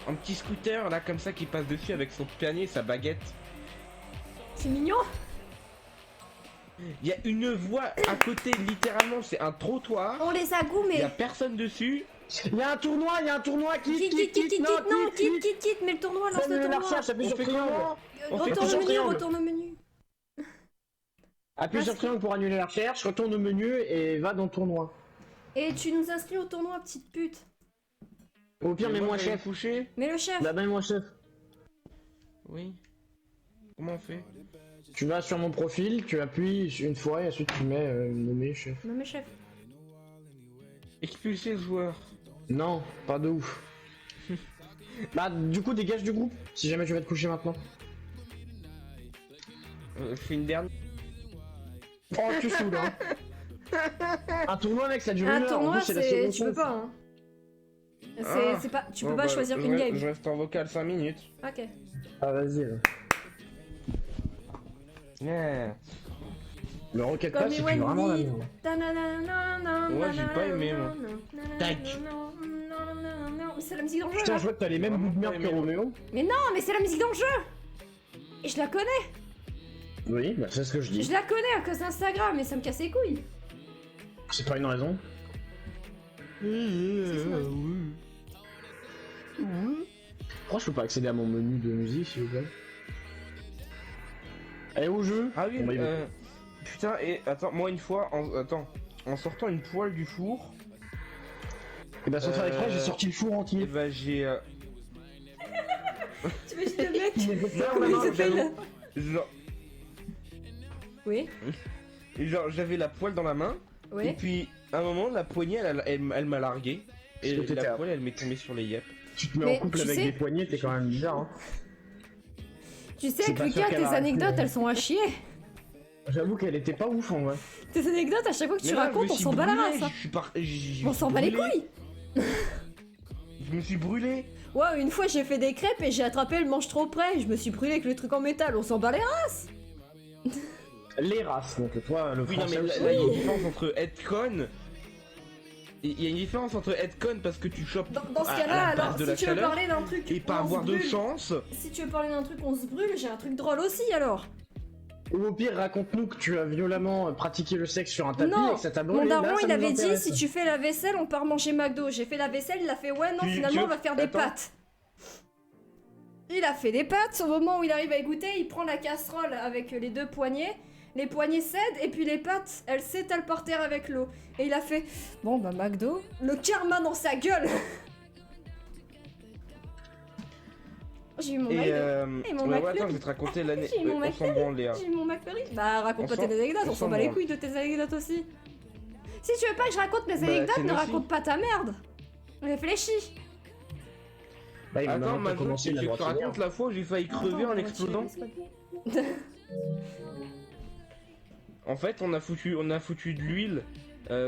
Speaker 1: un petit scooter là, comme ça, qui passe dessus avec son panier et sa baguette.
Speaker 2: C'est mignon.
Speaker 1: Il y a une voie à côté, littéralement, c'est un trottoir.
Speaker 2: On les a
Speaker 1: Il y a
Speaker 2: goumés.
Speaker 1: personne dessus.
Speaker 4: Il y a un tournoi,
Speaker 2: Quitte, mais le tournoi, lance le tournoi.
Speaker 4: Appuie
Speaker 1: On
Speaker 4: sur
Speaker 1: fait
Speaker 4: triangle.
Speaker 1: comment? On fait
Speaker 2: Retourne
Speaker 4: sur
Speaker 2: au menu,
Speaker 4: triangle.
Speaker 2: retourne au menu.
Speaker 4: Appuie sur triangle pour annuler la recherche, retourne au menu et va dans le tournoi.
Speaker 2: Et tu nous inscris au tournoi, petite pute.
Speaker 4: Au pire, mets-moi
Speaker 1: j'allais
Speaker 4: chef.
Speaker 1: me coucher.
Speaker 2: Mais le chef.
Speaker 4: Bah, mets-moi chef.
Speaker 1: Oui. Comment on fait?
Speaker 4: Tu vas sur mon profil, tu appuies une fois et ensuite tu mets nommer chef.
Speaker 2: Non mais chef.
Speaker 1: Expulser le joueur.
Speaker 4: Non, pas de ouf. Bah, du coup, dégage du groupe si jamais tu vas te coucher maintenant.
Speaker 1: Je fais une dernière.
Speaker 4: Oh, tu saoules, hein. Un tournoi, mec, ça dure
Speaker 2: Un
Speaker 4: une heure. En
Speaker 2: tournoi,
Speaker 4: plus, c'est la
Speaker 2: c'est.
Speaker 4: seconde
Speaker 2: Tu peux
Speaker 4: chance.
Speaker 2: pas, hein.
Speaker 1: Ah.
Speaker 2: C'est pas. Tu
Speaker 1: Bon,
Speaker 2: peux pas
Speaker 1: bah,
Speaker 2: choisir
Speaker 1: je
Speaker 2: une
Speaker 1: reste-
Speaker 2: game.
Speaker 1: Je reste en vocal 5 minutes.
Speaker 2: Ok.
Speaker 4: Ah, vas-y. là.
Speaker 1: Yeah.
Speaker 4: Le Rocket
Speaker 2: Comme
Speaker 4: Pass, c'est
Speaker 2: Wendy.
Speaker 4: vraiment la merde.
Speaker 1: Ouais, j'ai pas aimé, moi.
Speaker 2: Tac. Mais c'est la musique dans le jeu
Speaker 4: Putain,
Speaker 2: là.
Speaker 4: je vois que t'as les mêmes bouts de merde que
Speaker 1: Vraiment pas aimé,
Speaker 4: Roméo.
Speaker 2: Mais non, mais c'est la musique dans le jeu. Et je la connais.
Speaker 4: Oui, bah, c'est ce que je dis.
Speaker 2: Je la connais à cause d'Instagram, mais ça me casse les couilles.
Speaker 4: C'est pas une raison. Pourquoi je peux pas accéder à mon menu de musique, s'il vous plaît? Allez, au jeu.
Speaker 1: Ah oui,
Speaker 4: On va y aller.
Speaker 1: putain, et attends, moi une fois, en sortant une poêle du four,
Speaker 4: Et bah, sans faire exprès, j'ai sorti le four
Speaker 1: et
Speaker 4: entier.
Speaker 1: bah j'ai.
Speaker 2: Tu imagines le mec
Speaker 1: Non,
Speaker 2: il s'appelle
Speaker 1: genre,
Speaker 2: Oui,
Speaker 1: genre, j'avais la poêle dans la main, et
Speaker 2: oui.
Speaker 1: puis à un moment, la poignée, elle m'a largué, et
Speaker 4: Parce que t'étais
Speaker 1: la
Speaker 4: à-
Speaker 1: poêle, elle m'est tombée sur les yeux.
Speaker 4: Tu te mets
Speaker 2: Mais
Speaker 4: en couple
Speaker 2: tu
Speaker 4: avec
Speaker 2: sais-
Speaker 4: des poignets, t'es quand même bizarre, hein.
Speaker 2: Tu sais
Speaker 4: C'est
Speaker 2: que
Speaker 4: pas sûr
Speaker 2: Lucas,
Speaker 4: qu'elle
Speaker 2: tes
Speaker 4: a arrêté,
Speaker 2: anecdotes,
Speaker 4: mais-
Speaker 2: elles sont à chier.
Speaker 4: J'avoue qu'elle était pas ouf en vrai.
Speaker 2: Tes anecdotes, à chaque fois que tu
Speaker 1: Mais là, je
Speaker 2: racontes,
Speaker 1: me
Speaker 2: on
Speaker 1: suis
Speaker 2: s'en bat la
Speaker 1: brûlé,
Speaker 2: race. hein.
Speaker 1: je suis par- j'ai-
Speaker 2: On s'en bat les
Speaker 1: brûlé.
Speaker 2: couilles.
Speaker 1: Je me suis brûlé.
Speaker 2: Ouais, une fois j'ai fait des crêpes et j'ai attrapé le manche trop près. Je me suis brûlé avec le truc en métal. On s'en bat les races.
Speaker 4: Les races, donc toi, le
Speaker 1: Oui, non,
Speaker 4: français
Speaker 1: mais
Speaker 4: aussi.
Speaker 1: là, il y a une différence entre être con. Il y a une différence entre être con parce que tu chopes
Speaker 2: Dans ce
Speaker 1: à
Speaker 2: cas-là,
Speaker 1: la base
Speaker 2: alors,
Speaker 1: de
Speaker 2: si
Speaker 1: la
Speaker 2: tu veux
Speaker 1: chaleur
Speaker 2: parler d'un truc.
Speaker 1: et pas
Speaker 2: on se
Speaker 1: avoir de
Speaker 2: brûle.
Speaker 1: chance.
Speaker 2: Si tu veux parler d'un truc, on se brûle. J'ai un truc drôle aussi alors.
Speaker 4: Ou au pire, raconte-nous que tu as violemment pratiqué le sexe sur un tapis
Speaker 2: Non,
Speaker 4: et que ça t'a brûlé.
Speaker 2: Mon
Speaker 4: là,
Speaker 2: daron,
Speaker 4: ça
Speaker 2: il
Speaker 4: nous
Speaker 2: avait dit
Speaker 4: intéresse.
Speaker 2: si tu fais la vaisselle, on part manger McDo. J'ai fait la vaisselle, il a fait ouais, non,
Speaker 1: Tu-
Speaker 2: finalement,
Speaker 1: tu-
Speaker 2: on va faire des
Speaker 1: attends.
Speaker 2: pâtes. Il a fait des pâtes. Au moment où il arrive à égoutter, il prend la casserole avec les deux poignées. Les poignées cèdent et puis les pâtes, elles s'étalent par terre avec l'eau. Et il a fait bon, bah, McDo. Le karma dans sa gueule. J'ai eu mon
Speaker 1: Et
Speaker 2: McDo.
Speaker 1: ouais,
Speaker 2: mon
Speaker 1: ouais,
Speaker 2: McFlurry.
Speaker 1: attends, je vais te raconter l'année.
Speaker 2: J'ai eu mon
Speaker 1: On s'en branle, Léa.
Speaker 2: J'ai eu mon McFlurry. Bah, raconte
Speaker 1: On
Speaker 2: pas
Speaker 1: s'en-
Speaker 2: tes anecdotes,
Speaker 1: on
Speaker 2: on
Speaker 1: s'en
Speaker 2: s'en bat les
Speaker 1: branle.
Speaker 2: couilles de tes anecdotes aussi. Si tu veux pas que je raconte mes
Speaker 1: Bah,
Speaker 2: anecdotes,
Speaker 1: c'est
Speaker 2: ne
Speaker 1: aussi.
Speaker 2: raconte pas ta merde. Réfléchis.
Speaker 4: Bah, il va
Speaker 1: Attends,
Speaker 4: maintenant
Speaker 1: Mazo,
Speaker 4: commencer
Speaker 1: tu
Speaker 4: la
Speaker 1: te
Speaker 4: droite
Speaker 1: raconte la fois où j'ai failli crever en explosant. En fait, on a foutu de l'huile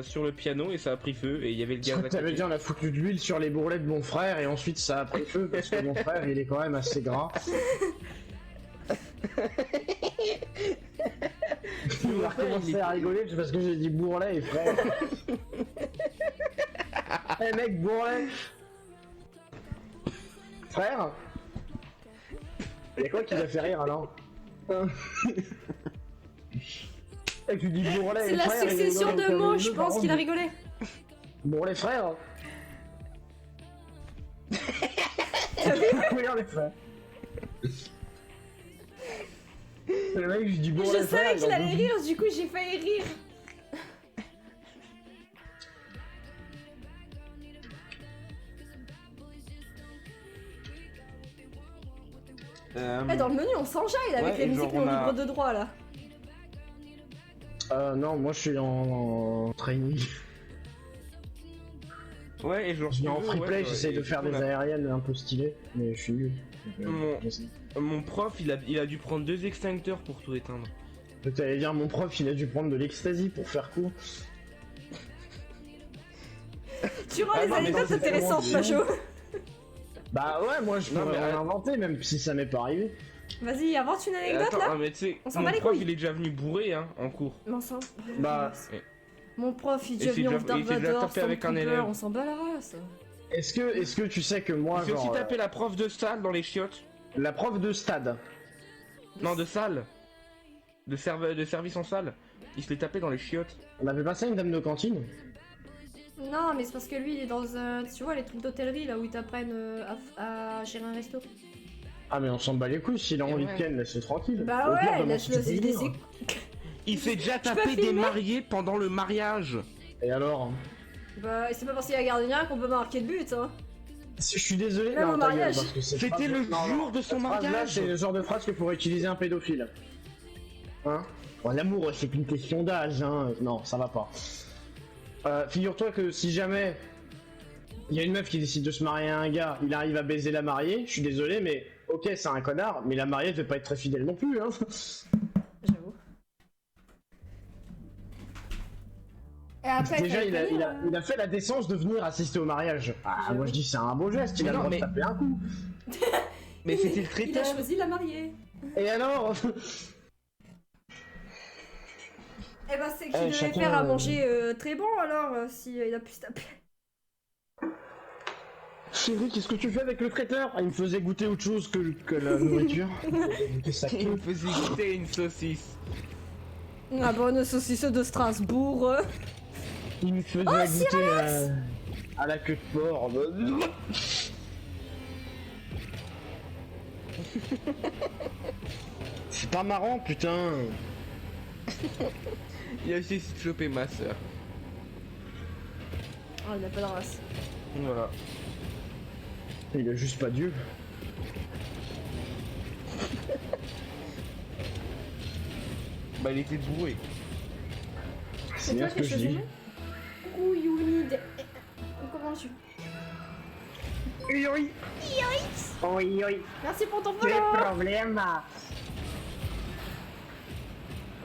Speaker 1: sur le piano et ça a pris feu et il y avait le
Speaker 4: Je
Speaker 1: gaz
Speaker 4: crois
Speaker 1: à
Speaker 4: que t'avais
Speaker 1: côté.
Speaker 4: dit on a foutu de l'huile sur les bourrelets de mon frère et ensuite ça a pris feu parce que mon frère il est quand même assez gras. Il a recommencé à rigoler parce que j'ai dit bourrelet et frère. Eh mec, bourrelet. Frère. Y'a quoi qui l'a fait rire alors? Et tu dis bourrelet et
Speaker 2: C'est la
Speaker 4: frère, il
Speaker 2: succession
Speaker 4: rigole
Speaker 2: de
Speaker 4: comme
Speaker 2: mots,
Speaker 4: les
Speaker 2: je
Speaker 4: deux,
Speaker 2: pense
Speaker 4: par
Speaker 2: qu'il a
Speaker 4: contre.
Speaker 2: rigolé.
Speaker 4: Bourrelet frère. Oui, on les frères. Le mec, je dis bon,
Speaker 2: Je
Speaker 4: là,
Speaker 2: savais
Speaker 4: ça,
Speaker 2: qu'il allait rire, du coup j'ai failli rire. Eh, dans le menu on s'enjaille avec
Speaker 1: ouais,
Speaker 2: les
Speaker 1: et
Speaker 2: musiques
Speaker 1: genre,
Speaker 2: non
Speaker 1: on a-
Speaker 2: libres de droit là.
Speaker 4: Non, moi je suis en training.
Speaker 1: Ouais, et genre.
Speaker 4: Je
Speaker 1: si
Speaker 4: viens
Speaker 1: tu
Speaker 4: en
Speaker 1: veux,
Speaker 4: free
Speaker 1: ouais,
Speaker 4: play,
Speaker 1: ouais,
Speaker 4: j'essaie
Speaker 1: et
Speaker 4: de
Speaker 1: du
Speaker 4: faire
Speaker 1: coup,
Speaker 4: des
Speaker 1: là,
Speaker 4: aériennes un peu stylées, mais je suis nul.
Speaker 1: Mon-
Speaker 4: J'essaie.
Speaker 1: Mon prof, il a dû prendre 2 extincteurs pour tout éteindre.
Speaker 4: Donc t'allais dire, mon prof il a dû prendre de l'ecstasy pour faire court.
Speaker 2: Tu rends
Speaker 4: Ah
Speaker 2: les
Speaker 4: non, mais
Speaker 2: anecdotes
Speaker 4: non, c'est tellement
Speaker 2: intéressantes,
Speaker 4: bien.
Speaker 2: Macho.
Speaker 4: Bah ouais, moi je
Speaker 1: Non,
Speaker 4: pourrais
Speaker 1: mais
Speaker 4: en inventer, même si ça m'est pas arrivé.
Speaker 2: Vas-y, invente une anecdote
Speaker 1: Attends,
Speaker 2: là.
Speaker 1: ah, mais tu sais,
Speaker 2: On s'en
Speaker 1: mon
Speaker 2: bat les
Speaker 1: prof
Speaker 2: couilles.
Speaker 1: il est déjà venu bourré hein, en cours.
Speaker 2: Mais on s'en-
Speaker 4: Bah,
Speaker 2: Mon prof il est
Speaker 1: Et
Speaker 2: déjà
Speaker 1: c'est
Speaker 2: venu en
Speaker 1: déjà- il s'est déjà
Speaker 2: Dark
Speaker 1: tapé avec un
Speaker 2: Stormtrooper,
Speaker 1: élève.
Speaker 2: on s'en bat la race.
Speaker 4: est-ce que tu sais que moi,
Speaker 1: Il s'est aussi
Speaker 4: genre,
Speaker 1: tapé la prof de salle dans les chiottes.
Speaker 4: la prof de stade,
Speaker 1: Non, de salle. De service en salle. Il se l'est tapé dans les chiottes.
Speaker 4: on avait pas ça une dame de cantine?
Speaker 2: Non, mais c'est parce que lui il est dans un. Tu vois les trucs d'hôtellerie là où ils t'apprennent à gérer un resto.
Speaker 4: Ah mais on s'en bat les couilles, s'il a
Speaker 1: Et
Speaker 4: envie
Speaker 1: ouais.
Speaker 4: de ken, laisse-le tranquille.
Speaker 2: Bah
Speaker 4: Au pire,
Speaker 2: ouais,
Speaker 4: demande
Speaker 2: laisse-le
Speaker 4: si tu peux
Speaker 2: les
Speaker 4: venir.
Speaker 1: Il s'est déjà
Speaker 2: peux
Speaker 1: tapé des
Speaker 2: filmer
Speaker 1: mariés pendant le mariage.
Speaker 4: Et alors?
Speaker 2: Bah c'est pas parce qu'il y a gardien qu'on peut marquer de but hein.
Speaker 4: Je suis désolé,
Speaker 2: Même
Speaker 4: non,
Speaker 2: au
Speaker 4: ta gueule,
Speaker 2: mariage.
Speaker 4: parce que cette
Speaker 1: C'était
Speaker 4: phrase-
Speaker 1: le
Speaker 4: non,
Speaker 1: jour de son
Speaker 4: cette phrase-là,
Speaker 1: mariage.
Speaker 4: c'est le genre de phrase que pourrait utiliser un pédophile. Hein? Bon, l'amour, c'est qu'une question d'âge, hein. Non, ça va pas. Figure-toi que si jamais il y a une meuf qui décide de se marier à un gars, il arrive à baiser la mariée, je suis désolé, mais ok, c'est un connard, mais la mariée devait pas être très fidèle non plus, hein.
Speaker 2: J'avoue. Et après,
Speaker 4: Déjà,
Speaker 2: t'as
Speaker 4: il
Speaker 2: le
Speaker 4: a fait la décence de venir assister au mariage. Ah,
Speaker 2: J'avoue.
Speaker 4: moi je dis c'est un beau geste, il
Speaker 1: Mais
Speaker 4: a le
Speaker 1: non,
Speaker 4: droit de
Speaker 1: mais-
Speaker 4: taper un coup.
Speaker 1: Mais c'était le
Speaker 2: Il a
Speaker 1: traiteur.
Speaker 2: choisi la mariée.
Speaker 4: Et alors?
Speaker 2: Eh ben c'est qu'il devait
Speaker 4: chacun,
Speaker 2: faire à manger très bon alors si il a pu se taper.
Speaker 4: Chérie, qu'est-ce que tu fais avec le traiteur? Il me faisait goûter autre chose que la nourriture. Il me faisait goûter sa
Speaker 1: Il
Speaker 4: queue.
Speaker 1: me faisait goûter une saucisse.
Speaker 2: La bonne saucisse de Strasbourg.
Speaker 4: Il me faisait goûter à la queue de porc. C'est pas marrant, putain.
Speaker 1: Il a essayé de choper ma soeur.
Speaker 2: Oh, il a pas de race.
Speaker 1: Voilà.
Speaker 4: Il a juste pas Dieu.
Speaker 1: Bah il était bourré.
Speaker 4: C'est bien ce que je dis.
Speaker 2: Ouh, you need. Comment tu.
Speaker 4: Oui, oui. Oui, oui.
Speaker 2: Merci pour ton
Speaker 4: Quel
Speaker 2: follow.
Speaker 4: problème?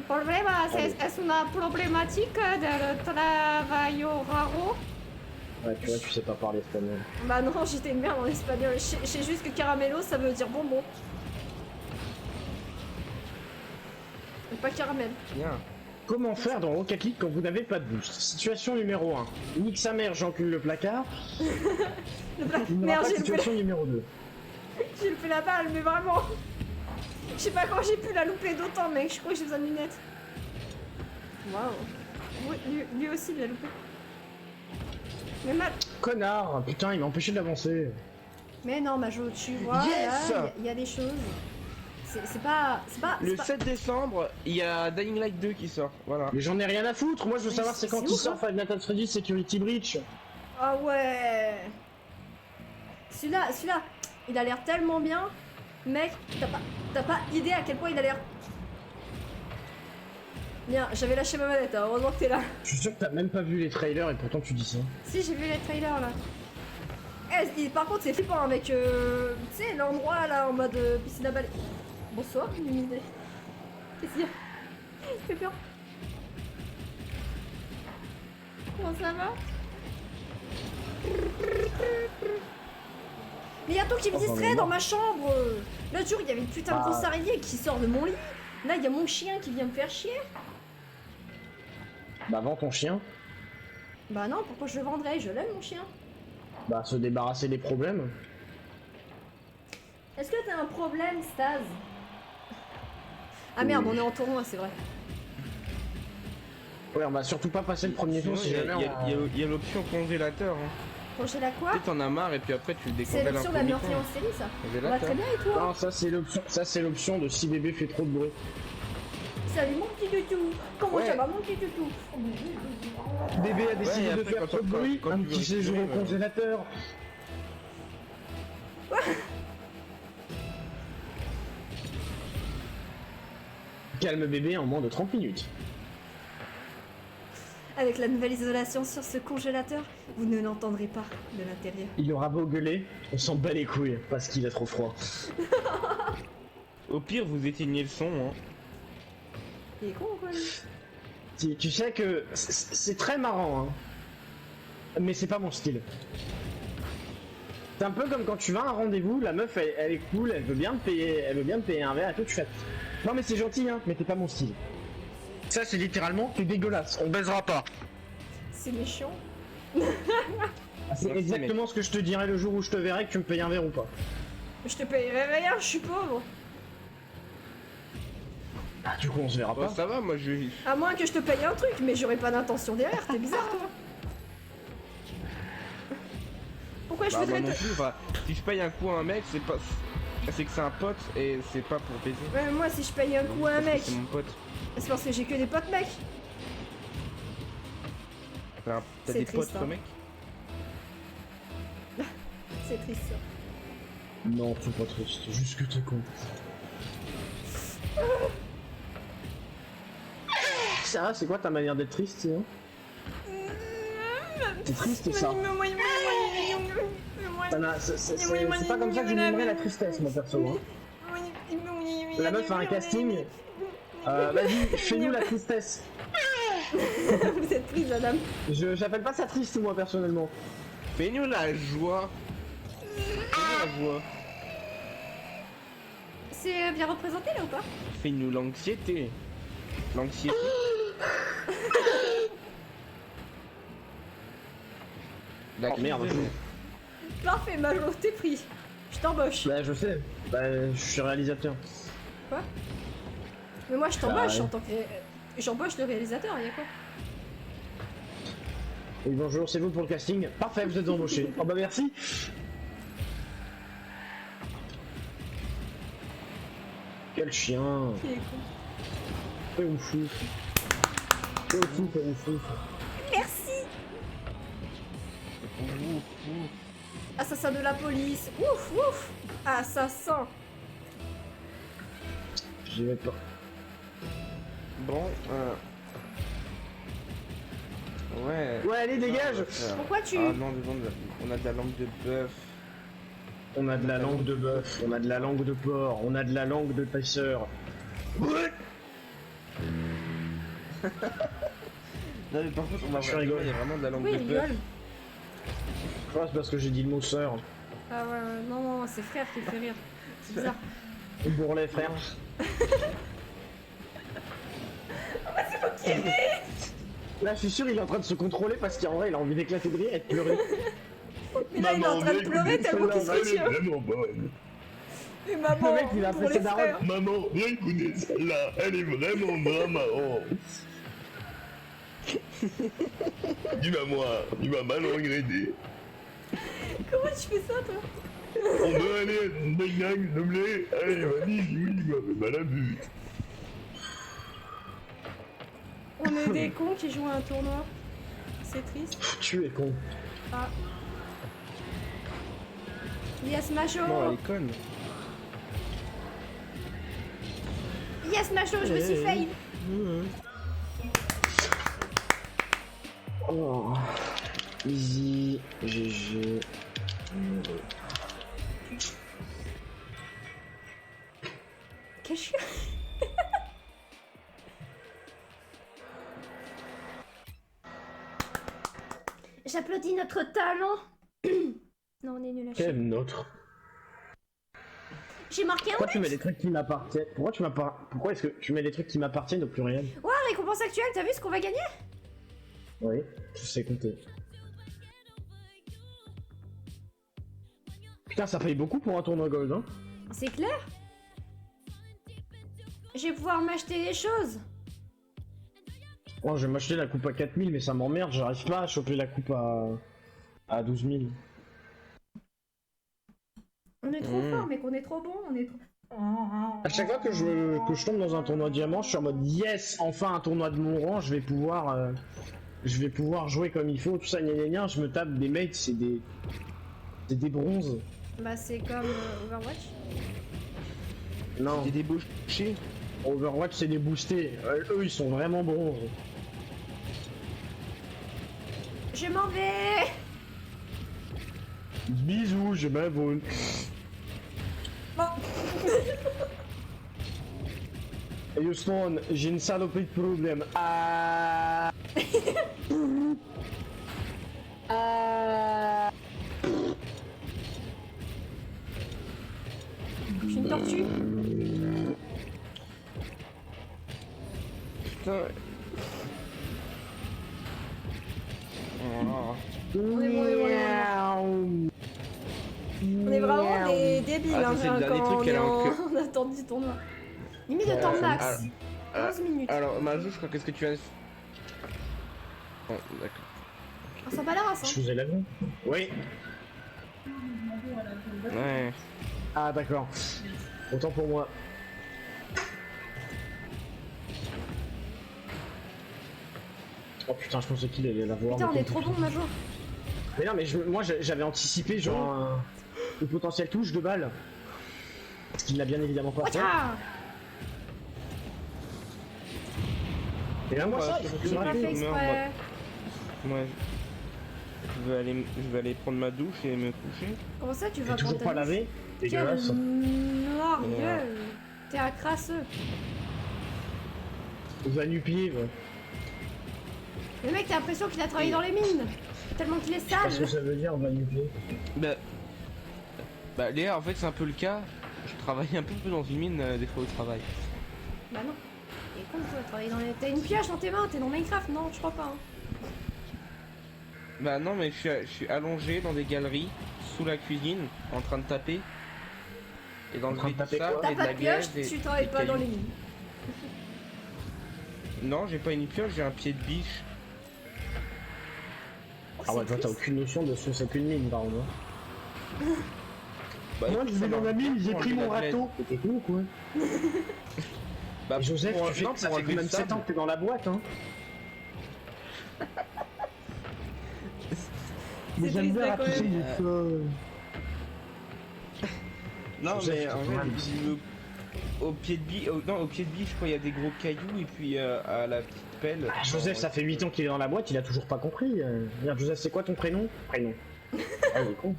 Speaker 2: Problema, es una problemática del trabajo raro.
Speaker 4: Ouais, tu vois, tu sais pas parler espagnol.
Speaker 2: Bah non, j'étais une merde en espagnol. Je sais juste que caramelo ça veut dire bonbon. Et pas caramel.
Speaker 1: Bien.
Speaker 4: Comment faire dans Rocket League quand vous n'avez pas de boost? Situation numéro 1. Nique sa mère, j'encule le placard.
Speaker 2: Merde, j'ai
Speaker 4: Situation numéro 2.
Speaker 2: fait la balle, mais vraiment. Je sais pas comment j'ai pu la louper d'autant, mec. Je crois que j'ai besoin de lunettes. Waouh. Oui, lui aussi, il l'a loupé. Mais mal.
Speaker 4: Connard, putain, il m'a empêché d'avancer.
Speaker 2: Mais non, Majo, tu vois,
Speaker 1: Yes
Speaker 2: là, il y a des choses. C'est pas.
Speaker 1: Le
Speaker 2: c'est pas-
Speaker 1: 7 décembre, il y a Dying Light 2 qui sort. Voilà.
Speaker 4: Mais j'en ai rien à foutre, moi je veux
Speaker 2: Mais
Speaker 4: savoir c'est quand
Speaker 2: c'est
Speaker 4: il
Speaker 2: ouf,
Speaker 4: sort Five Nights at Freddy's Security Breach.
Speaker 2: Ah ouais. Celui-là, il a l'air tellement bien. Mec, t'as pas idée à quel point il a l'air. Bien, j'avais lâché ma manette, hein, heureusement que t'es là.
Speaker 4: Je suis sûr que t'as même pas vu les trailers et pourtant tu dis ça.
Speaker 2: Si, j'ai vu les trailers là. Par contre, c'est flippant avec. Tu sais, l'endroit là en mode piscine à balai. Bonsoir, Lumidé. Qu'est-ce qu'il y a? Il fait peur. Comment ça va? Mais y'a tout qui me distrait dans ma chambre! L'autre jour, il y avait une putain de
Speaker 4: Bah.
Speaker 2: grosse araignée qui sort de mon lit. Là, il y a mon chien qui vient me faire chier.
Speaker 4: Bah vends ton chien,
Speaker 2: Bah non, pourquoi je le vendrais? Je l'aime, mon chien.
Speaker 4: bah se débarrasser des problèmes.
Speaker 2: Est-ce que t'as un problème, Staz? Ah merde, on est en tournoi, c'est vrai.
Speaker 4: Ouais, on va surtout pas passer le premier
Speaker 1: Sinon,
Speaker 4: tour si
Speaker 1: il y a-
Speaker 4: jamais
Speaker 1: il y a-
Speaker 4: on...
Speaker 1: il y a l'option congélateur. Hein.
Speaker 2: Congéla quoi?
Speaker 1: Tu sais, t'en as marre et puis après tu le
Speaker 2: C'est
Speaker 1: décongèles un
Speaker 2: l'option
Speaker 1: peu.
Speaker 2: d'un meurtrier en série, ça. On va très bien et toi?
Speaker 4: Non, ça c'est l'option de si bébé fait trop de bruit.
Speaker 2: Salut mon petit toutou. Comment
Speaker 1: Ouais.
Speaker 2: ça va mon petit toutou?
Speaker 4: Bébé a
Speaker 1: Ouais,
Speaker 4: décidé
Speaker 1: et
Speaker 4: de
Speaker 1: après,
Speaker 4: faire
Speaker 1: quand-
Speaker 4: trop de
Speaker 1: quand-
Speaker 4: bruit,
Speaker 1: quand
Speaker 4: un
Speaker 1: tu veux
Speaker 4: petit séjour au
Speaker 1: récupérer,
Speaker 4: congélateur. Calme bébé en moins de 30 minutes.
Speaker 2: Avec la nouvelle isolation sur ce congélateur, vous ne l'entendrez pas de l'intérieur.
Speaker 4: Il aura beau gueuler, on s'en bat les couilles parce qu'il est trop froid.
Speaker 1: Au pire, vous éteignez le son. Hein.
Speaker 2: Il est con ou quoi lui?
Speaker 4: Tu sais que c'est très marrant, hein. Mais c'est pas mon style. C'est un peu comme quand tu vas à un rendez-vous, la meuf elle est cool, elle veut bien te payer un verre et tout, tu fais. Non mais c'est gentil hein, mais t'es pas mon style. Ça c'est littéralement, t'es dégueulasse, on baisera pas.
Speaker 2: C'est méchant.
Speaker 4: Ah, c'est
Speaker 1: Merci,
Speaker 4: exactement ce que je te dirais le jour où je te verrai que tu me payes un verre ou pas.
Speaker 2: Je te payerai rien, je suis pauvre.
Speaker 4: Ah du coup on se verra
Speaker 1: Bon,
Speaker 4: pas.
Speaker 1: ça va, moi je.
Speaker 2: À moins que je te paye un truc, mais j'aurais pas d'intention derrière, t'es bizarre toi. Pourquoi je
Speaker 1: Bah, moi
Speaker 2: voudrais
Speaker 1: non
Speaker 2: te...
Speaker 1: plus, enfin, si je paye un coup à un mec, c'est pas. C'est que c'est un pote et c'est pas pour baiser.
Speaker 2: Ouais, moi si je paye un coup à un
Speaker 1: Parce que
Speaker 2: mec,
Speaker 1: C'est mon pote.
Speaker 2: c'est parce que j'ai que des potes mecs.
Speaker 1: T'as
Speaker 2: C'est
Speaker 1: des
Speaker 2: triste,
Speaker 1: potes,
Speaker 2: hein.
Speaker 1: mec.
Speaker 2: C'est triste ça.
Speaker 4: Non, c'est pas triste, c'est juste que t'es con. Ça va, c'est quoi ta manière d'être triste, hein? C'est triste ça. C'est pas comme ça que je nommerais la tristesse, mon perso. Hein. La meuf a un casting. Vas-y, fais-nous la tristesse.
Speaker 2: Vous êtes prise, madame.
Speaker 4: J'appelle pas ça triste, moi, personnellement.
Speaker 1: Fais-nous la joie. Fais-nous la joie.
Speaker 2: C'est bien représenté là ou pas?
Speaker 1: Fais-nous l'anxiété. L'anxiété. La
Speaker 4: Oh,
Speaker 1: crise
Speaker 4: merde.
Speaker 1: de-
Speaker 2: Parfait, Majo, t'es pris. Je t'embauche.
Speaker 4: Bah, je sais. Bah, je suis réalisateur.
Speaker 2: Quoi? Mais moi je t'embauche
Speaker 4: ouais.
Speaker 2: en tant que... J'embauche le réalisateur, y'a quoi?
Speaker 4: Oui, bonjour, c'est vous pour le casting. Parfait, vous êtes embauché. Oh bah merci. Quel chien.
Speaker 2: Qui est con?
Speaker 4: Fais ouf. Fais ouf.
Speaker 2: Merci! Assassin de la police. Ouf, ouf! Assassin!
Speaker 4: J'y vais pas.
Speaker 1: Bon, ouais.
Speaker 4: Ouais, allez, dégage.
Speaker 2: Pourquoi tu...
Speaker 1: Ah non, on a de la langue de bœuf.
Speaker 4: On a de la langue de bœuf, on a de la langue de porc, on a de la langue de pêcheur.
Speaker 1: Non mais par contre, on va
Speaker 4: Je
Speaker 1: voir,
Speaker 4: rigole.
Speaker 1: il y a vraiment de la langue
Speaker 2: Oui,
Speaker 1: de
Speaker 2: il
Speaker 1: bœuf.
Speaker 2: rigole.
Speaker 4: Je pense parce que j'ai dit le mot sœur.
Speaker 2: Ah ouais, non, c'est frère qui le fait rire. C'est bizarre.
Speaker 4: Bourrelet, frère. Là, je suis sûr, il est en train de se contrôler parce qu'en vrai, il a envie d'éclater de rire et de pleurer.
Speaker 2: Mais là, il est en train de pleurer tellement qu'il se retient.
Speaker 5: vraiment bonne.
Speaker 2: Et maman,
Speaker 4: Le mec, il a
Speaker 2: pour
Speaker 4: fait
Speaker 2: les
Speaker 4: ses darons.
Speaker 2: frères.
Speaker 5: Maman, écoutez celle-là, elle est vraiment marrante. Tu vas mal regretter.
Speaker 2: Comment tu fais ça, toi?
Speaker 5: On doit aller à une spectacle doublé. Allez, vas-y, oui, tu m'as fait mal à but.
Speaker 2: On est des cons qui jouent à un tournoi. C'est triste.
Speaker 4: Tu es con.
Speaker 2: Ah. Yes, macho!
Speaker 1: Non, elle est conne.
Speaker 2: Yes, macho, je me suis failli!
Speaker 4: Oh. Easy, GG.
Speaker 2: Qu'est-ce que... J'applaudis notre talent! Non, on est nul à chier.
Speaker 4: Quel nôtre.
Speaker 2: J'ai marqué un
Speaker 4: Pourquoi tu mets des trucs qui m'appartiennent? Pourquoi est-ce que tu mets des trucs qui m'appartiennent au pluriel?
Speaker 2: Ouah, récompense actuelle, t'as vu ce qu'on va gagner?
Speaker 4: Oui, je sais compter. Putain, ça paye beaucoup pour un tournoi gold, hein?
Speaker 2: C'est clair? Je vais pouvoir m'acheter des choses.
Speaker 4: Oh, je vais m'acheter la coupe à 4000, mais ça m'emmerde, j'arrive pas à choper la coupe à... À 12 000.
Speaker 2: On est trop fort, mec, on est trop bon, on est trop...
Speaker 4: À chaque fois que je tombe dans un tournoi diamant, je suis en mode yes, enfin un tournoi de mon rang, je vais pouvoir jouer comme il faut, tout ça, gna gna gna, je me tape des mates, c'est des bronzes.
Speaker 2: Bah c'est comme Overwatch.
Speaker 4: Non,
Speaker 1: T'es débauché.
Speaker 4: Overwatch c'est des boostés, eux ils sont vraiment bronzes.
Speaker 2: Je m'en vais.
Speaker 4: Bisous, je m'abonne.
Speaker 2: Bon.
Speaker 4: Hey Houston, j'ai une saloperie de problème. Ah. Ah.
Speaker 2: Je suis une tortue.
Speaker 1: Putain. Oh.
Speaker 2: On est vraiment des débiles
Speaker 1: Ah, ça,
Speaker 2: hein,
Speaker 1: c'est le dernier
Speaker 2: quand
Speaker 1: truc
Speaker 2: on
Speaker 1: qu'elle
Speaker 2: est
Speaker 1: a en queue.
Speaker 2: en attente du tournoi. Limite de temps max. 11 minutes.
Speaker 1: Alors, Majou, je crois qu'est-ce que tu as... Oh, d'accord.
Speaker 2: On s'en bat la race
Speaker 4: Je
Speaker 2: hein.
Speaker 4: faisais l'avion. Oui.
Speaker 1: Ouais.
Speaker 4: Ah d'accord. Autant pour moi. Oh putain, je pensais qu'il allait l'avoir.
Speaker 2: Putain, on est trop bon, Major.
Speaker 4: Mais non, mais moi j'avais anticipé genre une potentielle touche de balle. Ce qu'il n'a bien évidemment pas fait.
Speaker 2: Wacha.
Speaker 4: Et là, moi ça,
Speaker 1: Ouais,
Speaker 4: il faut que
Speaker 2: J'ai
Speaker 4: tu
Speaker 2: pas
Speaker 4: rates.
Speaker 2: fait exprès.
Speaker 1: Ouais. Je vais aller prendre ma douche et me coucher.
Speaker 2: Comment ça, tu
Speaker 4: T'es
Speaker 2: vas
Speaker 4: toujours
Speaker 2: prendre
Speaker 4: pas
Speaker 2: ta douche?
Speaker 4: lavé.
Speaker 2: Quel
Speaker 4: Dégueulasse.
Speaker 2: noir
Speaker 1: Et,
Speaker 2: gueule. T'es un crasseux.
Speaker 4: Va nu-pied, ouais.
Speaker 2: Le mec, t'as l'impression qu'il a travaillé dans les mines. Tellement qu'il est
Speaker 4: Parce que
Speaker 2: sale.
Speaker 4: ça veut dire va nu-pied.
Speaker 1: Bah, Léa, en fait, c'est un peu le cas. Je travaille un peu dans une mine des fois au travail.
Speaker 2: Bah non. Et con, toi, travailler dans les... T'as une pioche dans tes mains, t'es dans Minecraft? Non, je crois pas. Hein.
Speaker 1: Bah non, mais je suis allongé dans des galeries sous la cuisine en train de taper. Et dans
Speaker 4: En
Speaker 1: le
Speaker 4: train de
Speaker 1: vide
Speaker 4: taper
Speaker 1: ça,
Speaker 4: quoi
Speaker 2: T'as
Speaker 1: et de
Speaker 2: pas
Speaker 1: la
Speaker 2: de pioche,
Speaker 1: glaise
Speaker 2: tu
Speaker 1: et
Speaker 2: travailles
Speaker 1: des
Speaker 2: pas dans
Speaker 1: cailloux.
Speaker 2: les mines.
Speaker 1: Non, j'ai pas une pioche, j'ai un pied de biche.
Speaker 2: Oh,
Speaker 4: Ah ouais,
Speaker 2: c'est
Speaker 4: toi t'as
Speaker 2: triste.
Speaker 4: aucune notion de ce que c'est qu'une mine, par contre.
Speaker 1: Bah,
Speaker 4: Moi je vais dans la mine, j'ai pris mon râteau. T'es con quoi.
Speaker 1: Bah,
Speaker 4: Et Joseph,
Speaker 1: pour-
Speaker 4: tu fais
Speaker 1: non,
Speaker 4: que ça
Speaker 1: pour
Speaker 4: fait quand
Speaker 1: enlever
Speaker 4: même
Speaker 1: le
Speaker 4: 7
Speaker 1: sable.
Speaker 4: ans que t'es dans la boîte, hein. Mais
Speaker 2: C'est
Speaker 4: j'aime
Speaker 2: triste,
Speaker 4: bien
Speaker 2: quand
Speaker 4: ratisser
Speaker 2: même.
Speaker 4: du feu.
Speaker 1: Non,
Speaker 4: Joseph,
Speaker 1: mais en
Speaker 4: c'est
Speaker 1: fait,
Speaker 4: mal.
Speaker 1: au pied de biche, non, au pied de biche, je crois, il y a des gros cailloux et puis à la petite pelle.
Speaker 4: Ah, Joseph, ça fait 8 ans qu'il est dans la boîte, il a toujours pas compris. Regarde, Joseph, c'est quoi ton prénom? Prénom. Ah, il est con.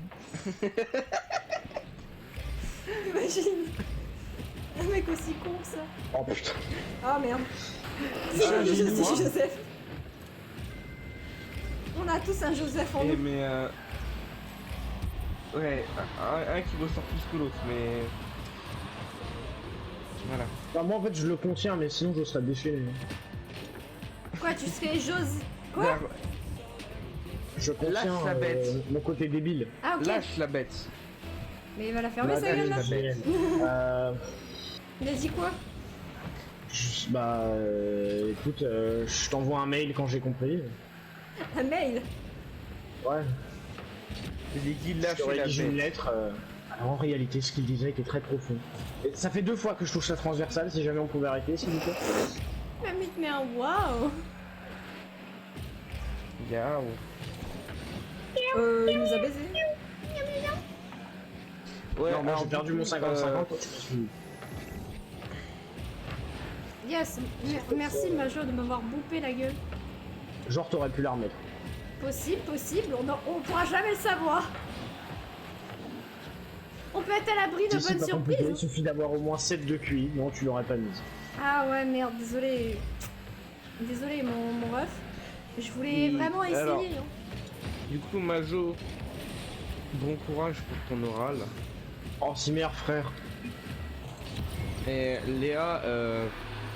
Speaker 2: Imagine. Un mec aussi con que ça.
Speaker 4: Oh putain.
Speaker 2: Ah merde.
Speaker 1: Ah,
Speaker 2: Je suis
Speaker 1: dis-moi.
Speaker 2: Joseph. On a tous un Joseph en
Speaker 1: Et
Speaker 2: nous.
Speaker 1: mais ouais, un qui ressort plus que l'autre, mais voilà.
Speaker 4: Bah, moi en fait je le contiens, mais sinon je serais déchaîné.
Speaker 2: Quoi, tu serais José. Quoi?
Speaker 1: Là,
Speaker 4: Je contiens
Speaker 1: Lâche la bête.
Speaker 4: mon côté débile.
Speaker 2: Ah ok.
Speaker 1: lâche la bête.
Speaker 2: Mais il va la fermer
Speaker 4: Bah,
Speaker 2: sa gueule là.
Speaker 1: la bête.
Speaker 2: Il a dit quoi?
Speaker 4: Écoute, je t'envoie un mail quand j'ai compris.
Speaker 2: Un mail.
Speaker 4: Ouais.
Speaker 1: J'ai dit
Speaker 4: Je
Speaker 1: lâche
Speaker 4: te
Speaker 1: la
Speaker 4: rédige une
Speaker 1: bête.
Speaker 4: lettre. Alors en réalité, ce qu'il disait était très profond. Et ça fait 2 fois que je touche la transversale, si jamais on pouvait arrêter, s'il vous plaît.
Speaker 2: Même il te met un waouh.
Speaker 1: Yao.
Speaker 2: Il nous a baisé.
Speaker 1: Ouais,
Speaker 4: non, moi
Speaker 1: alors,
Speaker 4: j'ai perdu
Speaker 1: du
Speaker 4: mon
Speaker 1: coup,
Speaker 4: 50-50. toi, tu m'as suivi.
Speaker 2: Yes. Merci Major de m'avoir bouffé la gueule.
Speaker 4: Genre, t'aurais pu la remettre.
Speaker 2: Possible, possible. On pourra jamais le savoir. On peut être à l'abri de
Speaker 4: Si c'est
Speaker 2: bonnes
Speaker 4: pas compliqué, il
Speaker 2: surprises.
Speaker 4: suffit d'avoir au moins 7 de QI. Non, tu l'aurais pas mise.
Speaker 2: Ah ouais, merde, désolé. Désolé, mon ref. Je voulais vraiment essayer.
Speaker 1: alors.
Speaker 2: Hein.
Speaker 1: Du coup, Majo, bon courage pour ton oral.
Speaker 4: Oh, si merde, frère.
Speaker 1: Et Léa,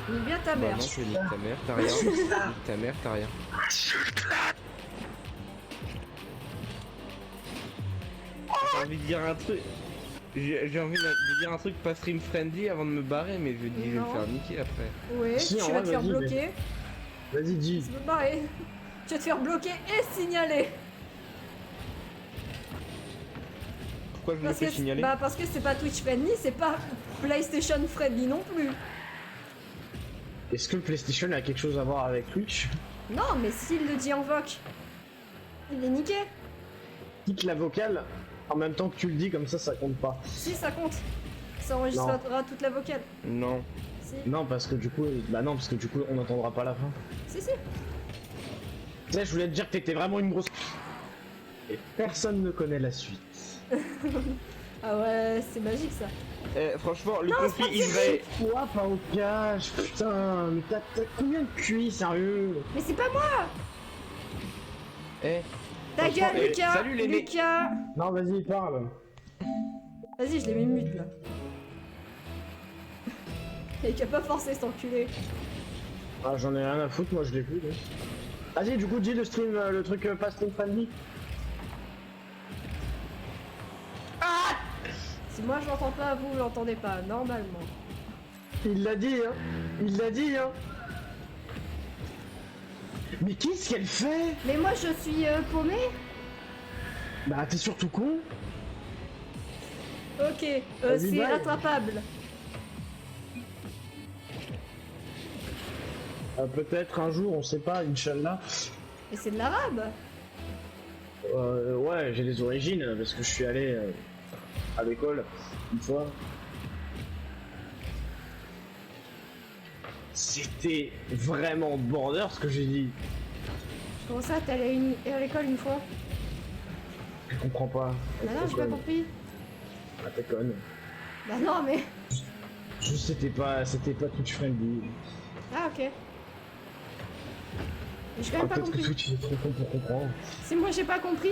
Speaker 2: Mais bien ta
Speaker 1: bah
Speaker 2: mère.
Speaker 1: non, tu niques ta mère, t'as rien. Nique ta mère, t'as rien. J'ai envie de dire un truc. J'ai envie de dire un truc pas stream friendly avant de me barrer, mais je dis je vais me
Speaker 2: Non.
Speaker 1: faire niquer après.
Speaker 2: Ouais,
Speaker 4: Si,
Speaker 2: tu
Speaker 4: en
Speaker 2: vas
Speaker 4: vrai,
Speaker 2: te faire
Speaker 4: vas-y,
Speaker 2: bloquer.
Speaker 4: Vas-y, dis.
Speaker 2: Tu peux te barrer. Tu vas te faire bloquer et signaler.
Speaker 1: pourquoi je me
Speaker 2: Parce
Speaker 1: fais
Speaker 2: que,
Speaker 1: signaler?
Speaker 2: parce que c'est pas Twitch friendly, c'est pas PlayStation friendly non plus.
Speaker 4: Est-ce que le PlayStation a quelque chose à voir avec Twitch?
Speaker 2: Non, mais s'il le dit en voc, il est niqué.
Speaker 4: Quitte la vocale en même temps que tu le dis, comme ça compte pas.
Speaker 2: Si, ça compte. Ça enregistrera toute la vocale.
Speaker 1: Non.
Speaker 2: Si,
Speaker 4: Non, parce que du coup, on n'entendra pas la fin.
Speaker 2: si, si.
Speaker 4: Tu sais, je voulais te dire que t'étais vraiment une grosse. Et personne ne connaît la suite.
Speaker 2: Ah ouais, c'est magique ça.
Speaker 1: Franchement, le
Speaker 2: Non,
Speaker 1: conflit
Speaker 2: c'est pas
Speaker 1: Israël.
Speaker 4: Quoi, pas au cash, putain, mais t'as combien de QI, sérieux?
Speaker 2: Mais c'est pas moi.
Speaker 1: Eh,
Speaker 2: Ta
Speaker 1: Franchement,
Speaker 2: gueule, Lucas.
Speaker 1: salut, les mecs.
Speaker 2: Lucas.
Speaker 4: Non, vas-y, parle.
Speaker 2: Vas-y, je l'ai mis mute là. Il a pas forcé cet enculé.
Speaker 4: Ah, j'en ai rien à foutre, moi je l'ai plus. Vas-y, du coup, dis le stream, le truc pas stream friendly.
Speaker 2: Si moi je l'entends pas, vous l'entendez pas, normalement.
Speaker 4: Il l'a dit, hein. Il l'a dit, hein. Mais qu'est-ce qu'elle fait?
Speaker 2: Mais moi je suis paumé.
Speaker 4: Bah, t'es surtout con.
Speaker 2: Ok,
Speaker 4: Vas-y,
Speaker 2: c'est
Speaker 4: bye.
Speaker 2: rattrapable.
Speaker 4: Peut-être un jour, on sait pas, Inch'Allah.
Speaker 2: Mais c'est de l'arabe.
Speaker 4: Ouais, j'ai des origines, parce que je suis allé à l'école une fois. C'était vraiment border ce que j'ai dit.
Speaker 2: Comment ça, t'es allé à l'école une fois?
Speaker 4: Je comprends pas.
Speaker 2: Bah non, j'ai pas compris.
Speaker 4: Ah, t'es conne.
Speaker 2: Bah non, mais...
Speaker 4: Juste, c'était pas Twitch friendly.
Speaker 2: Ah ok. Mais j'ai quand même pas
Speaker 4: Peut-être que
Speaker 2: compris.
Speaker 4: Twitch est trop con pour comprendre.
Speaker 2: Si moi j'ai pas compris,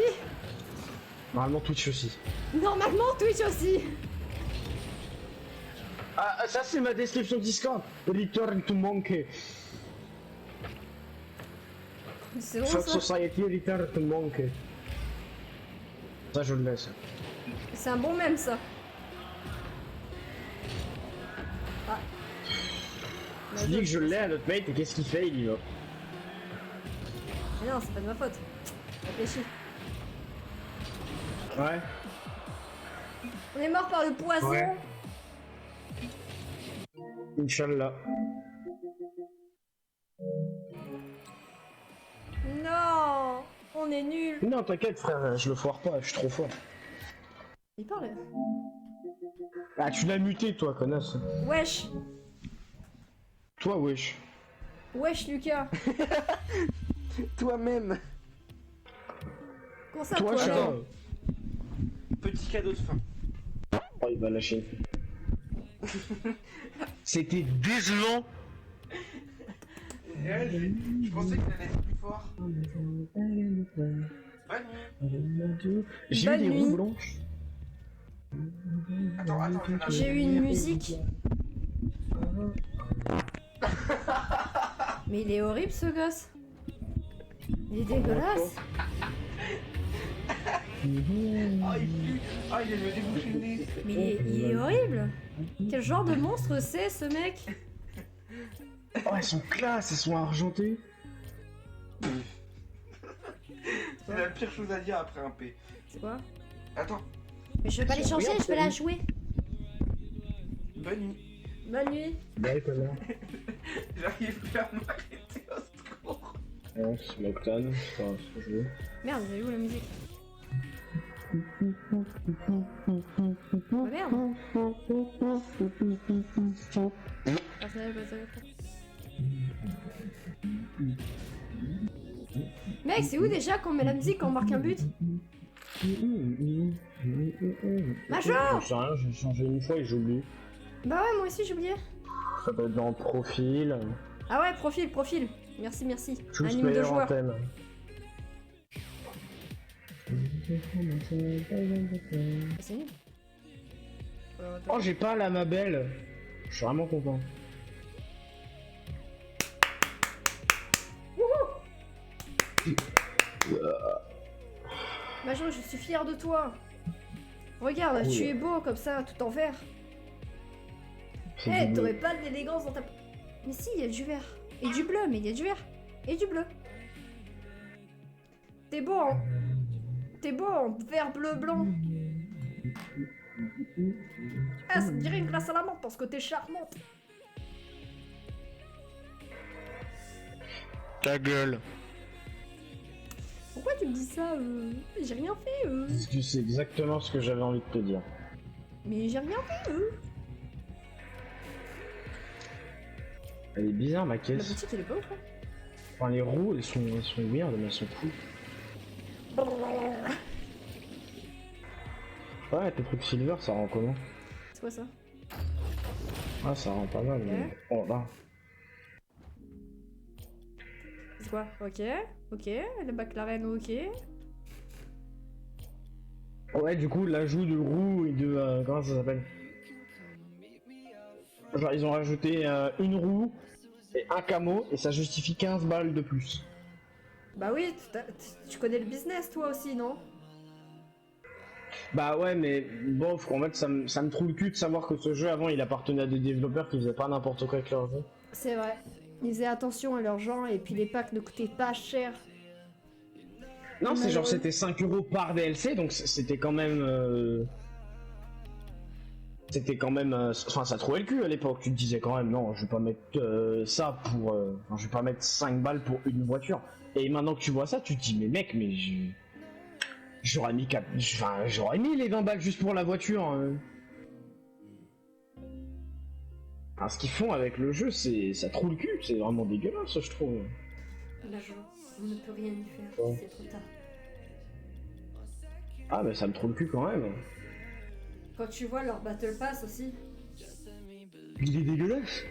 Speaker 4: Normalement, Twitch aussi.
Speaker 2: normalement Twitch aussi.
Speaker 4: Ah, ça, c'est ma description Discord. Return to Monkey.
Speaker 2: C'est drôle
Speaker 4: Fuck
Speaker 2: ça.
Speaker 4: Society, Return to Monkey. Ça, je le laisse.
Speaker 2: C'est un bon mème ça. Ah.
Speaker 4: Je dis que je l'ai à notre mate et qu'est-ce qu'il fait? Il y va.
Speaker 2: Mais non, c'est pas de ma faute. Réfléchis.
Speaker 4: Ouais.
Speaker 2: On est mort par le poison.
Speaker 4: Ouais. Inch'Allah.
Speaker 2: Non, on est nuls.
Speaker 4: Non, t'inquiète, frère, je le foire pas, je suis trop fort.
Speaker 2: Il parle.
Speaker 4: Ah, tu l'as muté, toi, connasse.
Speaker 2: Wesh.
Speaker 4: Toi, wesh.
Speaker 2: Wesh Lucas.
Speaker 1: Toi-même.
Speaker 2: Comment ça
Speaker 4: Toi,
Speaker 2: toi
Speaker 4: chat.
Speaker 2: non
Speaker 1: Petit cadeau de fin.
Speaker 4: Oh, il va lâcher. C'était décevant.
Speaker 1: Je pensais qu'il allait être plus fort.
Speaker 4: J'ai eu
Speaker 2: Bonne
Speaker 4: des
Speaker 2: nuit.
Speaker 4: roues blanches.
Speaker 1: Attends,
Speaker 2: J'ai eu une musique. Mais il est horrible ce gosse. Il est dégueulasse.
Speaker 1: Oh, il pue. Oh, il vient de me déboucher le nez.
Speaker 2: Mais il est horrible. Quel genre de monstre c'est ce mec?
Speaker 4: Oh, elles sont classe, elles sont argentées.
Speaker 1: C'est la pire chose à dire après un P.
Speaker 2: C'est quoi?
Speaker 1: Attends,
Speaker 2: Mais je vais pas les changer, je vais la jouer.
Speaker 1: bonne nuit.
Speaker 2: Bonne nuit.
Speaker 4: Ouais, connard.
Speaker 1: J'arrive plus à m'arrêter au secours.
Speaker 4: Ouais, c'est Smoketon, c'est pas ce que je veux.
Speaker 2: Merde, j'ai où la musique? Oh merde. Personnage, personnage. Mec, c'est où déjà qu'on met la musique quand on marque un but? Major!
Speaker 4: Je sais rien, j'ai changé une fois et j'ai oublié.
Speaker 2: Bah ouais, moi aussi j'ai oublié.
Speaker 4: Ça doit être dans profil.
Speaker 2: Ah ouais, profil, profil. Merci, merci.
Speaker 4: Choose
Speaker 2: Anime de
Speaker 4: player
Speaker 2: joueur.
Speaker 4: anthem.
Speaker 2: C'est nul.
Speaker 4: Oh, j'ai pas la ma belle. Je suis vraiment content.
Speaker 2: Major, je suis fière de toi. Regarde,
Speaker 4: Cool.
Speaker 2: tu es beau comme ça, tout en vert.
Speaker 4: C'est
Speaker 2: Eh,
Speaker 4: du
Speaker 2: t'aurais
Speaker 4: bleu.
Speaker 2: pas de l'élégance dans ta... Mais si, il y a du vert. Et du bleu, mais il y a du vert. Et du bleu. T'es beau en... T'es beau en vert, bleu, blanc. Ah, ça dirait une glace à la menthe parce que t'es charmante.
Speaker 5: Ta gueule.
Speaker 2: Pourquoi tu me dis ça J'ai rien fait
Speaker 4: Parce que c'est exactement ce que j'avais envie de te dire.
Speaker 2: Mais j'ai rien fait
Speaker 4: Elle est bizarre ma
Speaker 2: La
Speaker 4: caisse.
Speaker 2: boutique elle est pas ouf hein.
Speaker 4: Enfin les roues elles sont weird mais elles sont cool. Ouais tes trucs silver ça rend comment?
Speaker 2: C'est quoi ça?
Speaker 4: Ah ça rend pas mal mais... Oh là.
Speaker 2: C'est quoi? Ok, ok, le McLaren ok.
Speaker 4: Ouais du coup l'ajout de roues et de... comment ça s'appelle? Genre ils ont rajouté une roue et un camo et ça justifie 15 balles de plus.
Speaker 2: Bah oui, tu connais le business toi aussi non?
Speaker 4: Bah ouais mais bof en fait ça me trouve le cul de savoir que ce jeu avant il appartenait à des développeurs qui faisaient pas n'importe quoi avec leur jeu.
Speaker 2: C'est vrai. Ils faisaient attention à leurs gens et puis les packs ne coûtaient pas cher.
Speaker 4: Non c'est genre
Speaker 2: Malheureux.
Speaker 4: c'était 5 € par DLC donc c'était quand même... C'était quand même... Enfin ça trouvait le cul à l'époque, tu te disais quand même non je vais pas mettre ça pour... Enfin je vais pas mettre 5 balles pour une voiture. Et maintenant que tu vois ça tu te dis mais mec mais j'aurais mis enfin j'aurais mis les 20 balles juste pour la voiture. Alors, ce qu'ils font avec le jeu c'est... ça trouve le cul, c'est vraiment dégueulasse je trouve.
Speaker 2: Là on ne peut rien y faire,
Speaker 4: Ouais.
Speaker 2: c'est trop tard.
Speaker 4: Ah mais ça me trouve le cul quand même.
Speaker 2: Quand tu vois leur Battle Pass aussi,
Speaker 4: Il est dégueulasse.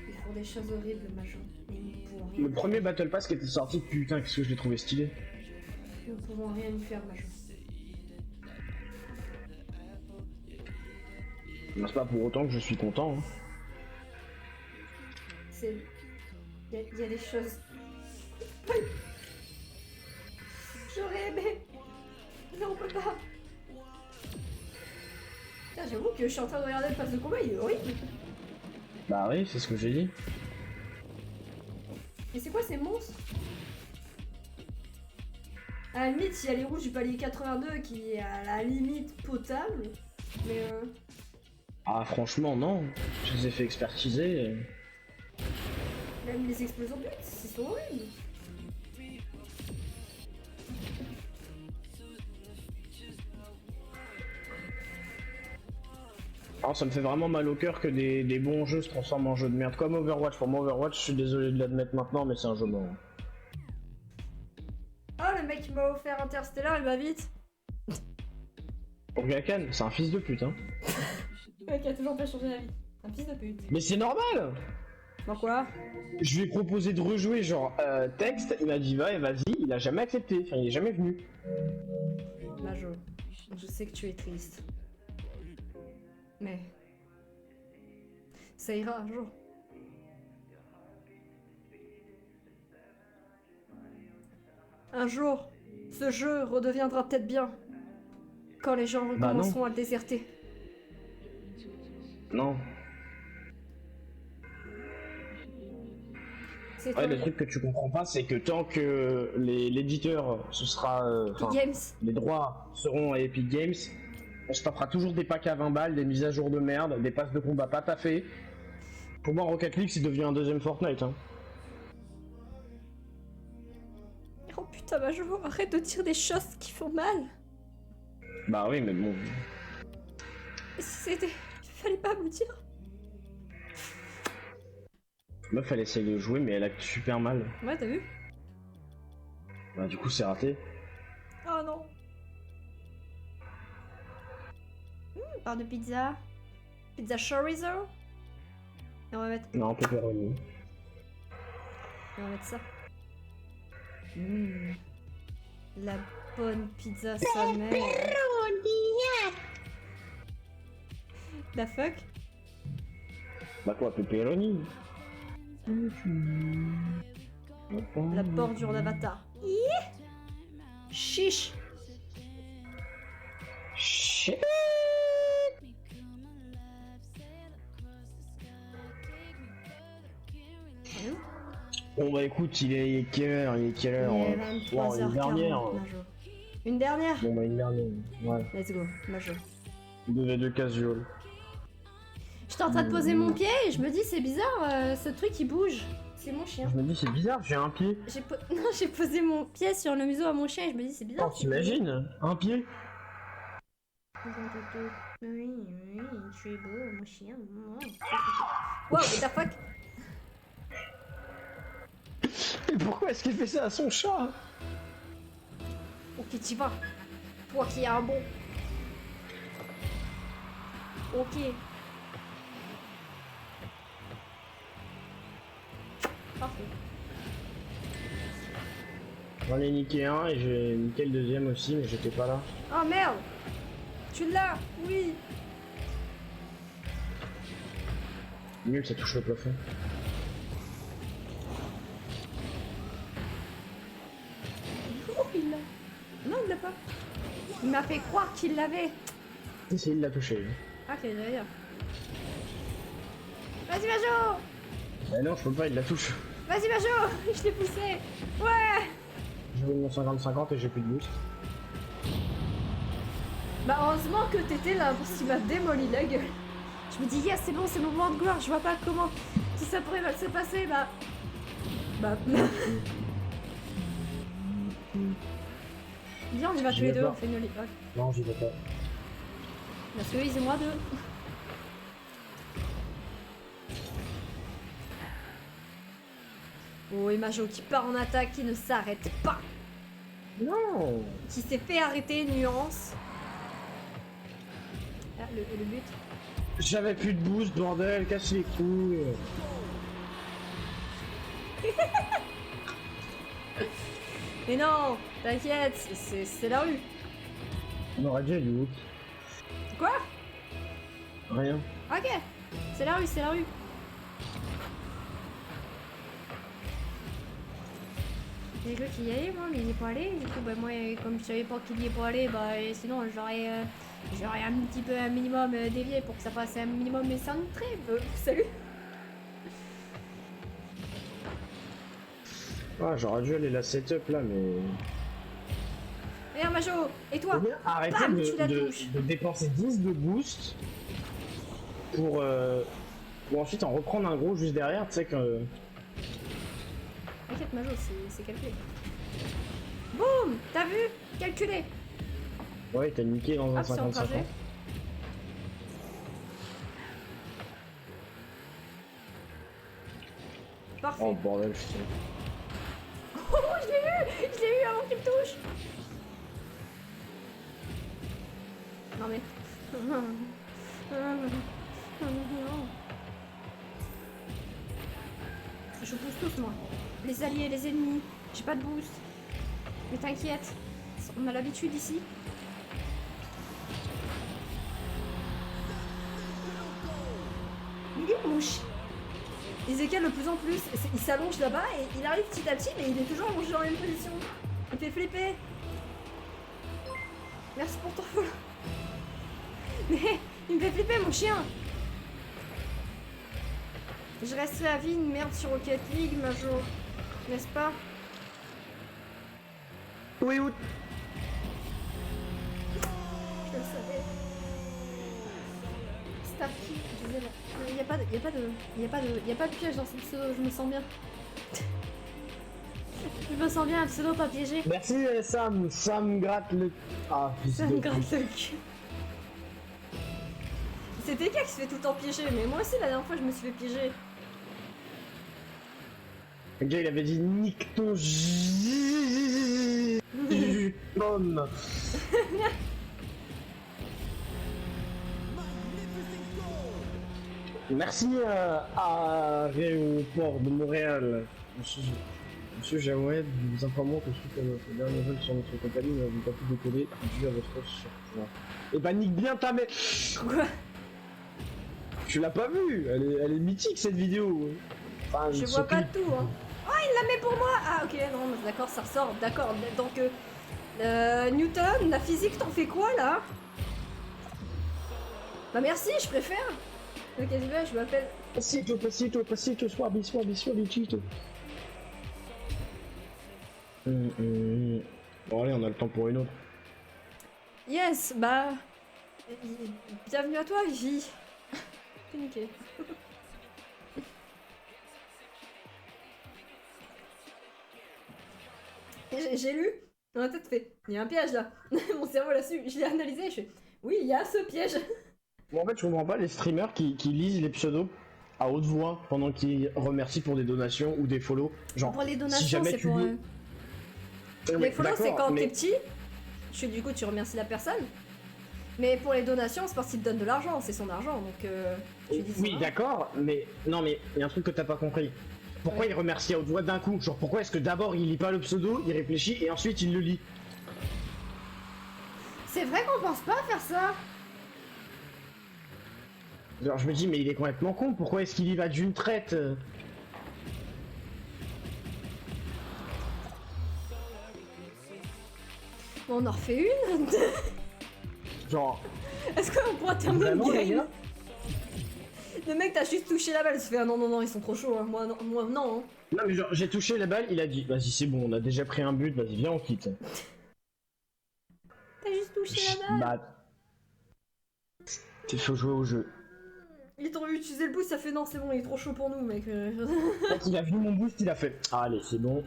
Speaker 2: ils font des choses horribles, Major. Et nous ne pouvons rien
Speaker 4: Le premier Battle Pass qui était sorti, putain qu'est-ce que je l'ai trouvé stylé.
Speaker 2: Nous ne pouvons rien y faire, Major.
Speaker 4: Mais c'est pas pour autant que je suis content. Hein.
Speaker 2: C'est... Il y a des choses... J'aurais aimé... Non, on peut pas. Putain, j'avoue que je suis en train de regarder le pass de combat, il est horrible.
Speaker 4: Bah oui, c'est ce que j'ai dit.
Speaker 2: Et c'est quoi ces monstres? À la limite, il y a les rouges du palier 82 qui est à la limite potable. Mais
Speaker 4: Ah franchement non, je les ai fait expertiser.
Speaker 2: même les explosions de but, c'est sont horribles.
Speaker 4: Alors ça me fait vraiment mal au cœur que des bons jeux se transforment en jeux de merde. Comme Overwatch, pour moi Overwatch, je suis désolé de l'admettre maintenant mais c'est un jeu mort.
Speaker 2: Oh, le mec qui m'a offert Interstellar, il va vite.
Speaker 4: Pour Gakan, c'est un fils de pute hein.
Speaker 2: Le mec a toujours pas changé la vie. Un fils de pute.
Speaker 4: Mais c'est normal.
Speaker 2: Bon quoi?
Speaker 4: Je lui ai proposé de rejouer genre texte, il m'a dit vas-y, il a jamais accepté, enfin il est jamais venu.
Speaker 2: Majo, je sais que tu es triste. Mais... ça ira un jour. Un jour, ce jeu redeviendra peut-être bien. Quand les gens
Speaker 4: Bah non.
Speaker 2: recommenceront à le déserter.
Speaker 4: Non.
Speaker 2: C'est
Speaker 4: Ouais,
Speaker 2: toi,
Speaker 4: le truc que tu comprends pas, c'est que tant que l'éditeur, ce sera...
Speaker 2: Epic
Speaker 4: enfin,
Speaker 2: Games.
Speaker 4: les droits seront à Epic Games, on se tapera toujours des packs à 20 balles, des mises à jour de merde, des passes de combat pas taffées. Pour moi, Rocket League, c'est devenu un deuxième Fortnite. Hein.
Speaker 2: Oh putain, Majo, arrête de dire des choses qui font mal.
Speaker 4: Bah oui, mais bon...
Speaker 2: C'était... fallait pas me le dire.
Speaker 4: La meuf, elle essaie de jouer, mais elle acte super mal.
Speaker 2: Ouais, t'as vu?
Speaker 4: Bah du coup, c'est raté.
Speaker 2: Oh non. Part de pizza. Pizza chorizo. Et on va mettre...
Speaker 4: Non, pepperoni.
Speaker 2: on va mettre ça. La bonne pizza sa mère. La fuck?
Speaker 4: Bah quoi, pepperoni?
Speaker 2: La bordure d'Avatar. Chiche.
Speaker 4: Shit. Bon bah écoute, il est quelle heure? Il est quelle heure?
Speaker 2: Il est
Speaker 4: Wow, il est
Speaker 2: 23h40,
Speaker 4: dernière.
Speaker 2: Majo. Une dernière.
Speaker 4: Bon bah une dernière. Ouais.
Speaker 2: Let's go, Majo.
Speaker 4: 2v2 casual.
Speaker 2: J'étais en train de poser mon pied et je me dis c'est bizarre, ce truc il bouge. C'est mon chien.
Speaker 4: Je me dis c'est bizarre, j'ai un pied.
Speaker 2: Non, j'ai posé mon pied sur le museau à mon chien et je me dis c'est bizarre.
Speaker 4: Oh, t'imagines? Un pied?
Speaker 2: Oui, tu es beau, mon chien. Wow, what the fuck?
Speaker 4: Et pourquoi est-ce qu'il fait ça à son chat?
Speaker 2: Ok, t'y vas. Toi qui es un bon. Ok. Parfait.
Speaker 4: J'en ai niqué un et j'ai niqué le deuxième aussi, mais j'étais pas là.
Speaker 2: Oh merde! Tu l'as! Oui!
Speaker 4: Nul, ça touche le plafond.
Speaker 2: Oh, il l'a! Non, il l'a pas! Il m'a fait croire qu'il l'avait!
Speaker 4: Si, il l'a touché.
Speaker 2: Ah, ok, j'allais dire. Vas-y, Majo!
Speaker 4: Bah non, je peux pas, il la touche.
Speaker 2: Vas-y, Majo! Je t'ai poussé! Ouais!
Speaker 4: J'ai eu mon 50-50 et j'ai plus de boost.
Speaker 2: Bah, heureusement que t'étais là parce qu'il m'a démoli la gueule. Je me dis, yes, c'est bon, c'est mon moment de gloire, je vois pas comment tout ça pourrait mal se passer, bah. Viens, on y va tous les deux, on fait une ligue.
Speaker 4: Non, j'y vais pas.
Speaker 2: Parce que ils et moi deux. Oh, et Majo qui part en attaque, qui ne s'arrête pas.
Speaker 4: Non!
Speaker 2: Qui s'est fait arrêter, nuance. Ah, le but.
Speaker 4: J'avais plus de boost, bordel, casse les couilles.
Speaker 2: Mais non, t'inquiète, c'est la rue.
Speaker 4: On aurait dû aller où?
Speaker 2: Quoi?
Speaker 4: Rien.
Speaker 2: Ok, c'est la rue, c'est la rue. J'ai cru qu'il y allait, moi, mais il est pas allé. Du coup, bah, moi, comme je savais pas qu'il y est pas allé, bah, sinon, j'aurais un petit peu, un minimum dévié pour que ça fasse un minimum, mais c'est un trêve. Salut.
Speaker 4: Ah, j'aurais dû aller la setup là, mais.
Speaker 2: Regarde, Majo, et toi?
Speaker 4: Eh bien, arrêtez
Speaker 2: Bam, tu la touches.
Speaker 4: de dépenser 10 de boost pour ensuite en reprendre un gros juste derrière, tu sais que.
Speaker 2: T'inquiète, Majo, c'est calculé. Boum! T'as vu? Calculé.
Speaker 4: Ouais, t'as niqué dans un
Speaker 2: Hop, c'est en
Speaker 4: 50-50.
Speaker 2: trajet. Parfait.
Speaker 4: Oh bordel, je sais.
Speaker 2: Oh, je l'ai eu! Je l'ai eu avant qu'il me touche! Non mais... Je pousse tous moi. Les alliés, les ennemis. J'ai pas de boost. Mais t'inquiète. On a l'habitude ici. Il est mouche. Ezekiel de plus en plus, il s'allonge là-bas et il arrive petit à petit, mais il est toujours allongé dans la même position. Il fait flipper. Merci pour ton follow. Mais il me fait flipper mon chien. Je resterai à vie une merde sur Rocket League, Majo. N'est-ce pas?
Speaker 4: Oui, oui.
Speaker 2: Je le savais. Starkey, je disais là. Il n'y a pas de piège dans ce pseudo, je me sens bien. Je me sens bien, un pseudo pas piégé.
Speaker 4: Merci Sam, Sam gratte le. Ah, fils
Speaker 2: Ça
Speaker 4: de
Speaker 2: me gratte
Speaker 4: pute.
Speaker 2: le cul. C'est TK qui se fait tout le temps piéger, mais moi aussi la dernière fois je me suis fait piéger.
Speaker 4: Le gars il avait dit nique ton pomme. Merci à Aéroport de Montréal. Monsieur Jaoued, nous vous informons que suite à notre dernier vol sur notre compagnie, nous n'avons pas pu décoller dû à votre surpoids. Et bah nique bien ta mère.
Speaker 2: Quoi?
Speaker 4: Tu l'as pas vue, elle est mythique cette vidéo. Enfin,
Speaker 2: Je vois pas tout, hein. Oh, il la met pour moi! Ah, ok, non, mais d'accord, ça ressort, d'accord. Donc, Newton, la physique, t'en fais quoi, là? Bah merci, je préfère. Ok, je m'appelle...
Speaker 4: Pasito, pasito, pasito, suavi, suavi, suavicito. Bon allez, on a le temps pour une autre.
Speaker 2: Yes, bah... Bienvenue à toi, Vivi. T'es niqué. J'ai lu, dans la tête fait, il y a un piège là. Mon cerveau l'a su, je l'ai analysé, je fais, oui, il y a ce piège.
Speaker 4: Bon, en fait, je comprends pas les streamers qui lisent les pseudos à haute voix pendant qu'ils remercient pour des donations ou des follow. Genre,
Speaker 2: Pour les
Speaker 4: si
Speaker 2: donations,
Speaker 4: jamais
Speaker 2: c'est
Speaker 4: tu
Speaker 2: pour...
Speaker 4: lis-
Speaker 2: Les follow, c'est quand
Speaker 4: mais-
Speaker 2: t'es petit, du coup tu remercies la personne. Mais pour les donations, c'est parce qu'il te donne de l'argent, c'est son argent, donc tu dis son
Speaker 4: Oui,
Speaker 2: argent.
Speaker 4: d'accord, mais non, mais il y a un truc que t'as pas compris. Pourquoi
Speaker 2: Ouais.
Speaker 4: il remercie à haute voix d'un coup? Genre, pourquoi est-ce que d'abord il lit pas le pseudo, il réfléchit et ensuite il le lit?
Speaker 2: C'est vrai qu'on pense pas à faire ça.
Speaker 4: Alors je me dis, mais il est complètement con, pourquoi est-ce qu'il y va d'une traite?
Speaker 2: Bon, on en refait une.
Speaker 4: Genre,
Speaker 2: Est-ce qu'on pourra terminer le
Speaker 4: vraiment, les
Speaker 2: game?
Speaker 4: gars?
Speaker 2: Le mec t'a juste touché la balle, il se fait ah non non non ils sont trop chauds, hein. Moi non. Hein.
Speaker 4: Non, mais genre, j'ai touché la balle, il a dit, vas-y, c'est bon, on a déjà pris un but, vas-y, viens, on quitte.
Speaker 2: T'as juste touché la balle.
Speaker 4: Bah. Faut jouer au jeu.
Speaker 2: Ils t'ont utilisé le boost, ça fait non c'est bon il est trop chaud pour nous mec.
Speaker 4: Quand il a vu mon boost, il a fait, ah, allez, c'est bon.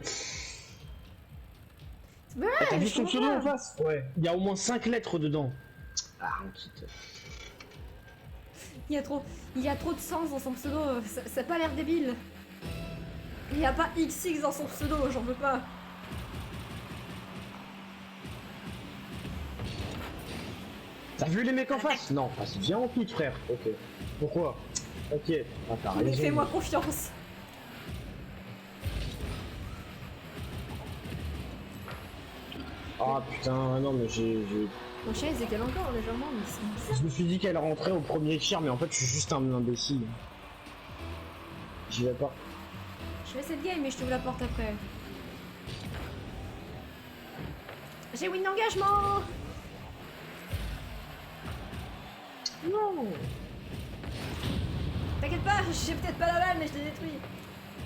Speaker 2: Ouais,
Speaker 4: Ah, t'as vu
Speaker 2: je
Speaker 4: son pseudo
Speaker 2: comprends.
Speaker 4: en face? Ouais. Il y a au moins 5 lettres dedans. Ah, on quitte.
Speaker 2: Il y a trop de sens dans son pseudo, ça a pas l'air débile. Il y a pas XX dans son pseudo, j'en veux pas.
Speaker 4: T'as vu les mecs en face? Non, vas-y, viens, on quitte, frère. Ok. Pourquoi? Ok. Ah, t'as
Speaker 2: Mais
Speaker 4: raison.
Speaker 2: fais-moi confiance.
Speaker 4: Ah putain, non, mais j'ai.
Speaker 2: Mon chien il décale encore légèrement, mais c'est bizarre.
Speaker 4: Je me suis dit qu'elle rentrait au premier tir, mais en fait, je suis juste un imbécile. J'y vais pas.
Speaker 2: Je fais cette game mais je t'ouvre la porte après. J'ai win d'engagement.
Speaker 4: Non!
Speaker 2: T'inquiète pas, j'ai peut-être pas la balle mais je l'ai détruit.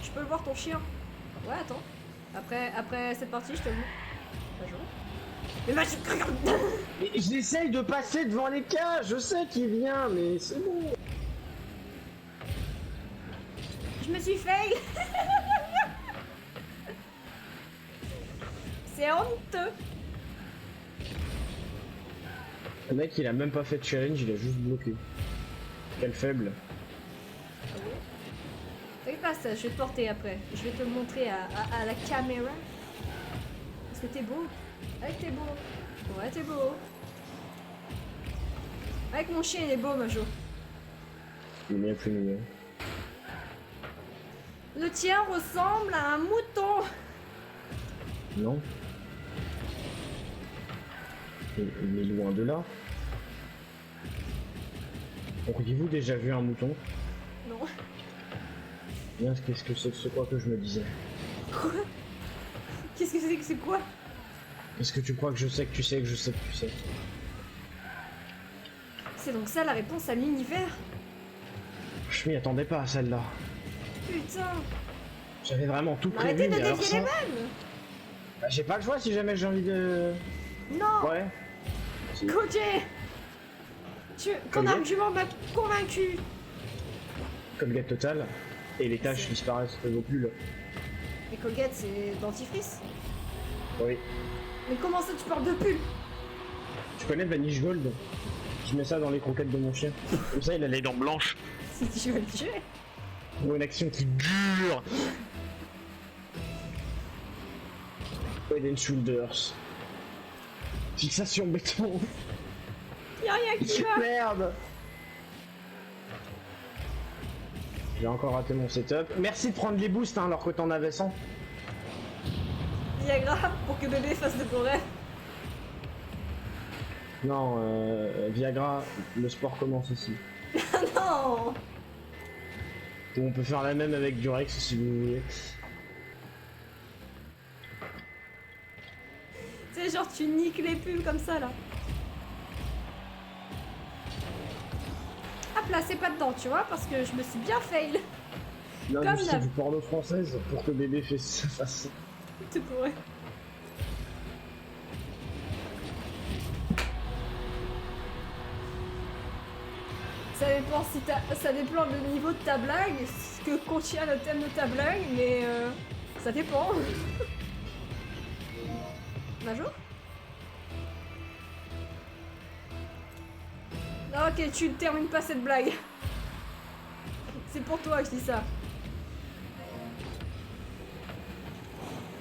Speaker 2: Je peux le voir ton chien. Ouais attends. Après cette partie je te le montre. Pas joué. Mais vas-y.
Speaker 4: Mais j'essaye de passer devant les cages, je sais qu'il vient, mais c'est bon.
Speaker 2: Je me suis fail. C'est honteux.
Speaker 4: Le mec, il a même pas fait de challenge, il a juste bloqué. Quel faible.
Speaker 2: T'inquiète pas ça, je vais te porter après. Je vais te le montrer à la caméra. Parce que t'es beau. Avec t'es beau. Ouais t'es beau. Avec mon chien il est beau Majo.
Speaker 4: Il est bien plus mignon.
Speaker 2: Le tien ressemble à un mouton.
Speaker 4: Non? Il est loin de là. Auriez-vous déjà vu un mouton?
Speaker 2: Non.
Speaker 4: Bien, qu'est-ce que c'est que ce quoi que je me disais?
Speaker 2: Quoi? Qu'est-ce que c'est que c'est quoi?
Speaker 4: Est-ce que tu crois que je sais que tu sais que je sais que tu sais?
Speaker 2: C'est donc ça la réponse à l'univers?
Speaker 4: Je m'y attendais pas à celle-là.
Speaker 2: Putain.
Speaker 4: J'avais vraiment tout prévu,
Speaker 2: Arrêtez de
Speaker 4: mais alors
Speaker 2: dévier
Speaker 4: ça...
Speaker 2: les balles.
Speaker 4: Bah, j'ai pas le choix si jamais j'ai envie de...
Speaker 2: Non.
Speaker 4: Ouais. Si.
Speaker 2: Côté. Ton
Speaker 4: Colgate.
Speaker 2: argument m'a convaincu.
Speaker 4: Colgate total. Et les taches
Speaker 2: C'est-
Speaker 4: disparaissent, elles vaut plus là.
Speaker 2: Mais Colgate c'est dentifrice.
Speaker 4: Oui.
Speaker 2: Mais comment ça tu parles de pull?
Speaker 4: Tu connais Vanish Gold? Je mets ça dans les croquettes de mon chien. Comme ça, il a les dents blanches.
Speaker 2: Si tu veux le tuer.
Speaker 4: Pour une action qui dure. Head and Shoulders. Fixation béton.
Speaker 2: Y'a rien qui va.
Speaker 4: Merde. J'ai encore raté mon setup. Merci de prendre les boosts hein, alors que t'en avais 100.
Speaker 2: Viagra pour que bébé fasse de beaux rêves.
Speaker 4: Non, Viagra, le sport commence ici.
Speaker 2: Non.
Speaker 4: Ou on peut faire la même avec du Rex si vous voulez.
Speaker 2: Tu sais genre tu niques les pubs comme ça là. Hop là c'est pas dedans tu vois parce que je me suis bien fail.
Speaker 4: Non,
Speaker 2: Comme
Speaker 4: mais c'est
Speaker 2: d'hab.
Speaker 4: du porno française pour que bébé fasse.
Speaker 2: Tu pourrais. Ça dépend le niveau de ta blague, ce que contient le thème de ta blague, mais ça dépend. Bonjour. Ok, tu ne termines pas cette blague. C'est pour toi que je dis ça.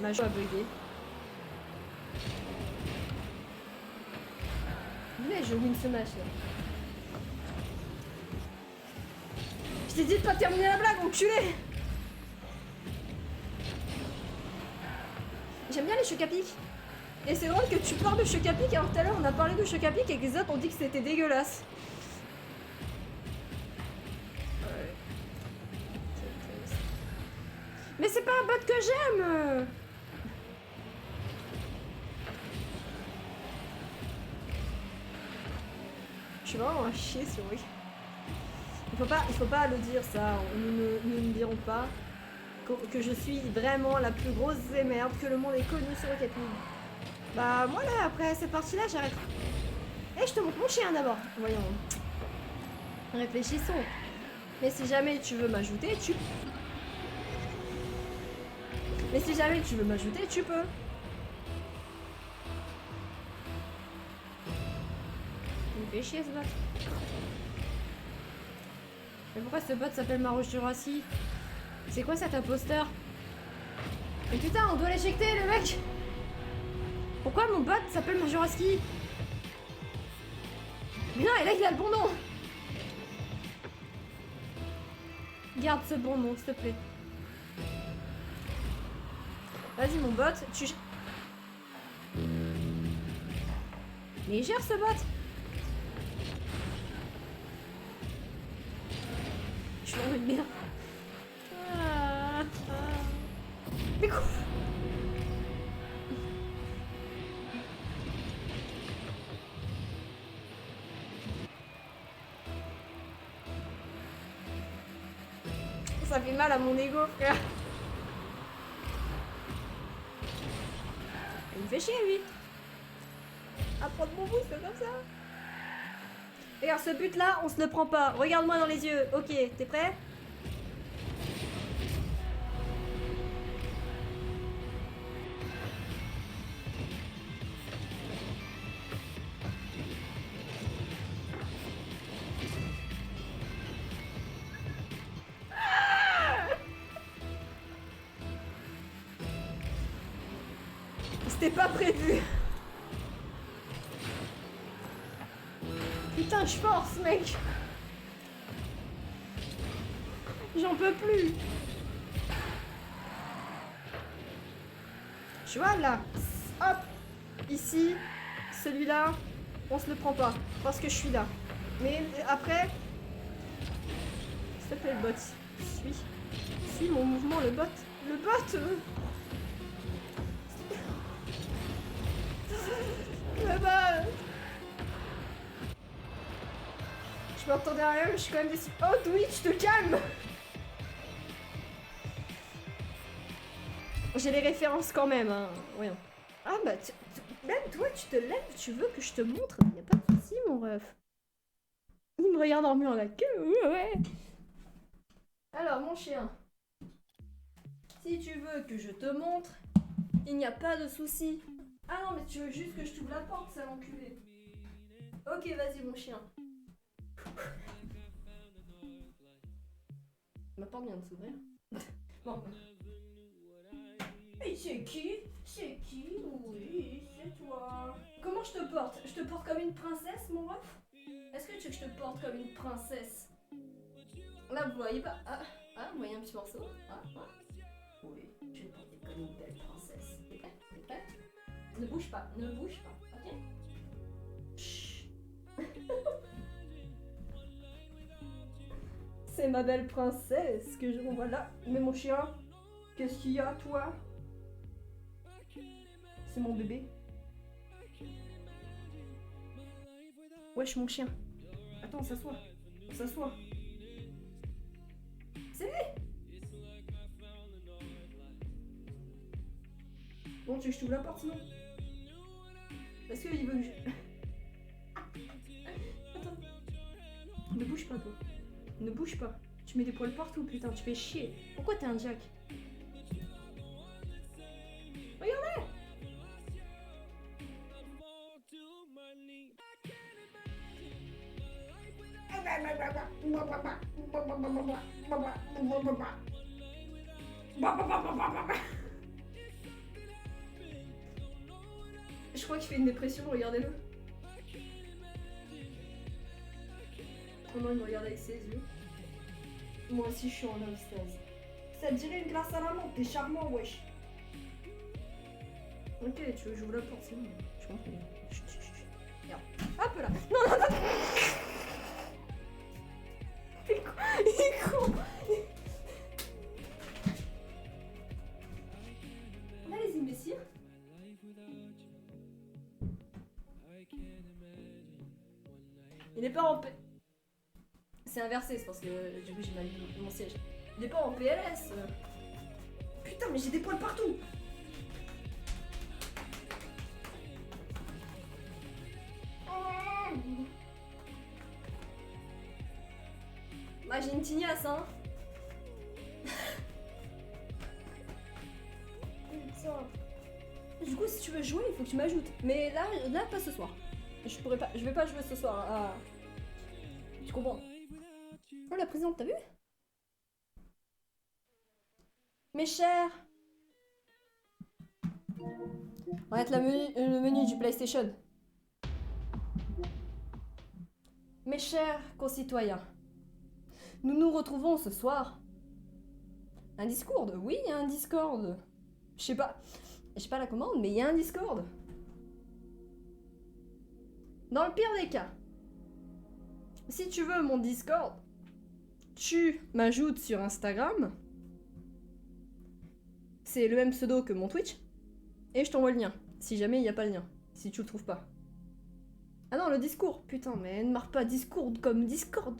Speaker 2: Major a bugué. Mais je win ce match là. Je t'ai dit de pas terminer la blague, enculé! J'aime bien les chocs à pic. Et c'est drôle que tu parles de chocs à pic alors tout à l'heure on a parlé de chocs à pic et que les autres ont dit que c'était dégueulasse. Ouais. Mais c'est pas un bot que j'aime! Je suis vraiment un chier sur lui. Il faut pas le dire ça, nous ne dirons pas que je suis vraiment la plus grosse émerde que le monde ait connue sur Rocket League. Bah moi là, après cette partie là, j'arrête. Eh, je te montre mon chien d'abord. Voyons. Réfléchissons. Mais si jamais tu veux m'ajouter, tu... Mais si jamais tu veux m'ajouter, tu peux. Il me fait chier ce bot. Mais pourquoi ce bot s'appelle Marouche Jurassic? C'est quoi cet imposteur? Mais putain, on doit l'éjecter le mec! Pourquoi mon bot s'appelle Majoraski? Mais non, et là il a le bon nom! Garde ce bon nom, s'il te plaît. Vas-y mon bot, tu... Mais il gère ce bot! Je suis vraiment une merde. Mais quoi? Ça fait mal à mon ego, frère. Il me fait chier, lui. À prendre mon boost comme ça. Regarde, ce but-là, on se le prend pas. Regarde-moi dans les yeux. Ok, t'es prêt? C'était pas prévu. Putain, je force, mec. J'en peux plus. Tu vois, là. Hop. Ici. Celui-là. On se le prend pas. Parce que je suis là. Mais après... S'il te plaît, le bot. Suis mon mouvement, le bot. Le bot. Le bot. Je me retourne derrière, mais je suis quand même déçue. Oh Twitch, te calme. J'ai les références quand même, hein. Voyons. Ah bah, même toi, tu te lèves, tu veux que je te montre. Il n'y a pas de soucis, mon ref. Il me regarde en muant la queue, ouais. Alors, mon chien. Si tu veux que je te montre, il n'y a pas de soucis. Ah non, mais tu veux juste que je t'ouvre la porte, sale enculé. Ok, vas-y, mon chien. Ma porte vient de s'ouvrir. Bon. Et c'est qui? C'est qui? Oui, c'est toi. Comment je te porte? Je te porte comme une princesse, mon ref? Est-ce que tu veux que je te porte comme une princesse? Là, vous voyez pas? Vous voyez un petit morceau? Oui, je vais te porter comme une belle princesse. T'es prêt? T'es prêt? Ne bouge pas, ok? Chut. C'est ma belle princesse que je vois là. Mais mon chien, qu'est-ce qu'il y a, toi? C'est mon bébé. Wesh, mon chien. Attends, s'assoit. S'assoit. C'est lui. Bon, tu veux que je t'ouvre la porte, sinon? Parce qu'il veut que je... Attends. Ne bouge pas, toi. Ne bouge pas. Tu mets des poils partout, putain, tu fais chier. Pourquoi t'es un Jack? Regardez! Je crois qu'il fait une dépression, regardez-le. Comment il me regarde avec ses yeux. Moi aussi je suis en extase. Ça te dirait une glace à la menthe, t'es charmant, wesh. Ok, tu veux que j'ouvre la porte, c'est bon. Je comprends. Chut, chut, chut. Regarde. Hop là. Non, non, non. Il est con. Il est con. Là, les imbéciles. Il est pas en paix. C'est inversé, c'est parce que du coup j'ai mal vu mon siège. Il est pas en PLS. Putain, mais j'ai des poils partout. Bah j'ai une tignasse, hein. Putain. Du coup, si tu veux jouer, il faut que tu m'ajoutes. Mais là, pas ce soir. Je vais pas jouer ce soir. Ah. Tu comprends? Oh, la présidente, t'as vu? Mes chers. On va être le menu du PlayStation. Mes chers concitoyens, nous nous retrouvons ce soir. Un Discord? Oui, il y a un Discord. Je sais pas la commande, mais il y a un Discord. Dans le pire des cas, si tu veux mon Discord, tu m'ajoutes sur Instagram. C'est le même pseudo que mon Twitch. Et je t'envoie le lien, si jamais il n'y a pas le lien, si tu le trouves pas. Ah non, le Discord, putain, mais ne marque pas Discord comme Discord.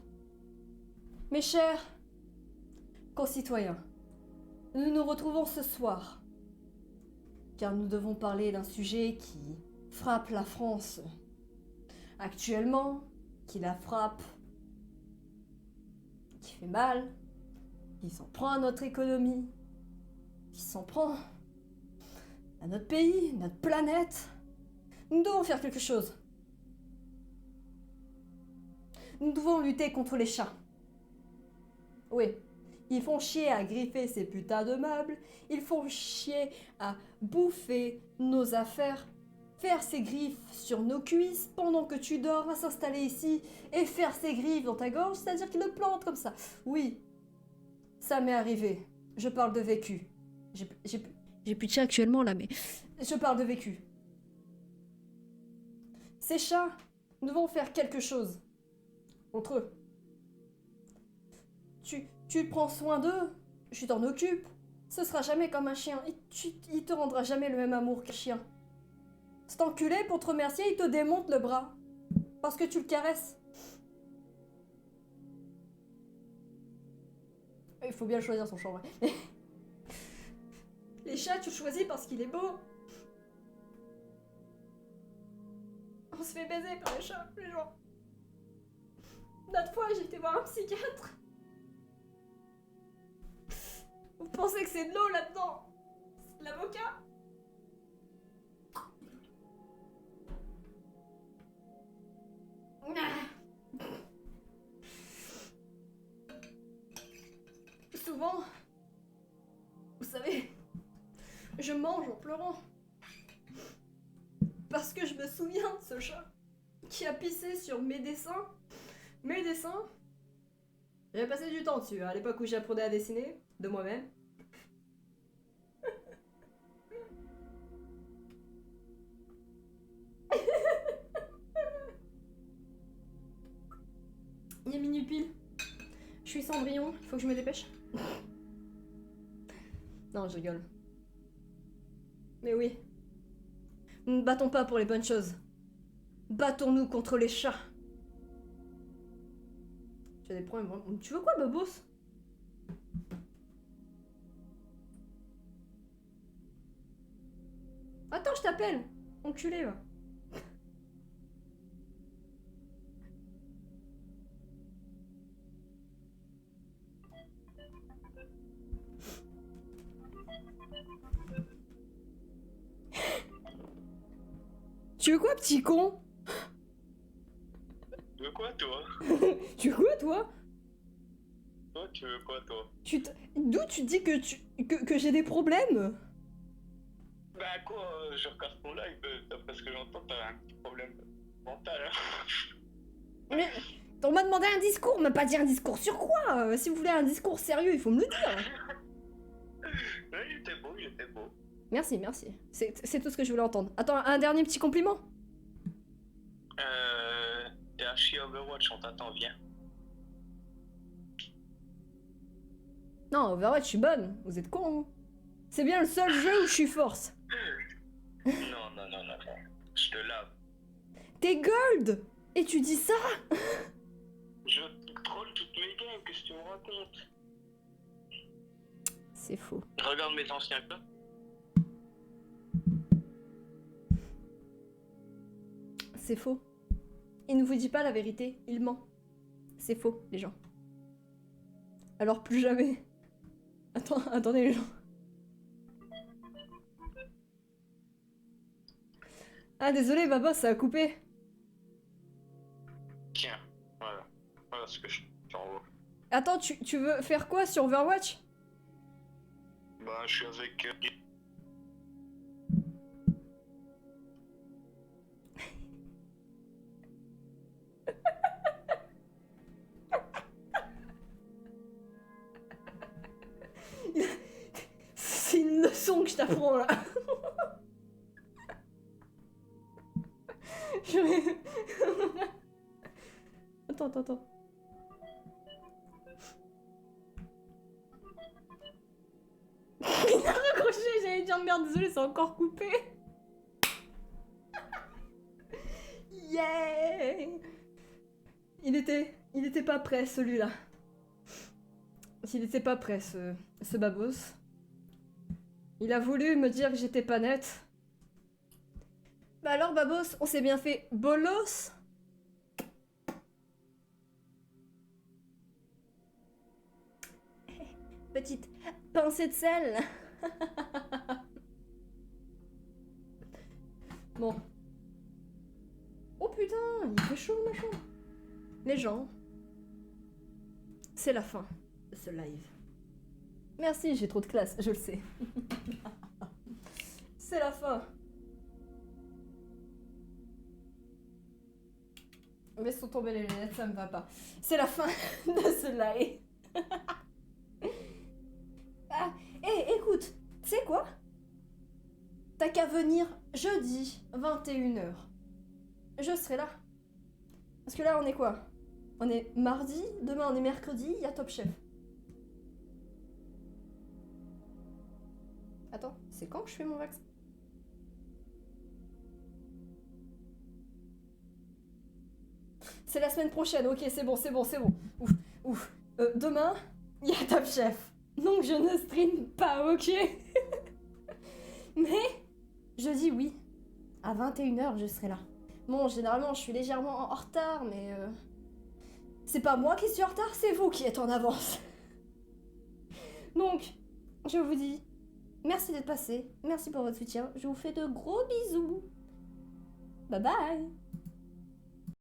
Speaker 2: Mes chers concitoyens, nous nous retrouvons ce soir, car nous devons parler d'un sujet qui frappe la France actuellement, qui la frappe, qui fait mal, qui s'en prend à notre économie, qui s'en prend à notre pays, notre planète. Nous devons faire quelque chose. Nous devons lutter contre les chats. Oui, ils font chier à griffer ces putains de meubles, ils font chier à bouffer nos affaires, faire ses griffes sur nos cuisses pendant que tu dors, à s'installer ici et faire ses griffes dans ta gorge, c'est-à-dire qu'ils le plantent comme ça. Oui, ça m'est arrivé. Je parle de vécu. J'ai plus de chat actuellement là, mais je parle de vécu. Ces chats, nous devons faire quelque chose contre eux. Tu prends soin d'eux, tu t'en occupes. Ce sera jamais comme un chien. Il te rendra jamais le même amour qu'un chien. Cet enculé, pour te remercier, il te démonte le bras. Parce que tu le caresses. Il faut bien choisir son champ. Les chats, tu le choisis parce qu'il est beau. On se fait baiser par les chats, les gens. L'autre fois, j'ai été voir un psychiatre. Vous pensez que c'est de l'eau là-dedans? C'est de l'avocat? Souvent, vous savez, je mange en pleurant. Parce que je me souviens de ce chat qui a pissé sur mes dessins. Mes dessins. J'avais passé du temps dessus, à l'époque où j'apprenais à dessiner, de moi-même. Il est minuit pile. Je suis Cendrillon, il faut que je me dépêche. Non, je rigole. Mais oui. Nous ne battons pas pour les bonnes choses. Battons-nous contre les chats. Tu as des problèmes vraiment. Tu veux quoi, Babos? Attends, je t'appelle. Enculé, va. Tu veux quoi, petit con?
Speaker 7: Tu veux quoi, toi?
Speaker 2: Tu veux quoi, toi?
Speaker 7: Toi, tu veux quoi, toi?
Speaker 2: D'où tu dis que j'ai des problèmes?
Speaker 7: Bah quoi, je regarde ton live, d'après ce que j'entends, t'as un petit problème mental, hein.
Speaker 2: Mais on m'a demandé un discours, on m'a pas dit un discours sur quoi? Si vous voulez un discours sérieux, il faut me le dire.
Speaker 7: Ouais, il était beau, il était beau.
Speaker 2: Merci, merci. C'est tout ce que je voulais entendre. Attends, un dernier petit compliment?
Speaker 7: T'es archi Overwatch, on t'attend, viens.
Speaker 2: Non, Overwatch, je suis bonne. Vous êtes cons, hein. C'est bien le seul jeu où je suis force.
Speaker 7: Non, je te lave.
Speaker 2: T'es gold! Et tu dis ça?
Speaker 7: Je troll toutes mes games, qu'est-ce que tu me racontes?
Speaker 2: C'est faux.
Speaker 7: Regarde mes anciens clubs.
Speaker 2: C'est faux. Il ne vous dit pas la vérité, il ment. C'est faux, les gens. Alors plus jamais. Attendez les gens. Ah désolé Baba, ça a coupé.
Speaker 7: Tiens, voilà. Voilà ce que je t'envoie.
Speaker 2: Attends, tu veux faire quoi sur Overwatch?
Speaker 7: Bah, je suis avec...
Speaker 2: C'est une leçon que je t'apprends là. Attends. Il a raccroché, j'allais dire merde, désolé, c'est encore coupé. Yeah. Il était pas prêt celui-là. Il était pas prêt ce babos. Il a voulu me dire que j'étais pas nette. Bah alors babos, on s'est bien fait bolos. Petite pincée de sel. Bon. Oh putain, il fait chaud ma chambre. Les gens, c'est la fin de ce live. Merci, j'ai trop de classe, je le sais. C'est la fin. Laissons tomber les lunettes, ça me va pas. C'est la fin de ce live. Ah, écoute, tu sais quoi? T'as qu'à venir jeudi, 21h. Je serai là. Parce que là, on est quoi? On est mardi, demain on est mercredi, il y a Top Chef. Attends, c'est quand que je fais mon vaccin? C'est la semaine prochaine, ok, c'est bon. Ouf. Demain, il y a Top Chef. Donc je ne stream pas, ok? Mais, je dis oui. À 21h, je serai là. Bon, généralement, je suis légèrement en retard, mais... c'est pas moi qui suis en retard, c'est vous qui êtes en avance. Donc, je vous dis... merci d'être passé, merci pour votre soutien, je vous fais de gros bisous. Bye bye.